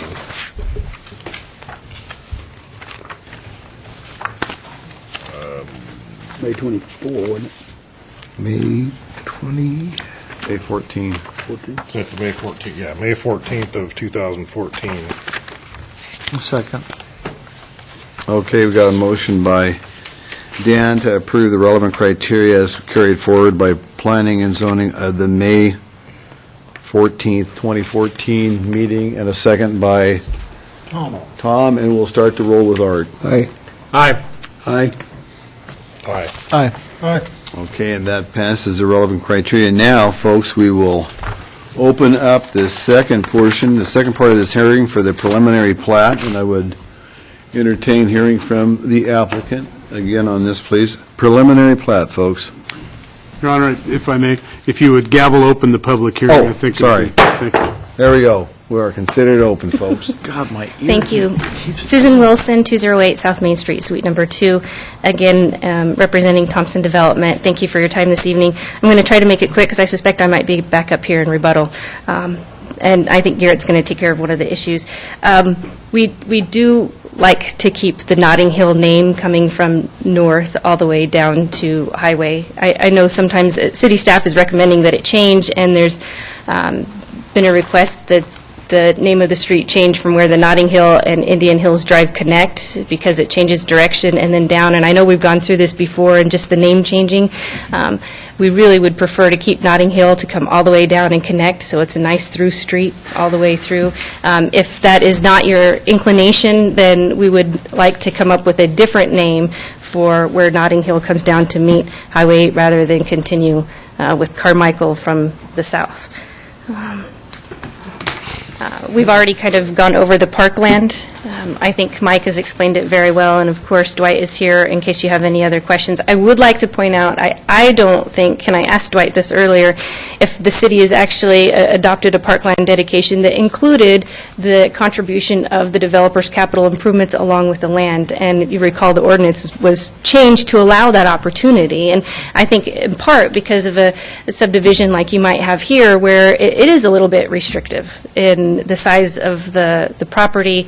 May 24, wasn't it? May 20, May 14. 14? Sent to May 14th, yeah, May 14th of 2014. Second. Okay, we got a motion by Dan to approve the relevant criteria as carried forward by Planning and Zoning of the May 14th, 2014 meeting, and a second by Tom, and we'll start to roll with Art. Aye. Aye. Aye. Aye. Aye. Okay, and that passes the relevant criteria. Now, folks, we will open up the second portion, the second part of this hearing for the preliminary plat, and I would entertain hearing from the applicant. Again on this, please. Preliminary plat, folks. Your Honor, if I may, if you would gavel open the public hearing, Oh, I think. sorry. Thank you. There we go. We are considered open, folks. God, my ear. Thank you. Susan Wilson, 208 South Main Street, Suite Number 2. Again, representing Thompson Development. Thank you for your time this evening. I'm going to try to make it quick because I suspect I might be back up here in rebuttal. And I think Garrett's going to take care of one of the issues. We do like to keep the Notting Hill name coming from north all the way down to Highway. I know sometimes city staff is recommending that it change, and there's been a request that the name of the street change from where the Notting Hill and Indian Hills Drive connect, because it changes direction and then down. And I know we've gone through this before, and just the name changing. We really would prefer to keep Notting Hill to come all the way down and connect, so it's a nice through street all the way through. If that is not your inclination, then we would like to come up with a different name for where Notting Hill comes down to meet Highway 8, rather than continue with Carmichael from the south. We've already kind of gone over the parkland. I think Mike has explained it very well, and of course Dwight is here in case you have any other questions. I would like to point out, I don't think, and I asked Dwight this earlier, if the city has actually adopted a parkland dedication that included the contribution of the developer's capital improvements along with the land. And you recall the ordinance was changed to allow that opportunity, and I think in part because of a subdivision like you might have here, where it is a little bit restrictive in the size of the property.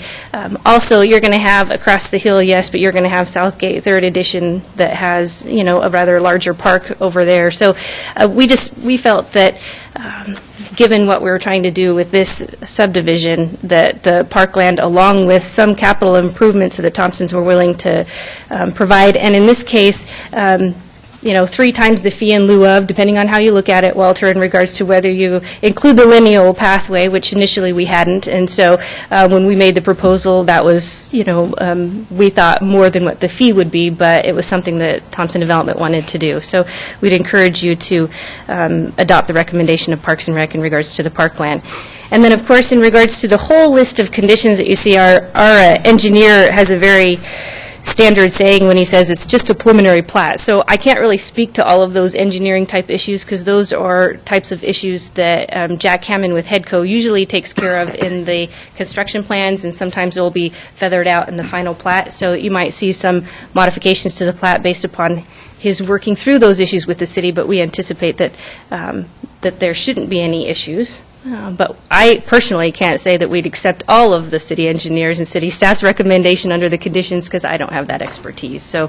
Also, you're going to have across the hill, yes, but you're going to have Southgate 3rd Edition that has, a rather larger park over there. So we felt that given what we were trying to do with this subdivision, that the parkland, along with some capital improvements that the Thompsons were willing to provide, and in this case, 3 times the fee in lieu of, depending on how you look at it, Walter, in regards to whether you include the lineal pathway, which initially we hadn't. And so when we made the proposal, that was, we thought more than what the fee would be, but it was something that Thompson Development wanted to do. So we'd encourage you to adopt the recommendation of Parks and Rec in regards to the parkland. And then, of course, in regards to the whole list of conditions that you see, our engineer has a very standard saying when he says it's just a preliminary plat. So I can't really speak to all of those engineering type issues, because those are types of issues that Jack Hammond with Headco usually takes care of in the construction plans, and sometimes it will be feathered out in the final plat. So you might see some modifications to the plat based upon his working through those issues with the city, but we anticipate that that there shouldn't be any issues. But I personally can't say that we'd accept all of the city engineers and city staff's recommendation under the conditions, because I don't have that expertise. So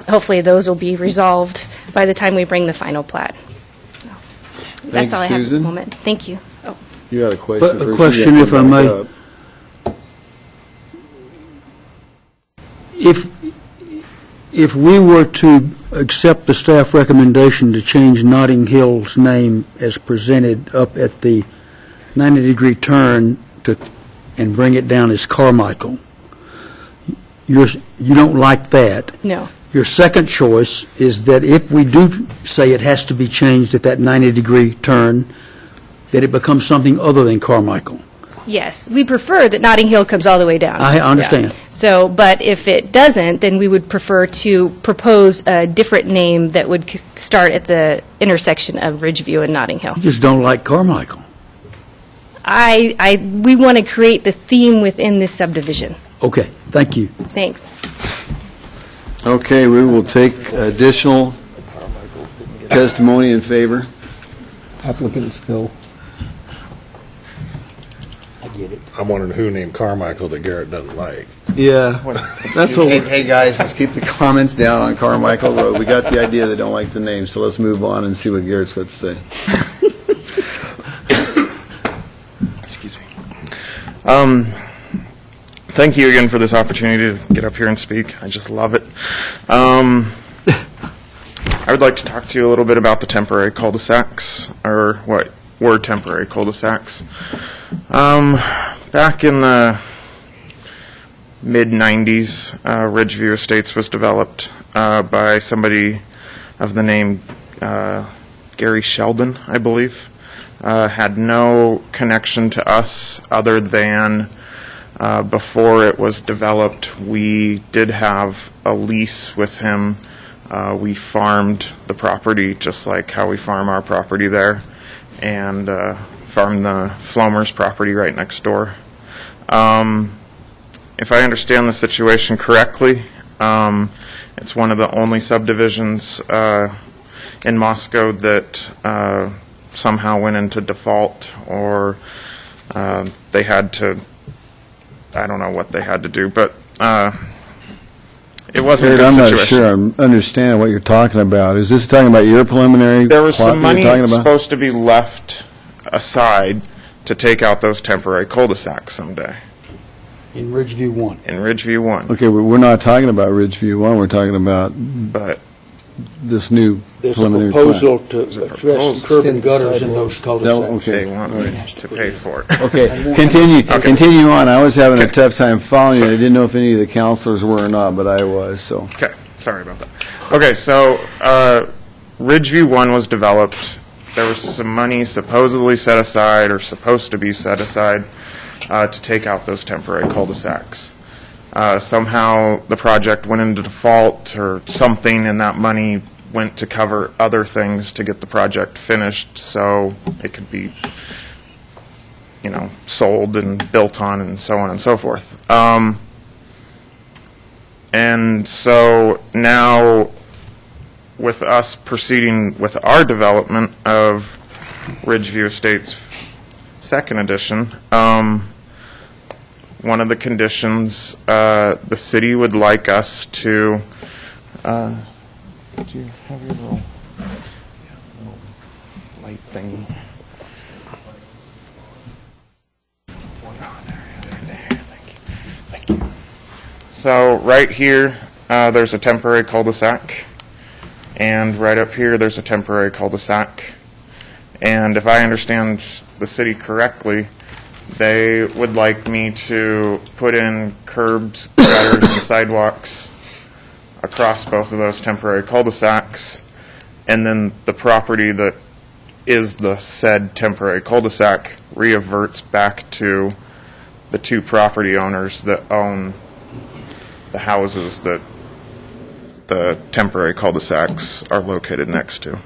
hopefully those will be resolved by the time we bring the final plat. That's all I have at the Susan. moment. Thank you. Oh. You had a question A first. question, You if gotta I come may. back up. If we were to accept the staff recommendation to change Notting Hill's name as presented up at the 90-degree turn and bring it down as Carmichael, you don't like that. No. Your second choice is that if we do say it has to be changed at that 90-degree turn, that it becomes something other than Carmichael. Yes, we prefer that Notting Hill comes all the way down. I understand. Yeah. So, but if it doesn't, then we would prefer to propose a different name that would start at the intersection of Ridgeview and Notting Hill. You just don't like Carmichael. We want to create the theme within this subdivision. Okay, thank you. Thanks. Okay, we will take additional testimony in favor. Applicant still. I'm wondering who named Carmichael that Garrett doesn't like. Yeah, that's what. Hey, guys, let's keep the comments down on Carmichael Road. We got the idea they don't like the name, so let's move on and see what Garrett's got to say. Excuse me. Thank you again for this opportunity to get up here and speak. I just love it. I would like to talk to you a little bit about the temporary cul-de-sacs, or what were temporary cul-de-sacs. Back in the mid-'90s, Ridgeview Estates was developed by somebody of the name Gary Sheldon, I believe. Had no connection to us other than before it was developed, we did have a lease with him. We farmed the property just like how we farm our property there, and farmed the Flomers property right next door. If I understand the situation correctly, it's one of the only subdivisions in Moscow that somehow went into default, or they had to, I don't know what they had to do, but it wasn't a good I'm situation. not sure I'm understanding what you're talking about. Is this talking about your preliminary There was plot some you're money talking about? supposed to be left aside to take out those temporary cul-de-sacs someday. In Ridgeview 1. In Ridgeview 1. Okay, we're not talking about Ridgeview 1, we're talking about But this new There's a preliminary proposal plat. to address the curb and gutters in those cul-de-sacs. Okay. they want me to pay for it. Okay, continue on. I was having a tough time following you. I didn't know if any of the counselors were or not, but I was, so. Okay, sorry about that. Okay, so Ridgeview 1 was developed. There was some money supposedly set aside, or supposed to be set aside, to take out those temporary cul-de-sacs. Somehow the project went into default or something, and that money went to cover other things to get the project finished so it could be, sold and built on and so on and so forth. And so now, with us proceeding with our development of Ridgeview Estates Second Edition, one of the conditions, the city would like us to, do you have your little light thingy? Thank you. So right here, there's a temporary cul-de-sac, and right up here, there's a temporary cul-de-sac. And if I understand the city correctly, they would like me to put in curbs, gutters, and sidewalks across both of those temporary cul-de-sacs, and then the property that is the said temporary cul-de-sac reverts back to the two property owners that own the houses that the temporary cul-de-sacs are located next to.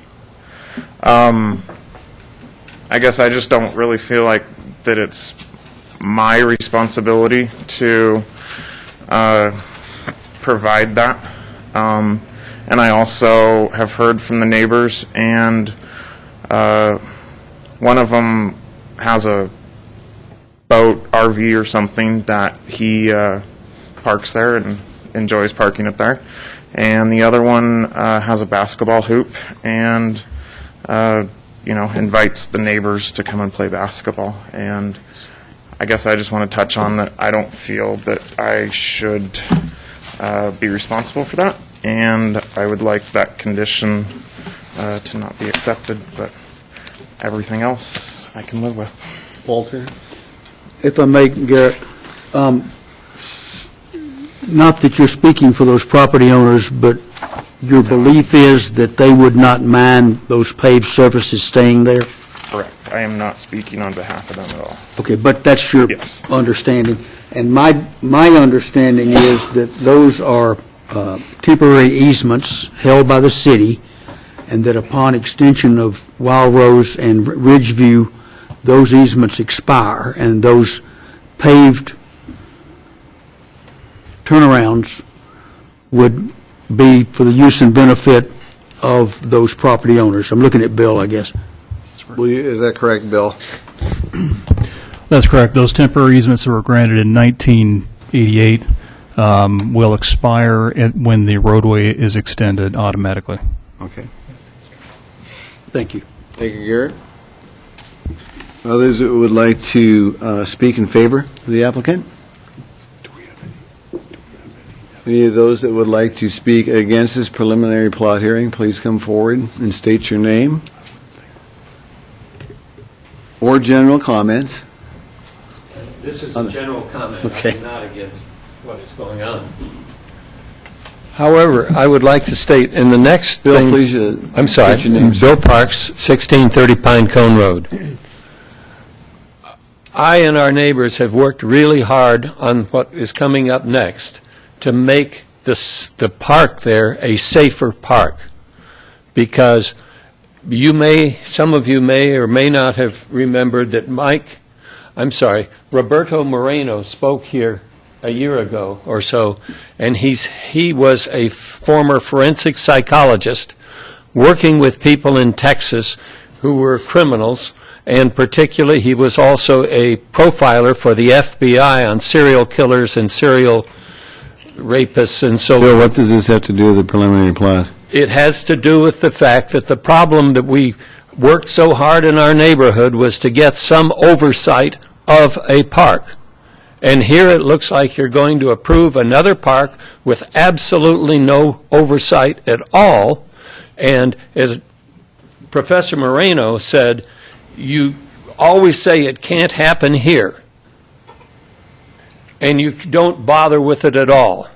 I guess I just don't really feel like that it's my responsibility to provide that. And I also have heard from the neighbors, and one of them has a boat, RV or something, that he parks there and enjoys parking it there. And the other one has a basketball hoop and invites the neighbors to come and play basketball. And I guess I just want to touch on that I don't feel that I should be responsible for that, and I would like that condition to not be accepted, but everything else I can live with. Walter? If I may, Garrett, not that you're speaking for those property owners, but your belief is that they would not mind those paved surfaces staying there? Correct. I am not speaking on behalf of them at all. Okay, but that's your understanding. And my understanding is that those are temporary easements held by the city, and that upon extension of Wild Rose and Ridgeview, those easements expire, and those paved turnarounds would be for the use and benefit of those property owners. I'm looking at Bill, I guess. Is that correct, Bill? That's correct. Those temporary easements that were granted in 1988 will expire when the roadway is extended automatically. Okay. Thank you. Thank you, Garrett. Others that would like to speak in favor of the applicant? Any of those that would like to speak against this preliminary plot hearing, please come forward and state your name or general comments. This is a general comment. Okay. I'm not against what is going on. However, I would like to state in the next Bill, thing... please, I'm sorry. state your name, Bill Parks, 1630 Pine Cone Road. I and our neighbors have worked really hard on what is coming up next to make the park there a safer park, because some of you may or may not have remembered that Roberto Moreno spoke here a year ago or so, and he was a former forensic psychologist working with people in Texas who were criminals, and particularly he was also a profiler for the FBI on serial killers and serial rapists and so on. Bill, what does this have to do with the preliminary plot? It has to do with the fact that the problem that we worked so hard in our neighborhood was to get some oversight of a park. And here it looks like you're going to approve another park with absolutely no oversight at all. And as Professor Moreno said, you always say it can't happen here, and you don't bother with it at all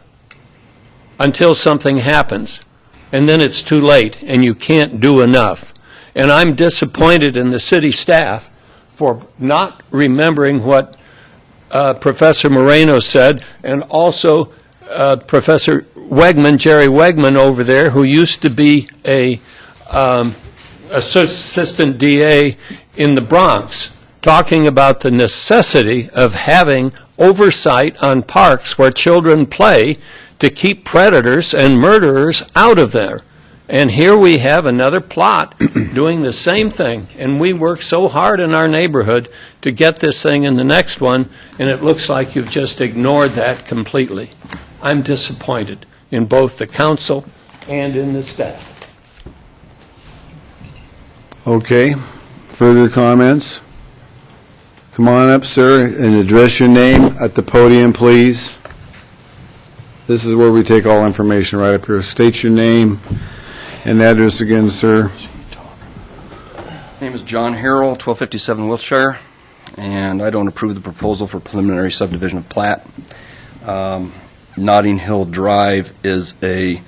until something happens, and then it's too late and you can't do enough. And I'm disappointed in the city staff for not remembering what Professor Moreno said, and also Professor Wegman, Jerry Wegman over there, who used to be a assistant DA in the Bronx, talking about the necessity of having oversight on parks where children play to keep predators and murderers out of there. And here we have another plot doing the same thing, and we work so hard in our neighborhood to get this thing in the next one, and it looks like you've just ignored that completely. I'm disappointed in both the council and in the staff. Okay. Further comments? Come on up, sir, and address your name at the podium, please. This is where we take all information right up here. State your name and address again, sir. My name is John Harrell, 1257 Wiltshire, and I don't approve the proposal for preliminary subdivision of plat. Notting Hill Drive is a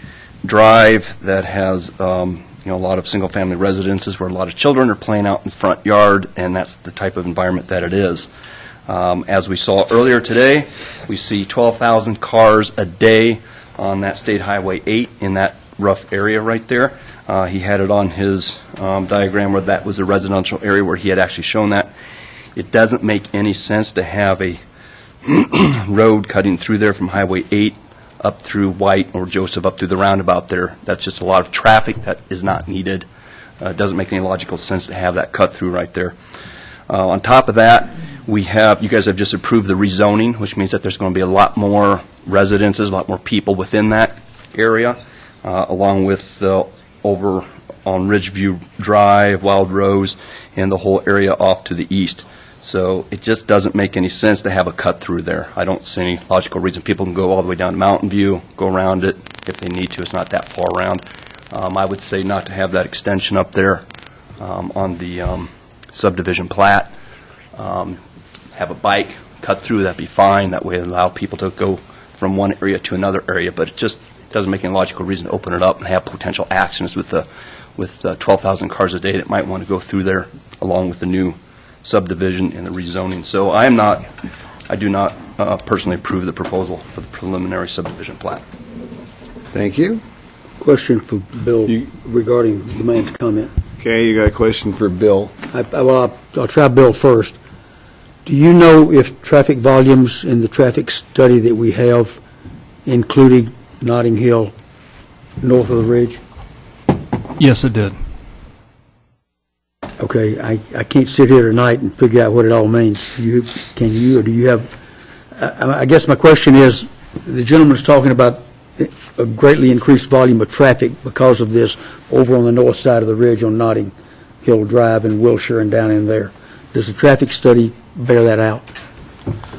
drive that has a lot of single-family residences where a lot of children are playing out in the front yard, and that's the type of environment that it is. As we saw earlier today, we see 12,000 cars a day on that State Highway 8 in that rough area right there. He had it on his diagram where that was a residential area where he had actually shown that. It doesn't make any sense to have a road cutting through there from Highway 8 up through White or Joseph up through the roundabout there. That's just a lot of traffic that is not needed. It doesn't make any logical sense to have that cut through right there. On top of that, you guys have just approved the rezoning, which means that there's going to be a lot more residences, a lot more people within that area, along with over on Ridgeview Drive, Wild Rose, and the whole area off to the east. So it just doesn't make any sense to have a cut through there. I don't see any logical reason. People can go all the way down to Mountain View, go around it if they need to. It's not that far around. I would say not to have that extension up there on the subdivision plat. Have a bike cut through, that'd be fine. That way allow people to go from one area to another area, but it just doesn't make any logical reason to open it up and have potential accidents with 12,000 cars a day that might want to go through there, along with the new subdivision and the rezoning. So I do not personally approve the proposal for the preliminary subdivision plat. Thank you. Question for Bill regarding the man's comment. Okay, you got a question for Bill. I'll try Bill first. Do you know if traffic volumes in the traffic study that we have included Notting Hill north of the ridge? Yes, it did. Okay, I can't sit here tonight and figure out what it all means. Can you, or do you have? I guess my question is, the gentleman's talking about a greatly increased volume of traffic because of this over on the north side of the ridge on Notting Hill Drive and Wilshire and down in there. Does the traffic study bear that out?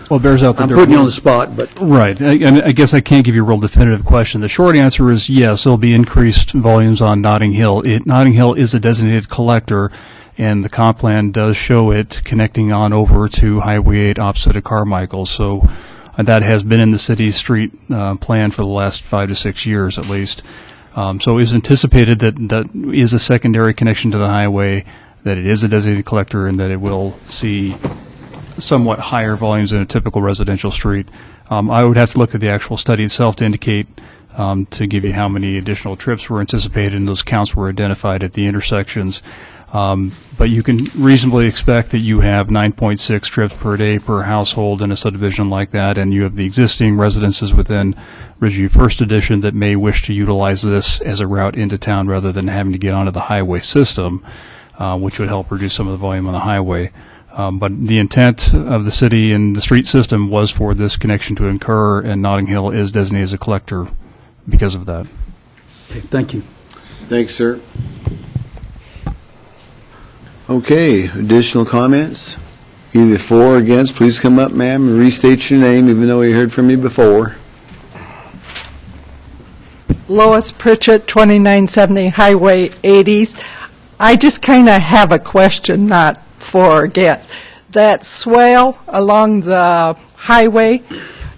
Well, it bears out that I'm putting you on the spot, but... Right. I guess I can't give you a real definitive question. The short answer is yes, there'll be increased volumes on Notting Hill. Notting Hill is a designated collector, and the comp plan does show it connecting on over to Highway 8 opposite of Carmichael. So that has been in the city's street plan for the last 5 to 6 years at least. So it was anticipated that is a secondary connection to the highway, that it is a designated collector, and that it will see somewhat higher volumes than a typical residential street. I would have to look at the actual study itself to indicate, to give you how many additional trips were anticipated, and those counts were identified at the intersections. But you can reasonably expect that you have 9.6 trips per day per household in a subdivision like that, and you have the existing residences within Ridgeview First Edition that may wish to utilize this as a route into town rather than having to get onto the highway system, which would help reduce some of the volume on the highway. But the intent of the city and the street system was for this connection to occur, and Notting Hill is designated as a collector because of that. Okay, thank you. Thanks, sir. Okay, additional comments? Either for or against, please come up, ma'am, and restate your name, even though we heard from you before. Lois Pritchett, 2970 Highway 80s. I just kind of have a question, not for or against. That swale along the highway,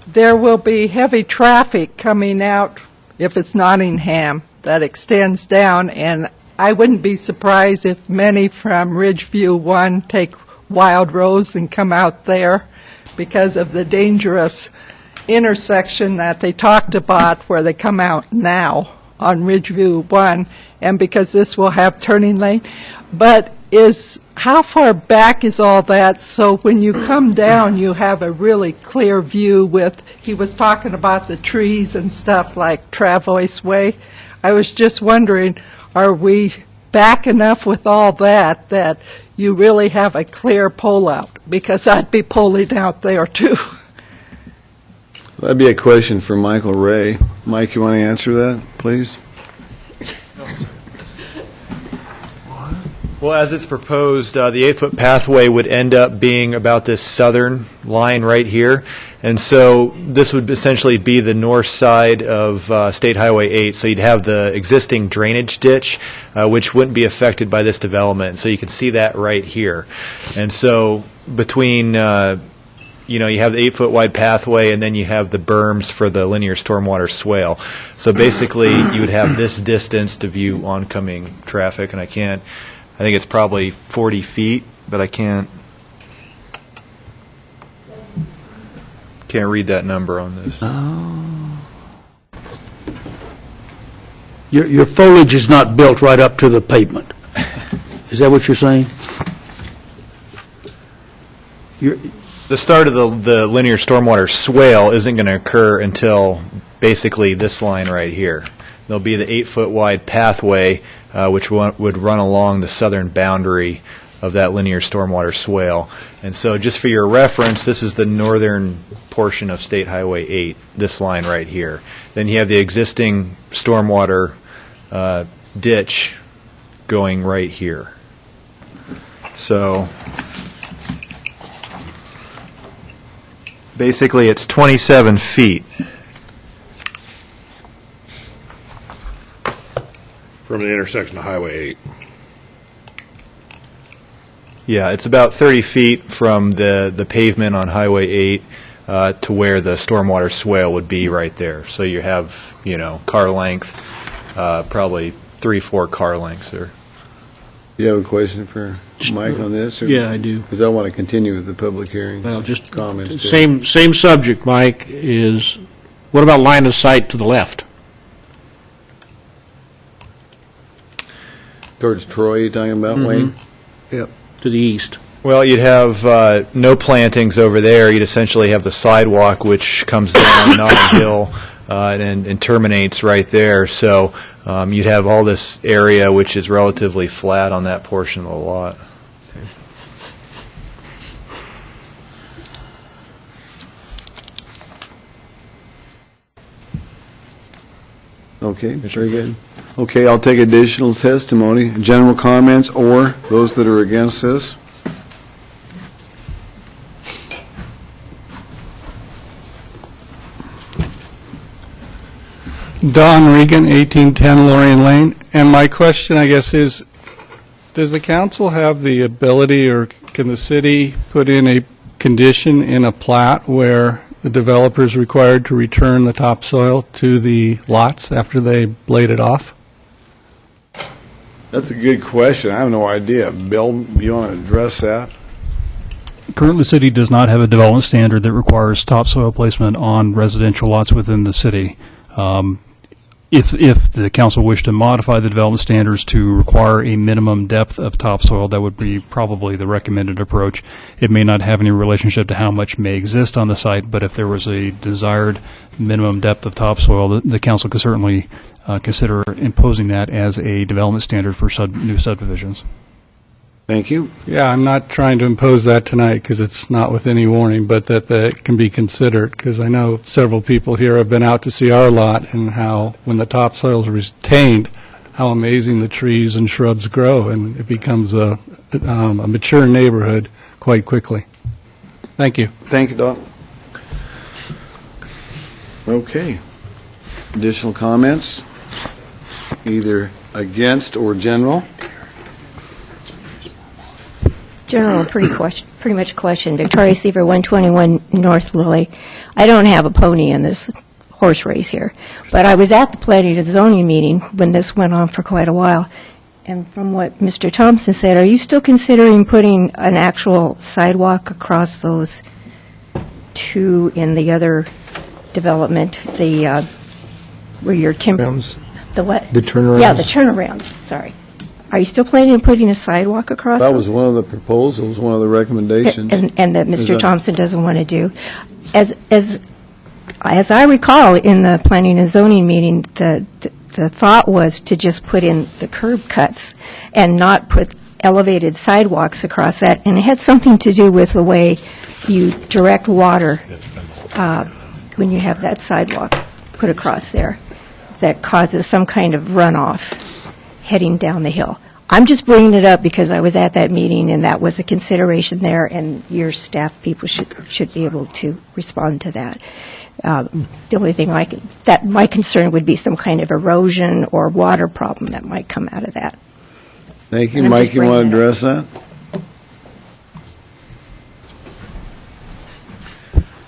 there will be heavy traffic coming out if it's Nottingham that extends down, and I wouldn't be surprised if many from Ridgeview 1 take Wild Rose and come out there because of the dangerous intersection that they talked about where they come out now on Ridgeview 1, and because this will have turning lane. But how far back is all that, so when you come down you have a really clear view with, he was talking about the trees and stuff like Travois Way. I was just wondering, are we back enough with all that that you really have a clear pullout? Because I'd be pulling out there too. That'd be a question for Michael Ray. Mike, you want to answer that, please? Well, as it's proposed, the 8-foot pathway would end up being about this southern line right here. And so this would essentially be the north side of State Highway 8. So you'd have the existing drainage ditch, which wouldn't be affected by this development. So you can see that right here. And so between, you have the 8-foot wide pathway, and then you have the berms for the linear stormwater swale. So basically, you would have this distance to view oncoming traffic, and I think it's probably 40 feet, but I can't read that number on this. Your foliage is not built right up to the pavement. Is that what you're saying? The start of the linear stormwater swale isn't going to occur until basically this line right here. There'll be the 8-foot wide pathway, which would run along the southern boundary of that linear stormwater swale. And so just for your reference, this is the northern portion of State Highway 8, this line right here. Then you have the existing stormwater ditch going right here. So basically, it's 27 feet. From the intersection of Highway 8. Yeah, it's about 30 feet from the pavement on Highway 8 to where the stormwater swale would be right there. So you have, car length, probably 3-4 car lengths there. You have a question for Mike on this? Yeah, I do. Because I want to continue with the public hearing. Well, just comments. same subject, Mike, is what about line of sight to the left? Towards Troy, you talking about, Wayne? Yep. To the east. Well, you'd have no plantings over there. You'd essentially have the sidewalk, which comes down Notting Hill and terminates right there. So you'd have all this area, which is relatively flat on that portion of the lot. Okay, very good. Okay, I'll take additional testimony, general comments, or those that are against this. Don Regan, 1810 Lorraine Lane. And my question, I guess, is, does the council have the ability, or can the city put in a condition in a plat where the developer is required to return the topsoil to the lots after they blade it off? That's a good question. I have no idea. Bill, you want to address that? Currently, the city does not have a development standard that requires topsoil placement on residential lots within the city. If the council wished to modify the development standards to require a minimum depth of topsoil, that would be probably the recommended approach. It may not have any relationship to how much may exist on the site, but if there was a desired minimum depth of topsoil, the council could certainly consider imposing that as a development standard for new subdivisions. Thank you. Yeah, I'm not trying to impose that tonight because it's not with any warning, but that can be considered, because I know several people here have been out to see our lot and how, when the topsoil is retained, how amazing the trees and shrubs grow, and it becomes a mature neighborhood quite quickly. Thank you. Thank you, Doc. Okay. Additional comments, either against or general? General, pretty much question. Victoria Seaver, 121 North Lilly. I don't have a pony in this horse race here, but I was at the planning and zoning meeting when this went on for quite a while. And from what Mr. Thompson said, are you still considering putting an actual sidewalk across those two in the other development, the where your timber... The what? The turnarounds? Yeah, the turnarounds, sorry. Are you still planning on putting a sidewalk across That those? was one of the proposals, one of the recommendations. And that Mr. Thompson doesn't want to do. As I recall, in the planning and zoning meeting, the thought was to just put in the curb cuts and not put elevated sidewalks across that. And it had something to do with the way you direct water when you have that sidewalk put across there that causes some kind of runoff heading down the hill. I'm just bringing it up because I was at that meeting and that was a consideration there, and your staff people should be able to respond to that. The only thing my concern would be some kind of erosion or water problem that might come out of that. Thank you. Mike, you want to address that?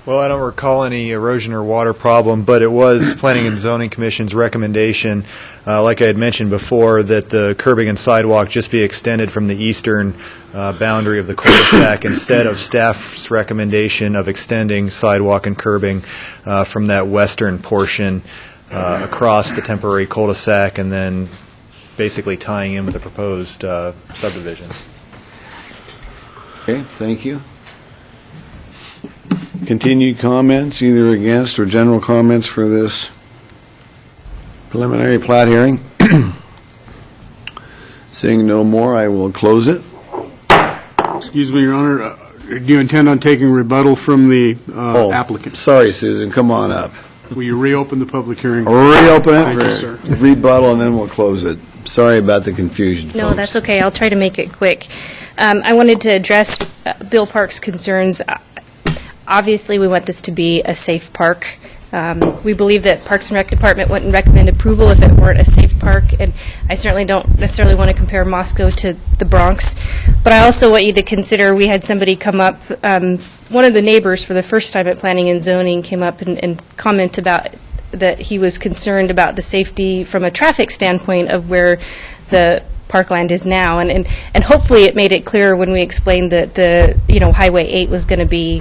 Well, I don't recall any erosion or water problem, but it was Planning and Zoning Commission's recommendation, like I had mentioned before, that the curbing and sidewalk just be extended from the eastern boundary of the cul-de-sac instead of staff's recommendation of extending sidewalk and curbing from that western portion across the temporary cul-de-sac and then basically tying in with the proposed subdivision. Okay, thank you. Continued comments, either against or general comments for this preliminary plat hearing? Seeing no more, I will close it. Excuse me, Your Honor. Do you intend on taking rebuttal from the applicant? Sorry, Susan, come on up. Will you reopen the public hearing? Reopen Thank you, it sir. for rebuttal, and then we'll close it. Sorry about the confusion, No, folks. that's okay. I'll try to make it quick. I wanted to address Bill Park's concerns. Obviously, we want this to be a safe park. We believe that Parks and Rec Department wouldn't recommend approval if it weren't a safe park, and I certainly don't necessarily want to compare Moscow to the Bronx. But I also want you to consider, we had somebody come up, one of the neighbors for the first time at Planning and Zoning came up and comment about that he was concerned about the safety from a traffic standpoint of where the parkland is now, and hopefully it made it clear when we explained that the Highway 8 was going to be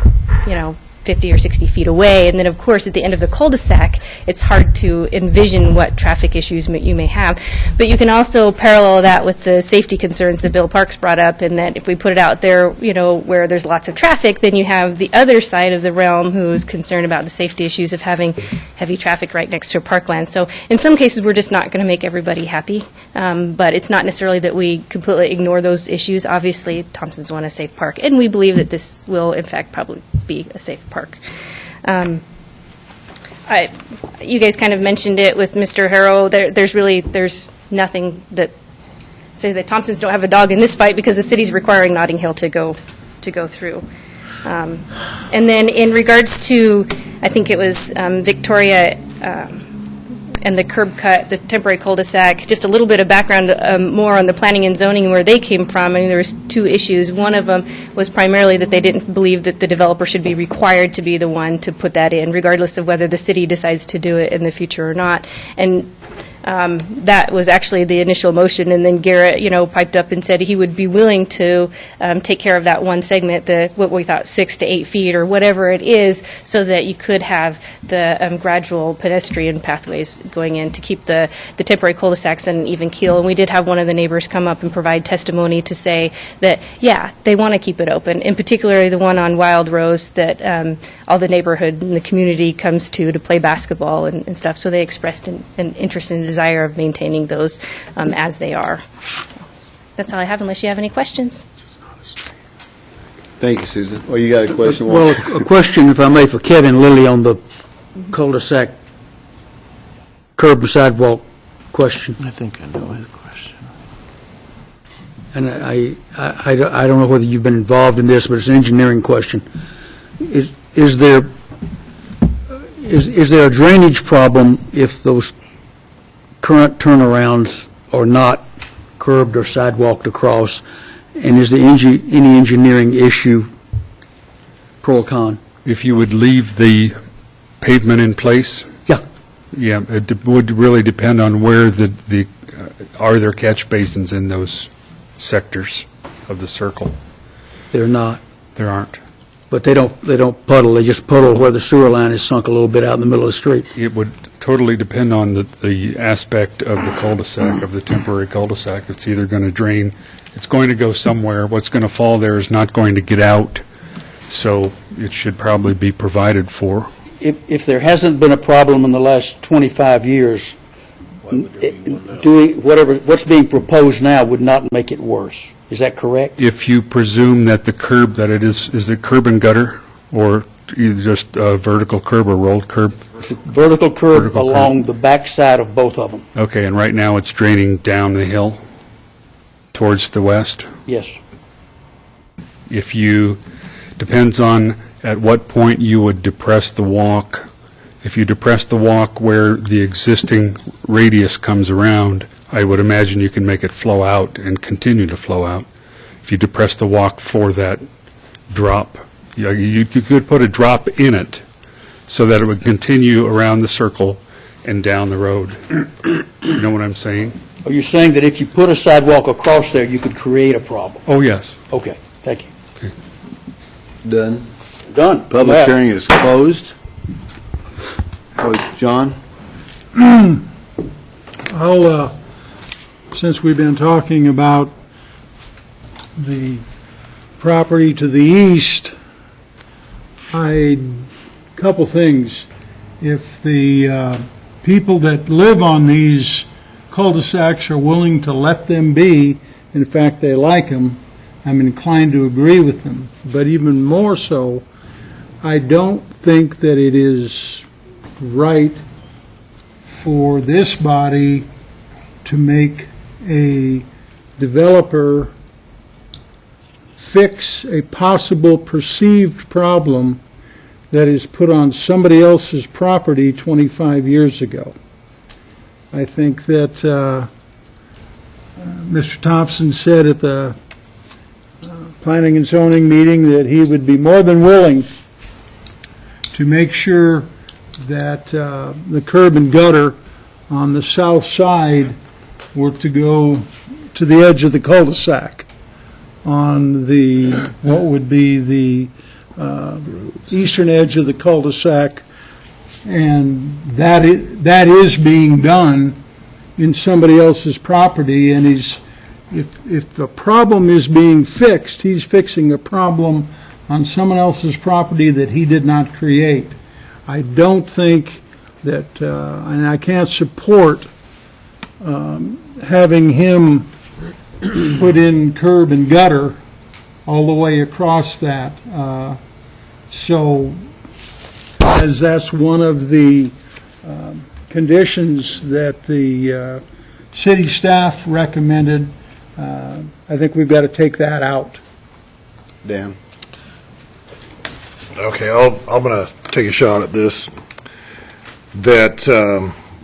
50 or 60 feet away, and then of course at the end of the cul-de-sac it's hard to envision what traffic issues you may have. But you can also parallel that with the safety concerns that Bill Parks brought up, and that if we put it out there where there's lots of traffic, then you have the other side of the realm who's concerned about the safety issues of having heavy traffic right next to a parkland. So in some cases we're just not going to make everybody happy, but it's not necessarily that we completely ignore those issues. Obviously Thompson's want a safe park, and we believe that this will in fact probably be a safe park. You guys kind of mentioned it with Mr. Harrow. There's nothing that say that Thompsons don't have a dog in this fight, because the city's requiring Notting Hill to go through. And then in regards to, I think it was Victoria and the curb cut, the temporary cul-de-sac, just a little bit of background more on the planning and zoning where they came from. I mean, there was two issues. One of them was primarily that they didn't believe that the developer should be required to be the one to put that in, regardless of whether the city decides to do it in the future or not. And that was actually the initial motion, and then Garrett, piped up and said he would be willing to take care of that one segment, what we thought 6 to 8 feet or whatever it is, so that you could have the gradual pedestrian pathways going in to keep the temporary cul-de-sacs in an even keel. And we did have one of the neighbors come up and provide testimony to say that, yeah, they want to keep it open, in particular the one on Wild Rose that all the neighborhood and the community comes to play basketball and stuff. So they expressed an interest and desire of maintaining those as they are. That's all I have, unless you have any questions. Thank you, Susan. Oh, you got a question, Well, Walter? a question, if I may, for Kevin Lilly on the cul-de-sac curb and sidewalk question. I think I know his question. And I don't know whether you've been involved in this, but it's an engineering question. Is there a drainage problem if those current turnarounds are not curbed or sidewalked across? And is there any engineering issue, pro or con? If you would leave the pavement in place? Yeah. Yeah, it would really depend on where are there catch basins in those sectors of the circle? They're not. There aren't. But they don't puddle. They just puddle where the sewer line is sunk a little bit out in the middle of the street. It would totally depend on the aspect of the cul-de-sac, of the temporary cul-de-sac. It's either going to drain, it's going to go somewhere. What's going to fall there is not going to get out, so it should probably be provided for. If there hasn't been a problem in the last 25 years, what's being proposed now would not make it worse. Is that correct? If you presume that the curb, that it is it curb and gutter, or either just a vertical curb or rolled curb? It's a vertical curb along the back side of both of them. Okay, and right now it's draining down the hill towards the west? Yes. Depends on at what point you would depress the walk. If you depress the walk where the existing radius comes around, I would imagine you can make it flow out and continue to flow out. If you depress the walk for that drop, you could put a drop in it so that it would continue around the circle and down the road. You know what I'm saying? Are you saying that if you put a sidewalk across there, you could create a problem? Oh, yes. Okay, thank you. Okay. Done. Done. Public hearing is closed. John? Since we've been talking about the property to the east, couple things. If the people that live on these cul-de-sacs are willing to let them be, in fact they like them, I'm inclined to agree with them. But even more so, I don't think that it is right for this body to make a developer fix a possible perceived problem that is put on somebody else's property 25 years ago. I think that Mr. Thompson said at the Planning and Zoning meeting that he would be more than willing to make sure that the curb and gutter on the south side were to go to the edge of the cul-de-sac on the, what would be the eastern edge of the cul-de-sac, and that is being done in somebody else's property, and if the problem is being fixed, he's fixing a problem on someone else's property that he did not create. I don't think that, and I can't support having him put in curb and gutter all the way across that. So, as that's one of the conditions that the city staff recommended, I think we've got to take that out. Dan? Okay, I'm going to take a shot at this. That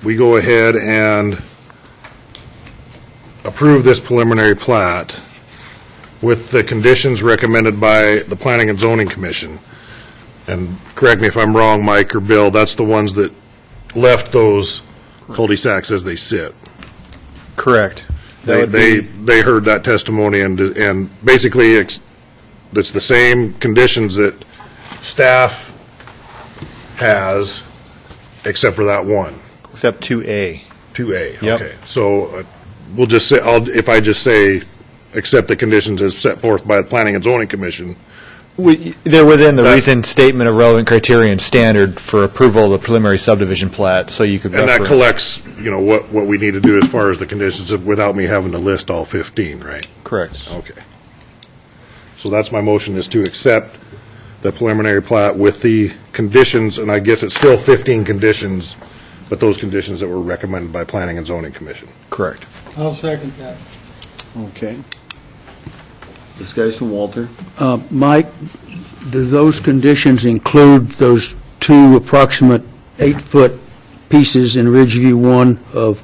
we go ahead and approve this preliminary plat with the conditions recommended by the Planning and Zoning Commission. And correct me if I'm wrong, Mike or Bill, that's the ones that left those cul-de-sacs as they sit. Correct. They heard that testimony, and basically it's the same conditions that staff has, except for that one. Except 2A. 2A, Yep. okay. So we'll just say, if I just say, accept the conditions as set forth by the Planning and Zoning Commission. They're within the recent statement of relevant criteria and standard for approval of the preliminary subdivision plat, so you could And reference. that collects, what we need to do as far as the conditions, without me having to list all 15, right? Correct. Okay. So that's my motion, is to accept the preliminary plat with the conditions, and I guess it's still 15 conditions, but those conditions that were recommended by Planning and Zoning Commission. Correct. I'll second that. Okay. Discussion, Walter? Mike, do those conditions include those two approximate 8-foot pieces in Ridgeview 1 of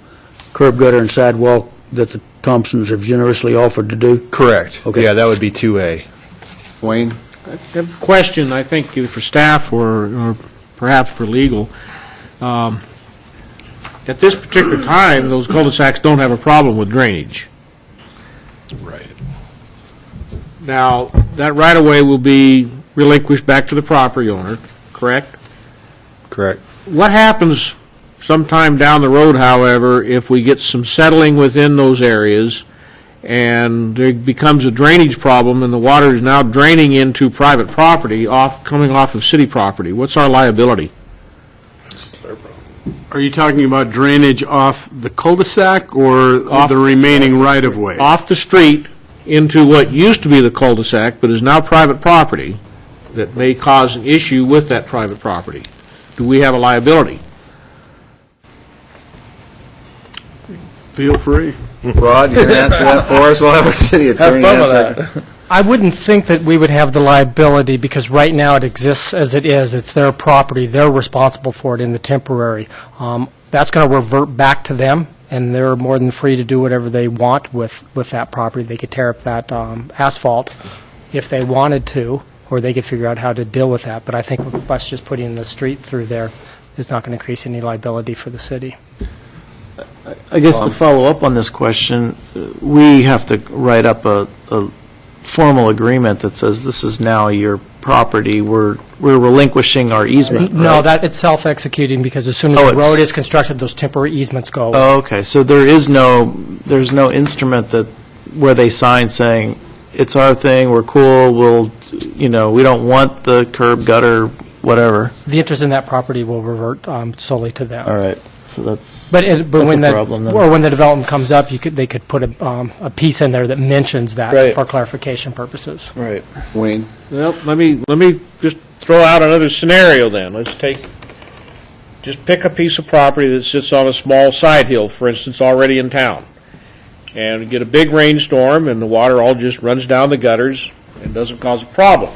curb gutter and sidewalk that the Thompsons have generously offered to do? Correct. Okay. Yeah, that would be 2A. Wayne? I have a question, I think, either for staff or perhaps for legal. At this particular time, those cul-de-sacs don't have a problem with drainage. Right. Now, that right-of-way will be relinquished back to the property owner, correct? Correct. What happens sometime down the road, however, if we get some settling within those areas and there becomes a drainage problem and the water is now draining into private property, coming off of city property? What's our liability? Are you talking about drainage off the cul-de-sac or the remaining right-of-way? Off the street into what used to be the cul-de-sac but is now private property that may cause an issue with that private property. Do we have a liability? Feel free. Rod, you can answer that for us. We'll have our city attorney answer. that. I wouldn't think that we would have the liability because right now it exists as it is. It's their property. They're responsible for it in the temporary. That's going to revert back to them, and they're more than free to do whatever they want with that property. They could tear up that asphalt if they wanted to, or they could figure out how to deal with that. But I think us just putting the street through there is not going to increase any liability for the city. I guess to follow up on this question, we have to write up a formal agreement that says this is now your property. We're relinquishing our easement. No, that it's self-executing because as soon as the road is constructed, those temporary easements go away. Oh, okay. So there's no instrument that where they sign saying it's our thing. We're cool. We don't want the curb gutter, whatever. The interest in that property will revert solely to them. All right. So that's when a problem then. Or when the development comes up, they could put a piece in there that mentions that for clarification purposes. Right. Wayne? Well, let me just throw out another scenario then. Let's take just pick a piece of property that sits on a small side hill, for instance, already in town, and you get a big rainstorm and the water all just runs down the gutters and doesn't cause a problem.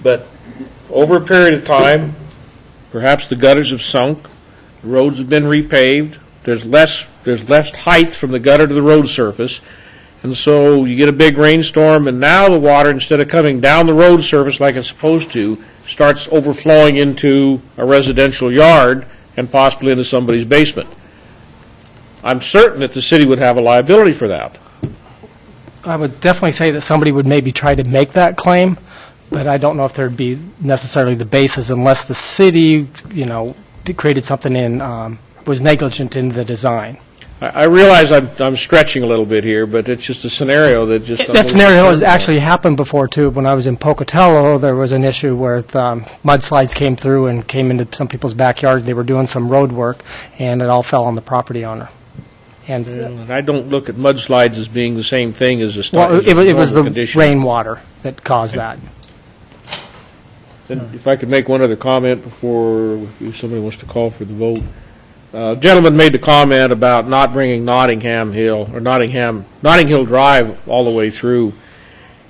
But over a period of time, perhaps the gutters have sunk, the roads have been repaved, there's less height from the gutter to the road surface, and so you get a big rainstorm, and now the water, instead of coming down the road surface like it's supposed to, starts overflowing into a residential yard and possibly into somebody's basement. I'm certain that the city would have a liability for that. I would definitely say that somebody would maybe try to make that claim, but I don't know if there'd be necessarily the basis unless the city, created something and was negligent in the design. I realize I'm stretching a little bit here, but it's just a scenario that just... That scenario has actually happened before, too. When I was in Pocatello, there was an issue where mudslides came through and came into some people's backyard. They were doing some road work, and it all fell on the property owner. And I don't look at mudslides as being the same thing as a storm. Well, it was the rainwater that caused that. Then if I could make one other comment before if somebody wants to call for the vote. Gentleman made the comment about not bringing Notting Hill Drive all the way through,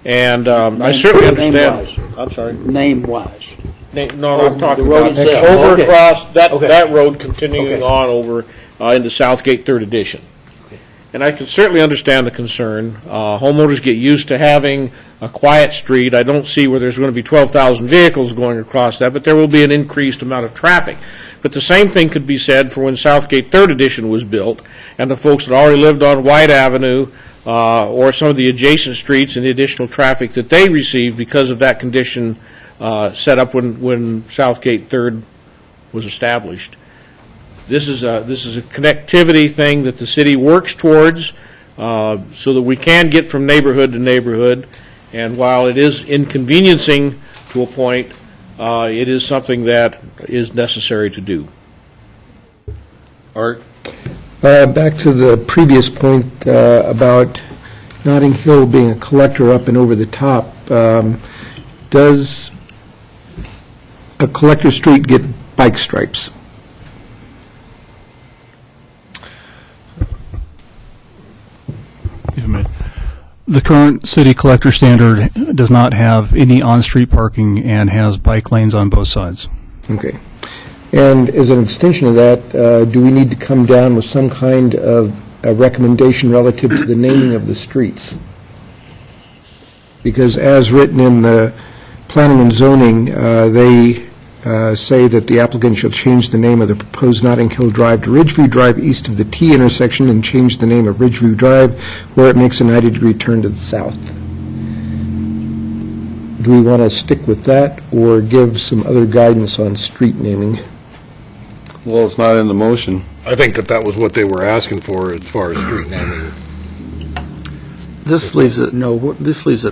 and I certainly understand. Name-wise. I'm sorry. Name-wise. No, I'm talking the road about itself. over Okay. across that Okay. that road continuing on over into Southgate 3rd Edition. And I can certainly understand the concern. Homeowners get used to having a quiet street. I don't see where there's going to be 12,000 vehicles going across that, but there will be an increased amount of traffic. But the same thing could be said for when Southgate 3rd Edition was built, and the folks that already lived on White Avenue or some of the adjacent streets and the additional traffic that they received because of that condition set up when Southgate 3rd was established. This is a connectivity thing that the city works towards so that we can get from neighborhood to neighborhood. And while it is inconveniencing to a point, it is something that is necessary to do. Art? Back to the previous point about Notting Hill being a collector up and over the top, does a collector street get bike stripes? The current city collector standard does not have any on-street parking and has bike lanes on both sides. Okay. And as an extension of that, do we need to come down with some kind of a recommendation relative to the naming of the streets? Because as written in the planning and zoning, they say that the applicant shall change the name of the proposed Notting Hill Drive to Ridgeview Drive east of the T intersection and change the name of Ridgeview Drive where it makes a 90-degree turn to the south. Do we want to stick with that or give some other guidance on street naming? Well, it's not in the motion. I think that was what they were asking for as far as street naming. This leaves it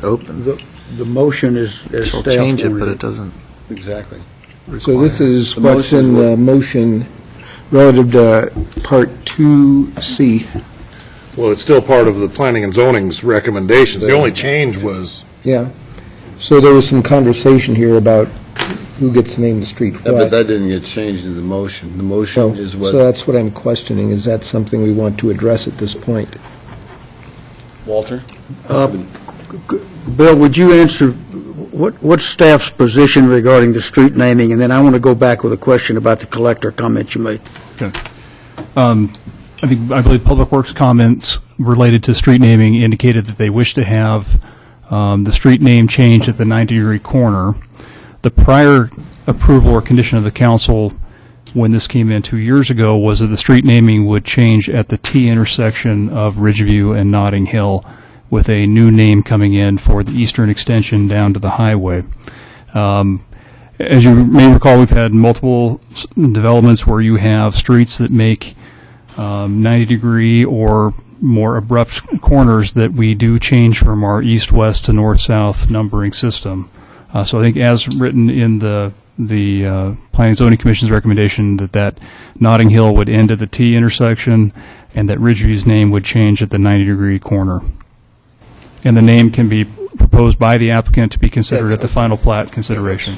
open. The motion is She'll change it, but it doesn't. Exactly. So this is what's in the motion relative to Part 2C. Well, it's still part of the planning and zoning's recommendations. The only change was... Yeah. So there was some conversation here about who gets to name the street what. Yeah, but that didn't get changed in the motion. The motion is what... So that's what I'm questioning. Is that something we want to address at this point? Walter? Bill, would you answer what's staff's position regarding the street naming? And then I want to go back with a question about the collector comment you made. Okay. I believe Public Works comments related to street naming indicated that they wish to have the street name changed at the 90-degree corner. The prior approval or condition of the council when this came in 2 years ago was that the street naming would change at the T intersection of Ridgeview and Notting Hill, with a new name coming in for the eastern extension down to the highway. As you may recall, we've had multiple developments where you have streets that make 90-degree or more abrupt corners that we do change from our east-west to north-south numbering system. So I think as written in the Planning and Zoning Commission's recommendation that Notting Hill would end at the T intersection and that Ridgeview's name would change at the 90-degree corner. And the name can be proposed by the applicant to be considered at the final plat consideration.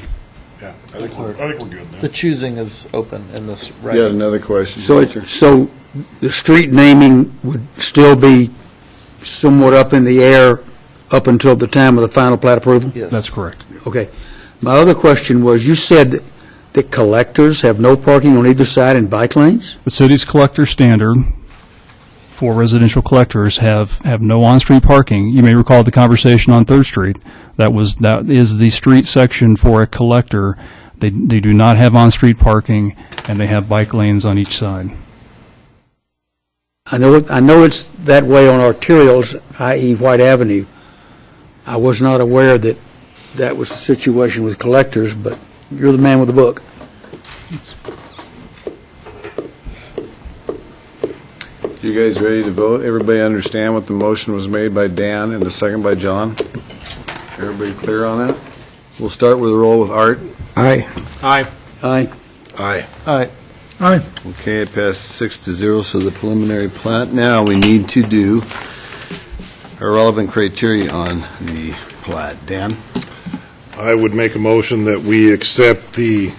Yeah, I think we're good The then. choosing is open in this You right. had another question, So, Walter? so the street naming would still be somewhat up in the air up until the time of the final plat approval? Yes. That's correct. Okay. My other question was, you said that collectors have no parking on either side in bike lanes? The city's collector standard for residential collectors have no on-street parking. You may recall the conversation on Third Street. That is the street section for a collector. They do not have on-street parking, and they have bike lanes on each side. I know it's that way on arterials, i.e. White Avenue. I was not aware that that was the situation with collectors, but you're the man with the book. You guys ready to vote? Everybody understand what the motion was made by Dan and the second by John? Everybody clear on that? We'll start with a roll with Art. Aye. Aye. Aye. Aye. Aye. Aye. Okay, it passed 6-0, so the preliminary plat. Now we need to do our relevant criteria on the plat. Dan? I would make a motion that we accept the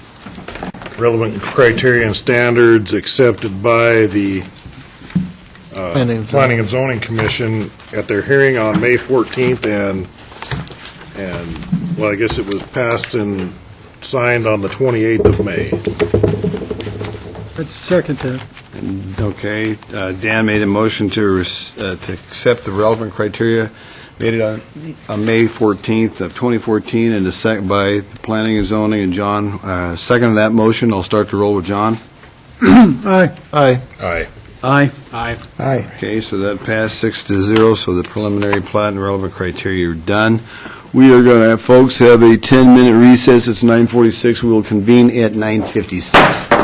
relevant criteria and standards accepted by the Planning and Zoning Commission at their hearing on May 14th, and, well, I guess it was passed and signed on the 28th of May. Let's second that. Okay, Dan made a motion to accept the relevant criteria, made it on May 14th of 2014, and by the Planning and Zoning, and John seconded that motion. I'll start the roll with John. Aye. Aye. Aye. Aye. Aye. Aye. Okay, so that passed 6-0, so the preliminary plat and relevant criteria are done. We are going to have, folks, have a 10-minute recess. It's 9:46. We will convene at 9:56.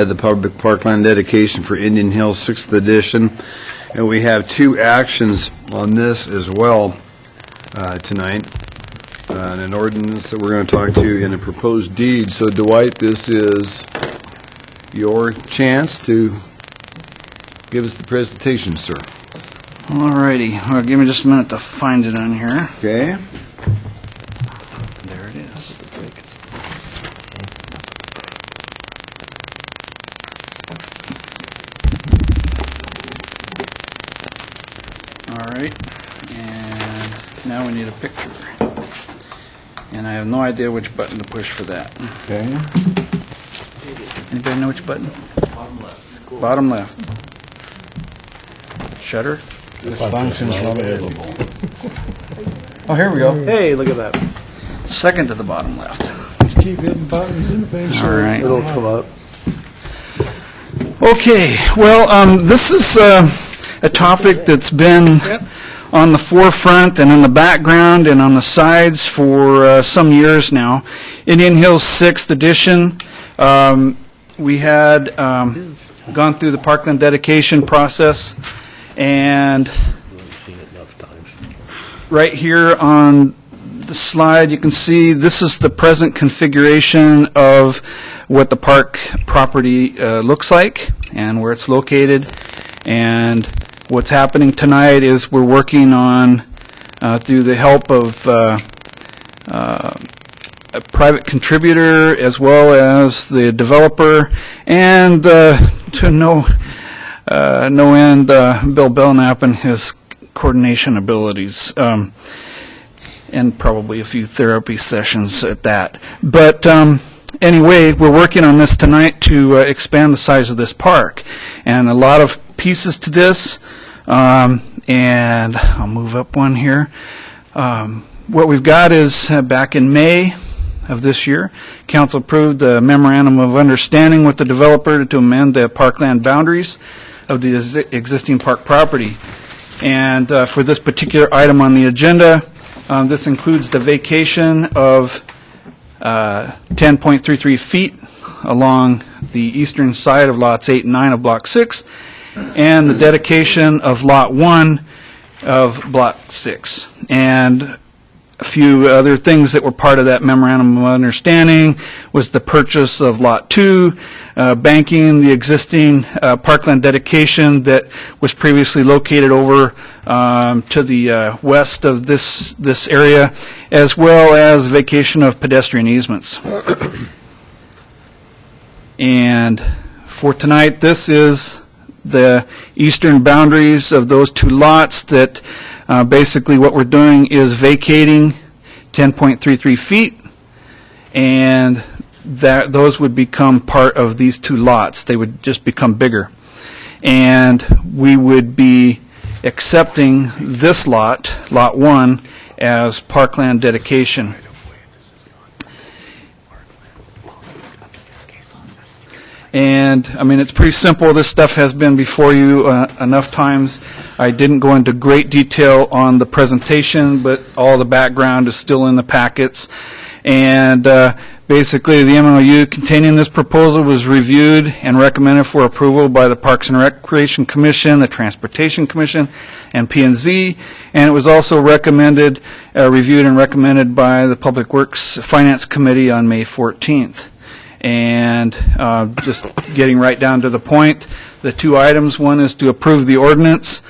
the public parkland dedication for Indian Hills 6th edition. And we have two actions on this as well tonight. An ordinance that we're going to talk to in a proposed deed. So Dwight, this is your chance to give us the presentation, sir. All righty. Well, give me just a minute to find it on here. Okay. There it is. All right. And now we need a picture. And I have no idea which button to push for that. Okay. Anybody know which button? Bottom left. Bottom left. Shutter? This function's not available. Oh, here we go. Hey, look at that. Second to the bottom left. Keep hitting buttons in the face. All right. It'll come up. Okay, well, this is a topic that's been on the forefront and in the background and on the sides for some years now. Indian Hills 6th edition. We had gone through the parkland dedication process, and right here on the slide you can see this is the present configuration of what the park property looks like and where it's located. And what's happening tonight is we're working on, through the help of a private contributor as well as the developer, and to no end Bill Belknap and his coordination abilities, and probably a few therapy sessions at that. But anyway, we're working on this tonight to expand the size of this park, and a lot of pieces to this, and I'll move up one here. What we've got is back in May of this year, Council approved the memorandum of understanding with the developer to amend the parkland boundaries of the existing park property. And for this particular item on the agenda, this includes the vacation of 10.33 feet along the eastern side of lots 8 and 9 of Block 6, and the dedication of Lot 1 of Block 6. And a few other things that were part of that memorandum of understanding was the purchase of Lot 2, banking the existing parkland dedication that was previously located over to the west of this area, as well as vacation of pedestrian easements. And for tonight, this is the eastern boundaries of those two lots that basically what we're doing is vacating 10.33 feet, and those would become part of these two lots. They would just become bigger. And we would be accepting this lot, Lot 1, as parkland dedication. And, I mean, it's pretty simple. This stuff has been before you enough times. I didn't go into great detail on the presentation, but all the background is still in the packets. And basically, the MOU containing this proposal was reviewed and recommended for approval by the Parks and Recreation Commission, the Transportation Commission, and P&Z. And it was also recommended, reviewed and recommended by the Public Works Finance Committee on May 14th. And just getting right down to the point, the two items, one is to approve the ordinance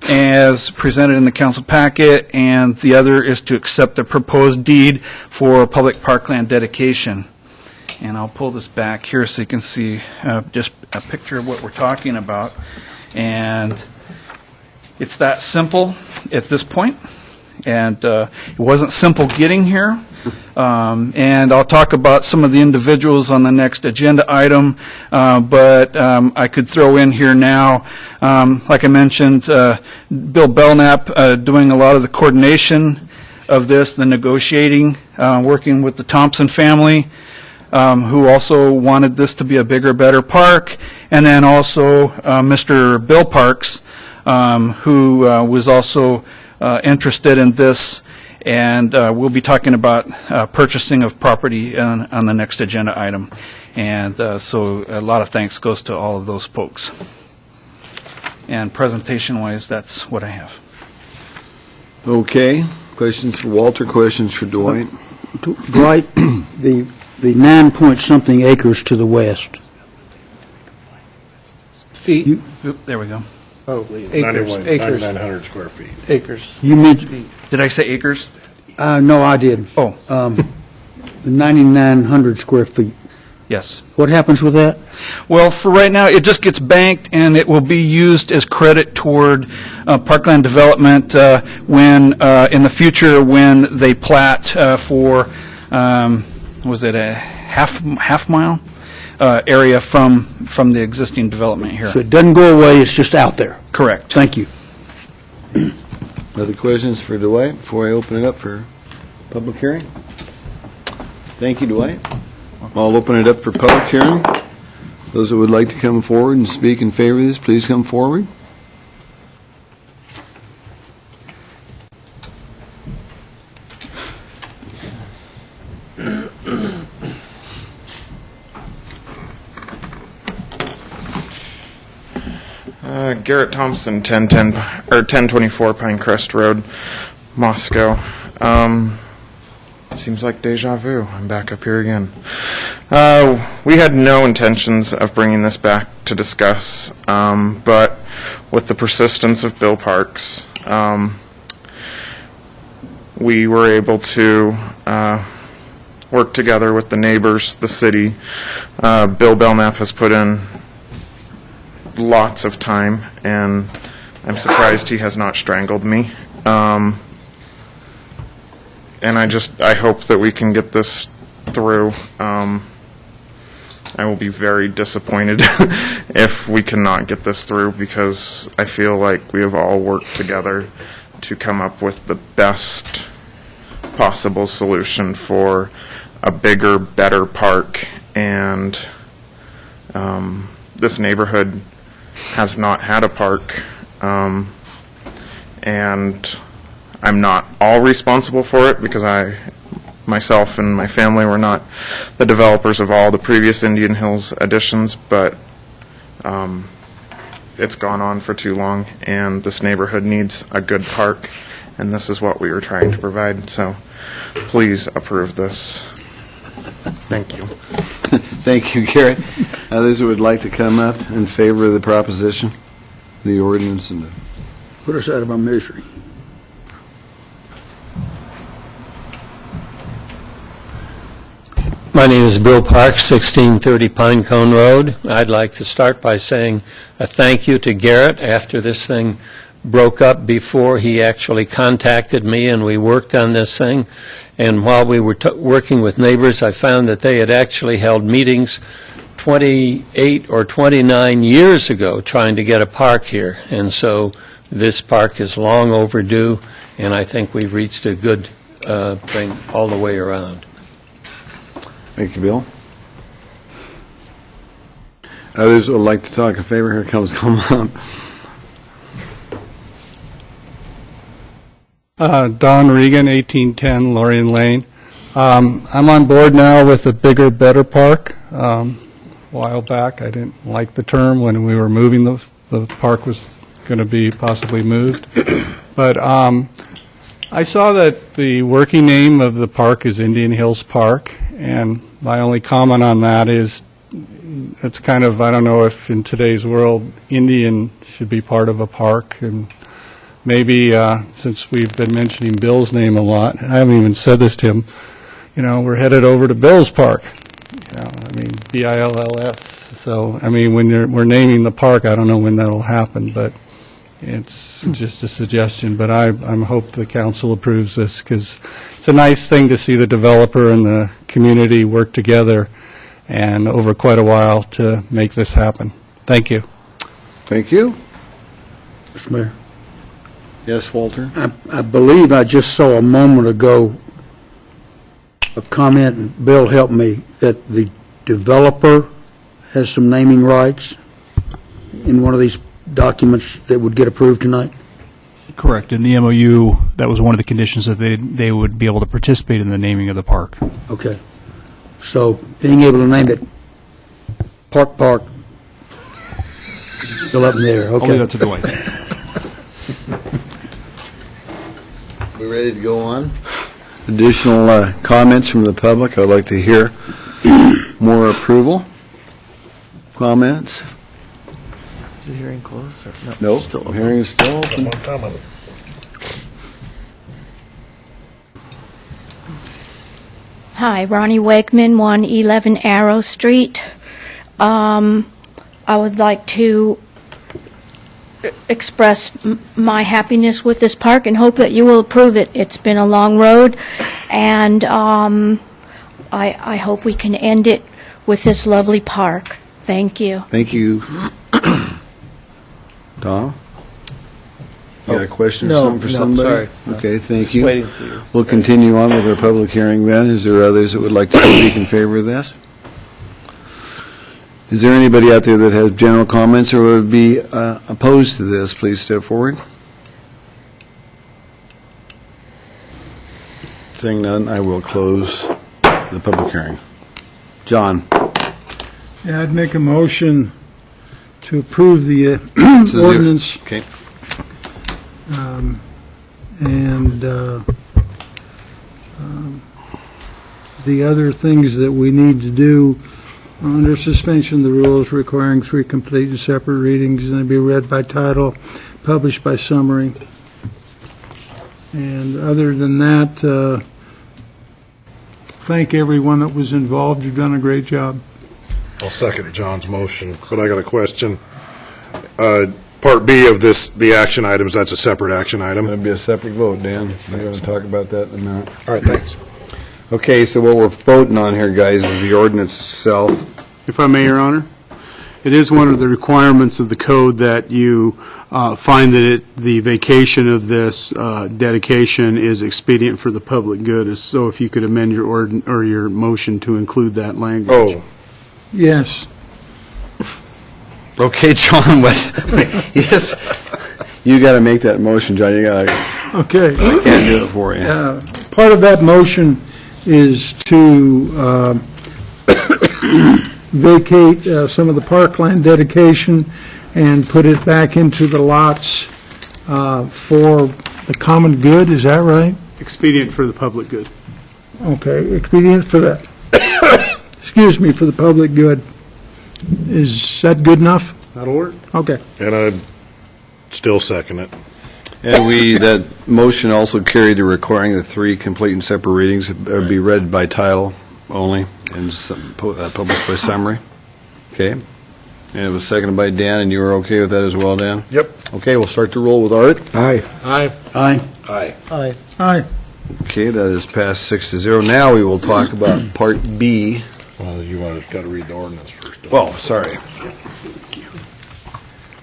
as presented in the council packet, and the other is to accept the proposed deed for public parkland dedication. And I'll pull this back here so you can see just a picture of what we're talking about. And it's that simple at this point. And it wasn't simple getting here. And I'll talk about some of the individuals on the next agenda item, but I could throw in here now, like I mentioned, Bill Belknap doing a lot of the coordination of this, the negotiating, working with the Thompson family, who also wanted this to be a bigger, better park, and then also Mr. Bill Parks, who was also interested in this. And we'll be talking about purchasing of property on the next agenda item. And so a lot of thanks goes to all of those folks. And presentation-wise, that's what I have. Okay. Questions for Walter, questions for Dwight? Dwight, the 9-point-something acres to the west. Feet? There we go. Oh, acres. 9,900 square feet. Acres. You mentioned, Did I say acres? no, I did. Oh. 9,900 square feet. Yes. What happens with that? Well, for right now, it just gets banked, and it will be used as credit toward parkland development when, in the future, when they plat for, was it a half mile area from the existing development here. So it doesn't go away, it's just out there. Correct. Thank you. Other questions for Dwight before I open it up for public hearing? Thank you, Dwight. I'll open it up for public hearing. Those that would like to come forward and speak in favor of this, please come forward. Garrett Thompson, 1024 Pinecrest Road, Moscow. Seems like deja vu. I'm back up here again. We had no intentions of bringing this back to discuss, but with the persistence of Bill Parks, we were able to work together with the neighbors, the city. Bill Belknap has put in lots of time, and I'm surprised he has not strangled me. And I hope that we can get this through. I will be very disappointed if we cannot get this through, because I feel like we have all worked together to come up with the best possible solution for a bigger, better park. And this neighborhood has not had a park, and I'm not all responsible for it, because myself and my family were not the developers of all the previous Indian Hills additions, but it's gone on for too long, and this neighborhood needs a good park, and this is what we were trying to provide. So please approve this. Thank you. Thank you, Garrett. Others who would like to come up in favor of the proposition, the ordinance, and Put us out of our misery. My name is Bill Parks, 1630 Pinecone Road. I'd like to start by saying a thank you to Garrett after this thing broke up, before he actually contacted me, and we worked on this thing. And while we were working with neighbors, I found that they had actually held meetings 28 or 29 years ago trying to get a park here. And so this park is long overdue, and I think we've reached a good thing all the way around. Thank you, Bill. Others would like to talk in favor. Here comes come up. Don Regan, 1810 Lorien Lane. I'm on board now with a bigger, better park. A while back, I didn't like the term when we were moving, the park was going to be possibly moved. But I saw that the working name of the park is Indian Hills Park, and my only comment on that is it's kind of, I don't know if in today's world Indian should be part of a park, and maybe since we've been mentioning Bill's name a lot, I haven't even said this to him, we're headed over to Bill's Park. BILLS. So, when we're naming the park, I don't know when that'll happen, but it's just a suggestion. But I hope the council approves this, because it's a nice thing to see the developer and the community work together and over quite a while to make this happen. Thank you. Thank you. Mr. Mayor. Yes, Walter? I believe I just saw a moment ago a comment, and Bill helped me, that the developer has some naming rights in one of these documents that would get approved tonight? Correct. In the MOU, that was one of the conditions, that they would be able to participate in the naming of the park. Okay. So being able to name it Park. Still up in there, okay. I'll leave that to Dwight. We ready to go on? Additional comments from the public? I'd like to hear more approval. Comments? Is the hearing closed? Or? No, Still open. hearing is still open. Hi, Ronnie Wegman, 111 Arrow Street. I would like to express my happiness with this park and hope that you will approve it. It's been a long road, and I hope we can end it with this lovely park. Thank you. Thank you. Tom? You got a question or No, something for no, somebody? sorry. Okay, thank Just you. waiting till you- We'll continue on with our public hearing then. Is there others that would like to speak in favor of this? Is there anybody out there that has general comments or would be opposed to this? Please step forward. Seeing none, I will close the public hearing. John? Yeah, I'd make a motion to approve the This is your- ordinance. Okay. And the other things that we need to do under suspension of the rules requiring 3 complete and separate readings, and they be read by title, published by summary. And other than that, thank everyone that was involved. You've done a great job. I'll second John's motion, but I got a question. Part B of this, the action items, that's a separate action item. It'll be a separate vote, Dan. We're going to talk about that in a minute. All right, thanks. Okay, so what we're voting on here, guys, is the ordinance itself. If I may, Your Honor, it is one of the requirements of the code that you find that the vacation of this dedication is expedient for the public good. So if you could amend your your motion to include that language. Oh, Yes. Okay, John, yes, you got to make that motion, John. You got to, Okay. I can't do it for you. Part of that motion is to vacate some of the parkland dedication and put it back into the lots for the common good, is that right? Expedient for the public good. Okay, expedient for that, excuse me, for the public good. Is that good enough? That'll work. Okay. and I'd still second it. And that motion also carried the requiring the 3 complete and separate readings be read by title only and published by summary. Okay. And it was seconded by Dan, and you were okay with that as well, Dan? Yep. Okay, we'll start the roll with Art. Aye. Aye. Aye. Aye. Aye. Aye. Okay, that is passed 6-0. Now we will talk about Part B. Well, you got to read the ordinance first. Oh, sorry.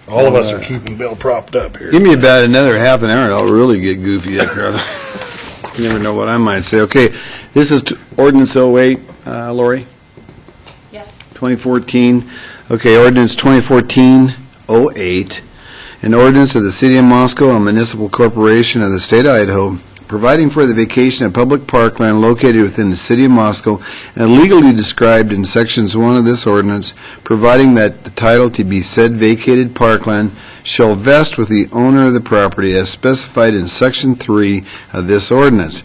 All of us are keeping Bill propped up here. Give me about another half an hour, and I'll really get goofy up here. You never know what I might say. Okay, this is Ordinance 08, Lori? Yes. 2014. Okay, Ordinance 2014-08, an ordinance of the City of Moscow, a municipal corporation of the State of Idaho, providing for the vacation of public parkland located within the City of Moscow and legally described in Sections 1 of this ordinance, providing that the title to be said vacated parkland shall vest with the owner of the property as specified in Section 3 of this ordinance,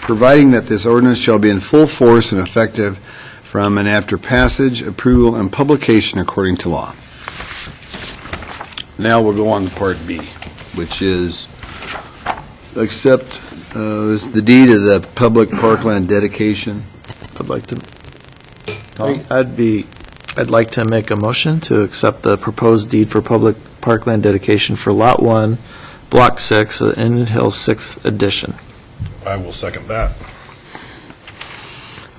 providing that this ordinance shall be in full force and effective from and after passage, approval, and publication according to law. Now we'll go on to Part B, which is accept is the deed of the public parkland dedication. I'd like to. Tom? I'd like to make a motion to accept the proposed deed for public parkland dedication for Lot 1, Block 6, Indian Hill 6th Edition. I will second that.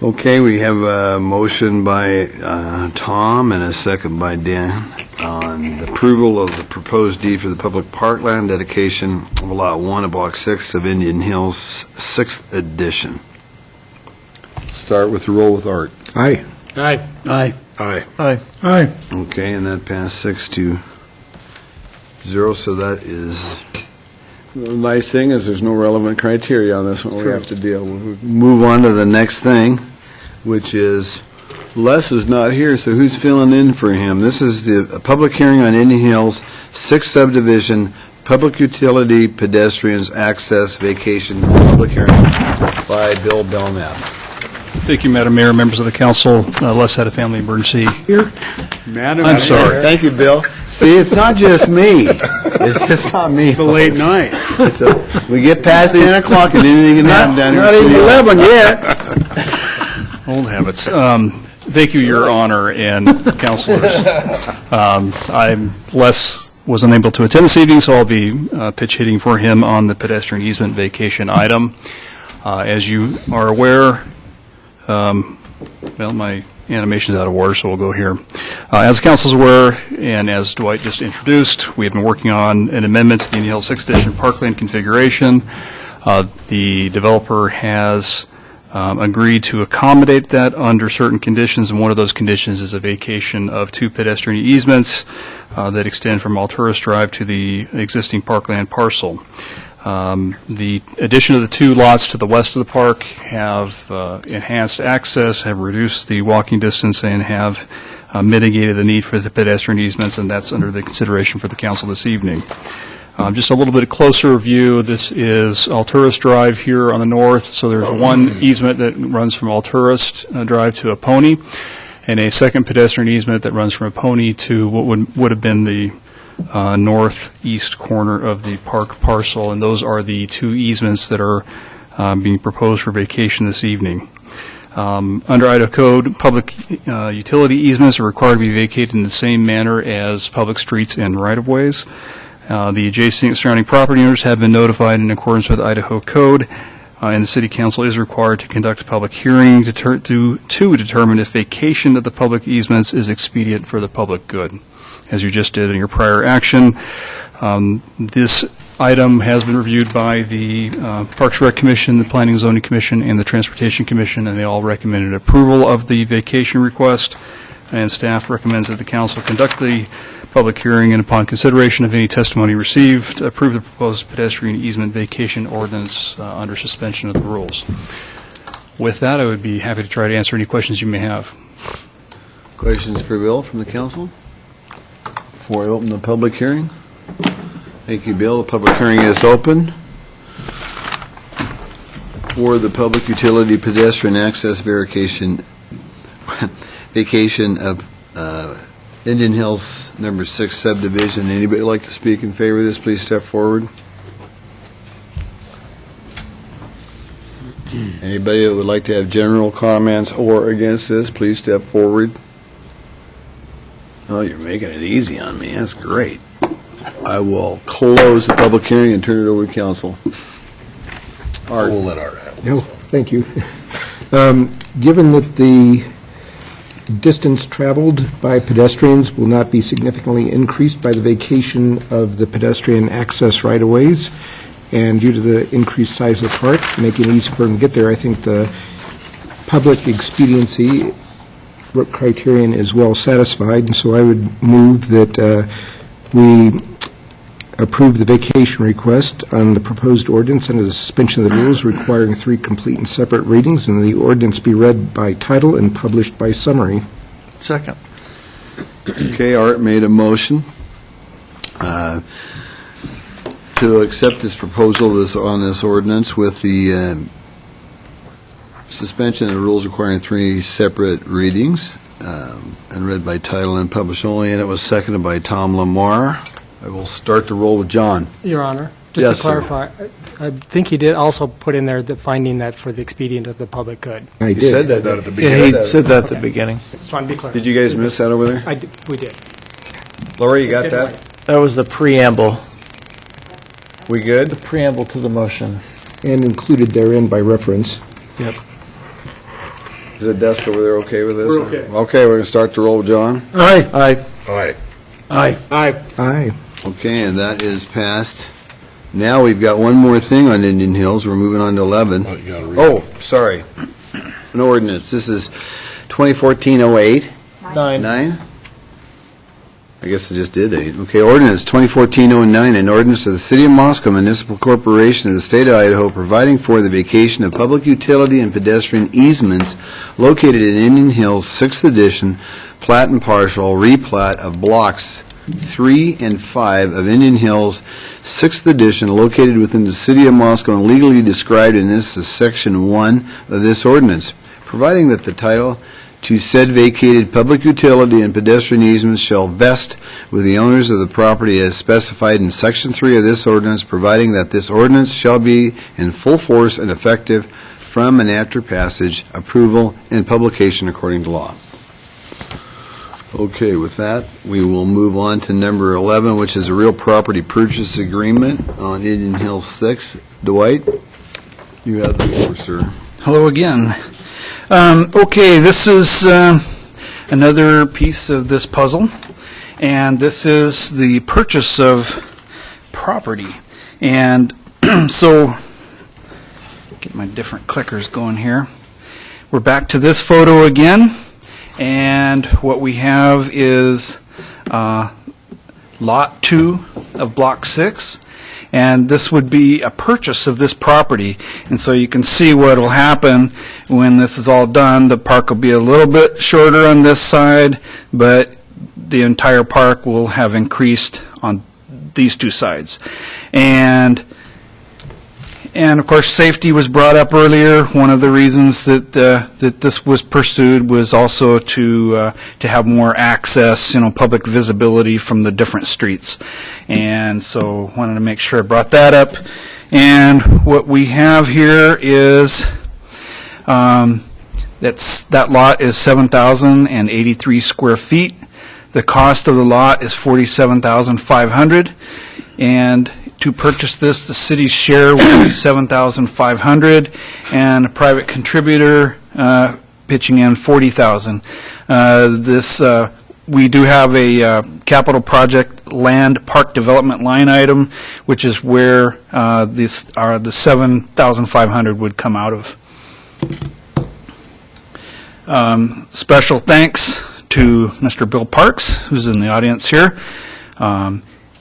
Okay, we have a motion by Tom and a second by Dan on the approval of the proposed deed for the public parkland dedication of Lot 1 of Block 6 of Indian Hills 6th Edition. Start with the roll with Art. Aye. Aye. Aye. Aye. Aye. Aye. Okay, and that passed 6-0, so that is, the nice thing is there's no relevant criteria on this one we have to deal with. We'll move on to the next thing, which is Les is not here, so who's filling in for him? This is the public hearing on Indian Hills 6th subdivision, public utility pedestrians access vacation, public hearing by Bill Belknap. Thank you, Madam Mayor, members of the council. Les had a family emergency. Here? I'm sorry. Thank you, Bill. See, it's not just me. It's just not me. It's a late night. We get past 10 o'clock and anything can happen down here. Not even 11 yet. Old habits. Thank you, Your Honor and councilors. Les was unable to attend this evening, so I'll be pitch hitting for him on the pedestrian easement vacation item. As you are aware, well, my animation's out of order, so we'll go here. As the council's aware, and as Dwight just introduced, we have been working on an amendment to the Indian Hills 6th Edition parkland configuration. The developer has agreed to accommodate that under certain conditions, and one of those conditions is a vacation of 2 pedestrian easements that extend from Alturas Drive to the existing parkland parcel. The addition of the 2 lots to the west of the park have enhanced access, have reduced the walking distance, and have mitigated the need for the pedestrian easements, and that's under the consideration for the council this evening. Just a little bit closer view, this is Alturas Drive here on the north, so there's one easement that runs from Alturas Drive to Apony, and a second pedestrian easement that runs from Apony to what would have been the northeast corner of the park parcel, and those are the 2 easements that are being proposed for vacation this evening. Under Idaho Code, public utility easements are required to be vacated in the same manner as public streets and right-of-ways. The adjacent and surrounding property owners have been notified in accordance with Idaho Code, and the City Council is required to conduct a public hearing to determine if vacation of the public easements is expedient for the public good, as you just did in your prior action. This item has been reviewed by the Parks Rec Commission, the Planning and Zoning Commission, and the Transportation Commission, and they all recommended approval of the vacation request, and staff recommends that the council conduct the public hearing and, upon consideration of any testimony received, approve the proposed pedestrian easement vacation ordinance under suspension of the rules. With that, I would be happy to try to answer any questions you may have. Questions for Bill from the council before I open the public hearing? Thank you, Bill. The public hearing is open for the public utility pedestrian access vacation of Indian Hills number 6 subdivision. Anybody like to speak in favor of this, please step forward. Anybody that would like to have general comments or against this, please step forward. Oh, you're making it easy on me. That's great. I will close the public hearing and turn it over to council. Art. We'll let Art have No, thank you. Given that the distance traveled by pedestrians will not be significantly increased by the vacation of the pedestrian access right-of-ways, and due to the increased size of the park, making it easy for them to get there, I think the public expediency criterion is well satisfied, and so I would move that we approve the vacation request on the proposed ordinance under the suspension of the rules requiring 3 complete and separate readings, and the ordinance be read by title and published by summary. Second. Okay, Art made a motion to accept this proposal on this ordinance with the suspension of the rules requiring 3 separate readings and read by title and published only, and it was seconded by Tom Lamar. I will start the roll with John. Your Honor, just Yes, to clarify, I think he did also put in there the finding that for the expedient of the public good. I did. You said that at the beginning. Yeah, he said that at the beginning. Just trying to be clear. Did you guys miss that over there? We did. Laura, you got that? That was the preamble. We good? The preamble to the motion. And included therein by reference. Yep. Is the desk over there okay with this? We're okay. Okay, we're going to start the roll with John. Aye. Aye. Aye. Aye. Aye. Aye. Okay, and that is passed. Now we've got one more thing on Indian Hills. We're moving on to 11. Oh, you gotta read Oh, sorry. An ordinance. This is 2014-08. 9. 9? Are I guess I just did 8. Okay, ordinance 2014-09, an ordinance of the City of Moscow Municipal Corporation of the State of Idaho providing for the vacation of public utility and pedestrian easements located in Indian Hills, 6th edition, plat and partial, replat of blocks 3 and 5 of Indian Hills, 6th edition, located within the City of Moscow and legally described in this as Section 1 of this ordinance, providing that the title to said vacated public utility and pedestrian easements shall vest with the owners of the property as specified in Section 3 of this ordinance, providing that this ordinance shall be in full force and effective from and after passage, approval, and publication according to law. Okay, with that, we will move on to number 11, which is a real property purchase agreement on Indian Hills 6. Dwight, you have the floor, sir. Hello again. Okay, this is another piece of this puzzle, and this is the purchase of property. And so, get my different clickers going here. We're back to this photo again, and what we have is Lot 2 of Block 6. And this would be a purchase of this property. And so you can see what will happen when this is all done. The park will be a little bit shorter on this side, but the entire park will have increased on these two sides. And of course, safety was brought up earlier. One of the reasons that that this was pursued was also to have more access, public visibility from the different streets. And so wanted to make sure I brought that up. And what we have here is that lot is 7,083 square feet. The cost of the lot is $47,500, and to purchase this, the city's share will be $7,500, and a private contributor pitching in $40,000. We do have a capital project land park development line item, which is where the $7,500 would come out of. Special thanks to Mr. Bill Parks, who's in the audience here.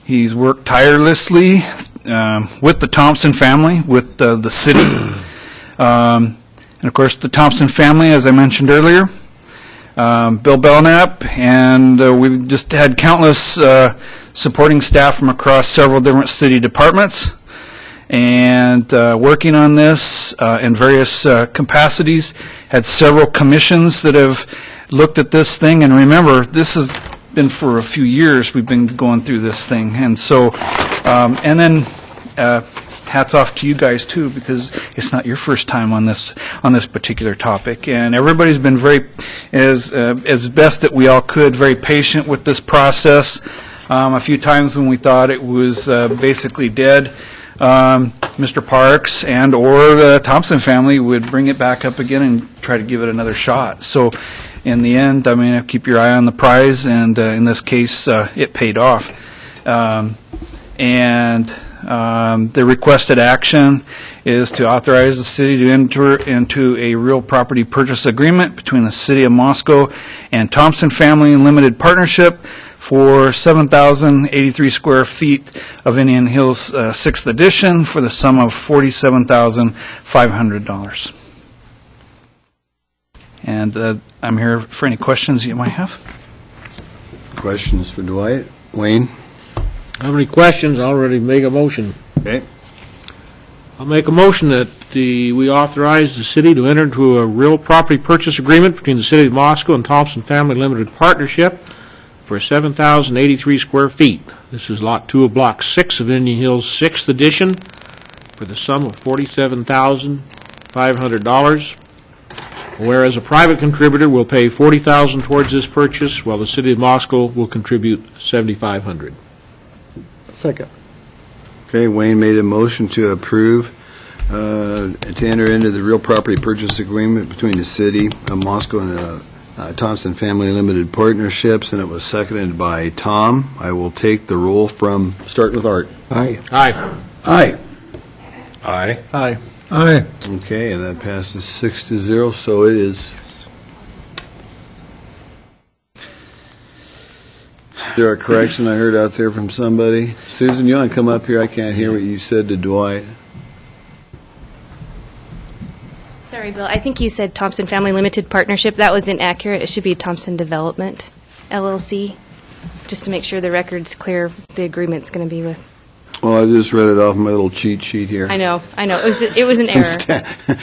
He's worked tirelessly with the Thompson family, with the city. And of course, the Thompson family, as I mentioned earlier, Bill Belknap, and we've just had countless supporting staff from across several different city departments, and working on this in various capacities. Had several commissions that have looked at this thing, and remember, this has been for a few years we've been going through this thing. And so, and then hats off to you guys too, because it's not your first time on this particular topic, and everybody's been very, as best that we all could, very patient with this process. A few times when we thought it was basically dead, Mr. Parks and or the Thompson family would bring it back up again and try to give it another shot. So in the end, I mean, keep your eye on the prize, and in this case, it paid off. The requested action is to authorize the city to enter into a real property purchase agreement between the City of Moscow and Thompson Family Limited Partnership for 7,083 square feet of Indian Hills 6th edition for the sum of $47,500. And I'm here for any questions you might have. Questions for Dwight? Wayne? How many questions? I'll already make a motion. Okay. I'll make a motion that we authorize the city to enter into a real property purchase agreement between the City of Moscow and Thompson Family Limited Partnership for 7,083 square feet. This is Lot 2 of Block 6 of Indian Hills 6th edition for the sum of $47,500. Whereas a private contributor will pay $40,000 towards this purchase, while the City of Moscow will contribute $7,500. Second. Okay, Wayne made a motion to approve to enter into the real property purchase agreement between the City of Moscow and the Thompson Family Limited Partnerships, and it was seconded by Tom. I will take the roll from, start with Art. Aye. Aye. Aye. Aye. Aye. Aye. Okay, and that passes 6-0, so it is. there a correction I heard out there from somebody? Susan, you want to come up here? I can't hear what you said to Dwight. Sorry, Bill, I think you said Thompson Family Limited Partnership. That was inaccurate. It should be Thompson Development LLC, just to make sure the record's clear the agreement's going to be with. Well, I just read it off my little cheat sheet here. I know. It was an error.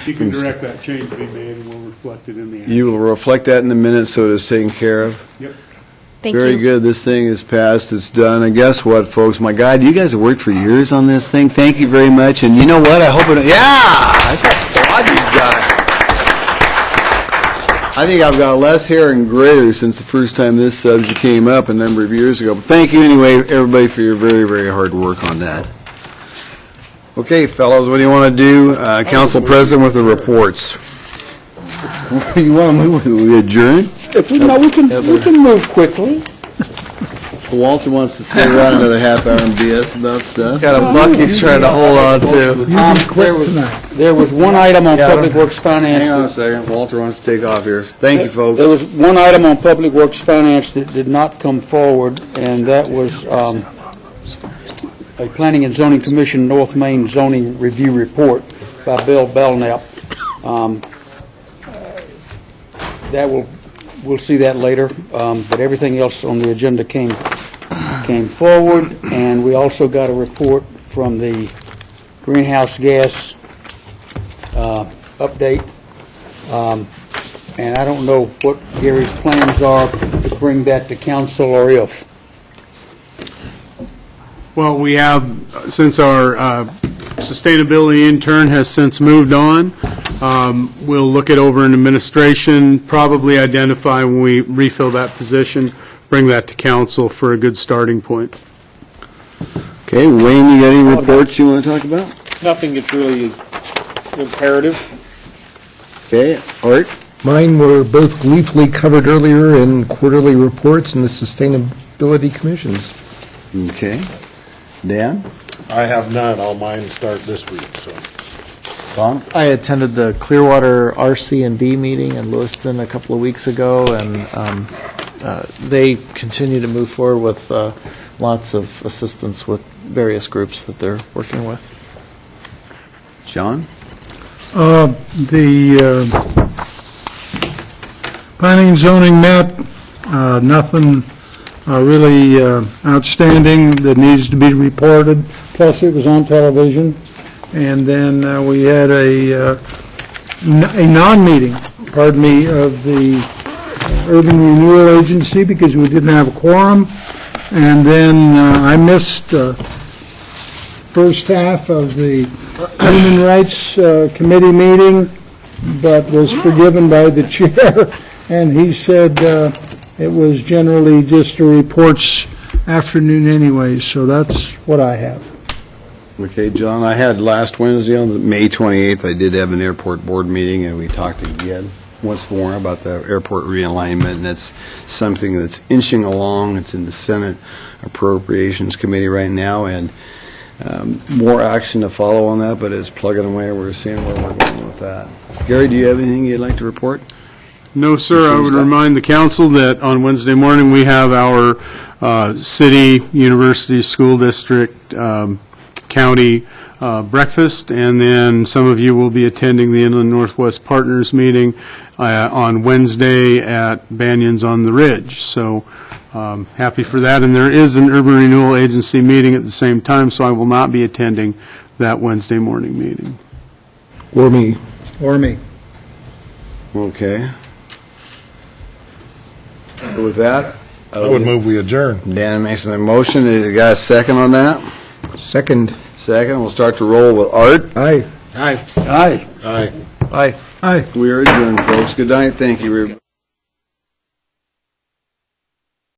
You can direct that change to be made, and we'll reflect it in the. You will reflect that in the minutes, so it is taken care of. Yep. Thank Very you. good. This thing is passed. It's done. And guess what, folks? My God, you guys have worked for years on this thing. Thank you very much. And you know what? I hope it. Yeah, I applaud these guys. I think I've got less hair and grayer since the first time this subject came up a number of years ago. But thank you anyway, everybody, for your very, very hard work on that. Okay, fellows, what do you want to do? Council President with the reports. You want to move? We adjourn? We can move quickly. Walter wants to stay around another half hour and BS about stuff. Got a buck he's trying to hold on to. There was one item on Public Works Finance. Hang on a second. Walter wants to take off here. Thank you, folks. There was one item on Public Works Finance that did not come forward, and that was a Planning and Zoning Commission North Main Zoning Review Report by Bill Belknap. We'll see that later, but everything else on the agenda came forward, and we also got a report from the greenhouse gas update, and I don't know what Gary's plans are to bring that to council, or if. Well, we have, since our sustainability intern has since moved on, we'll look it over in administration, probably identify when we refill that position, bring that to council for a good starting point. Okay, Wayne, you got any reports you want to talk about? Nothing that's really imperative. Okay, Art? Mine were both gleefully covered earlier in quarterly reports and the Sustainability Commissions. Okay. Dan? I have none. All mine start this week, so. Tom? I attended the Clearwater RC&B meeting in Lewiston a couple of weeks ago, and they continue to move forward with lots of assistance with various groups that they're working with. John? The planning and zoning met, nothing really outstanding that needs to be reported, plus it was on television. And then we had a non-meeting, pardon me, of the Urban Renewal Agency because we didn't have a quorum. And then I missed first half of the Human Rights Committee meeting, but was forgiven by the chair. And he said it was generally just a reports afternoon anyway, so that's what I have. Okay, John, I had last Wednesday on May 28th, I did have an airport board meeting, and we talked again once more about the airport realignment, and that's something that's inching along. It's in the Senate Appropriations Committee right now, and more action to follow on that, but it's plugging away. We're seeing where we're going with that. Gary, do you have anything you'd like to report? No, sir. I would remind the council that on Wednesday morning, we have our city, university, school district, county breakfast, and then some of you will be attending the Inland Northwest Partners meeting on Wednesday at Banyan's on the Ridge. So happy for that. And there is an Urban Renewal Agency meeting at the same time, so I will not be attending that Wednesday morning meeting. Or me. Or me. Okay. With that, I would move we adjourn. Dan makes a motion. You got a second on that? Second. Second. We'll start to roll with Art. Aye. Aye. Aye. Aye. Aye. Aye. We are adjourned, folks. Good night. Thank you.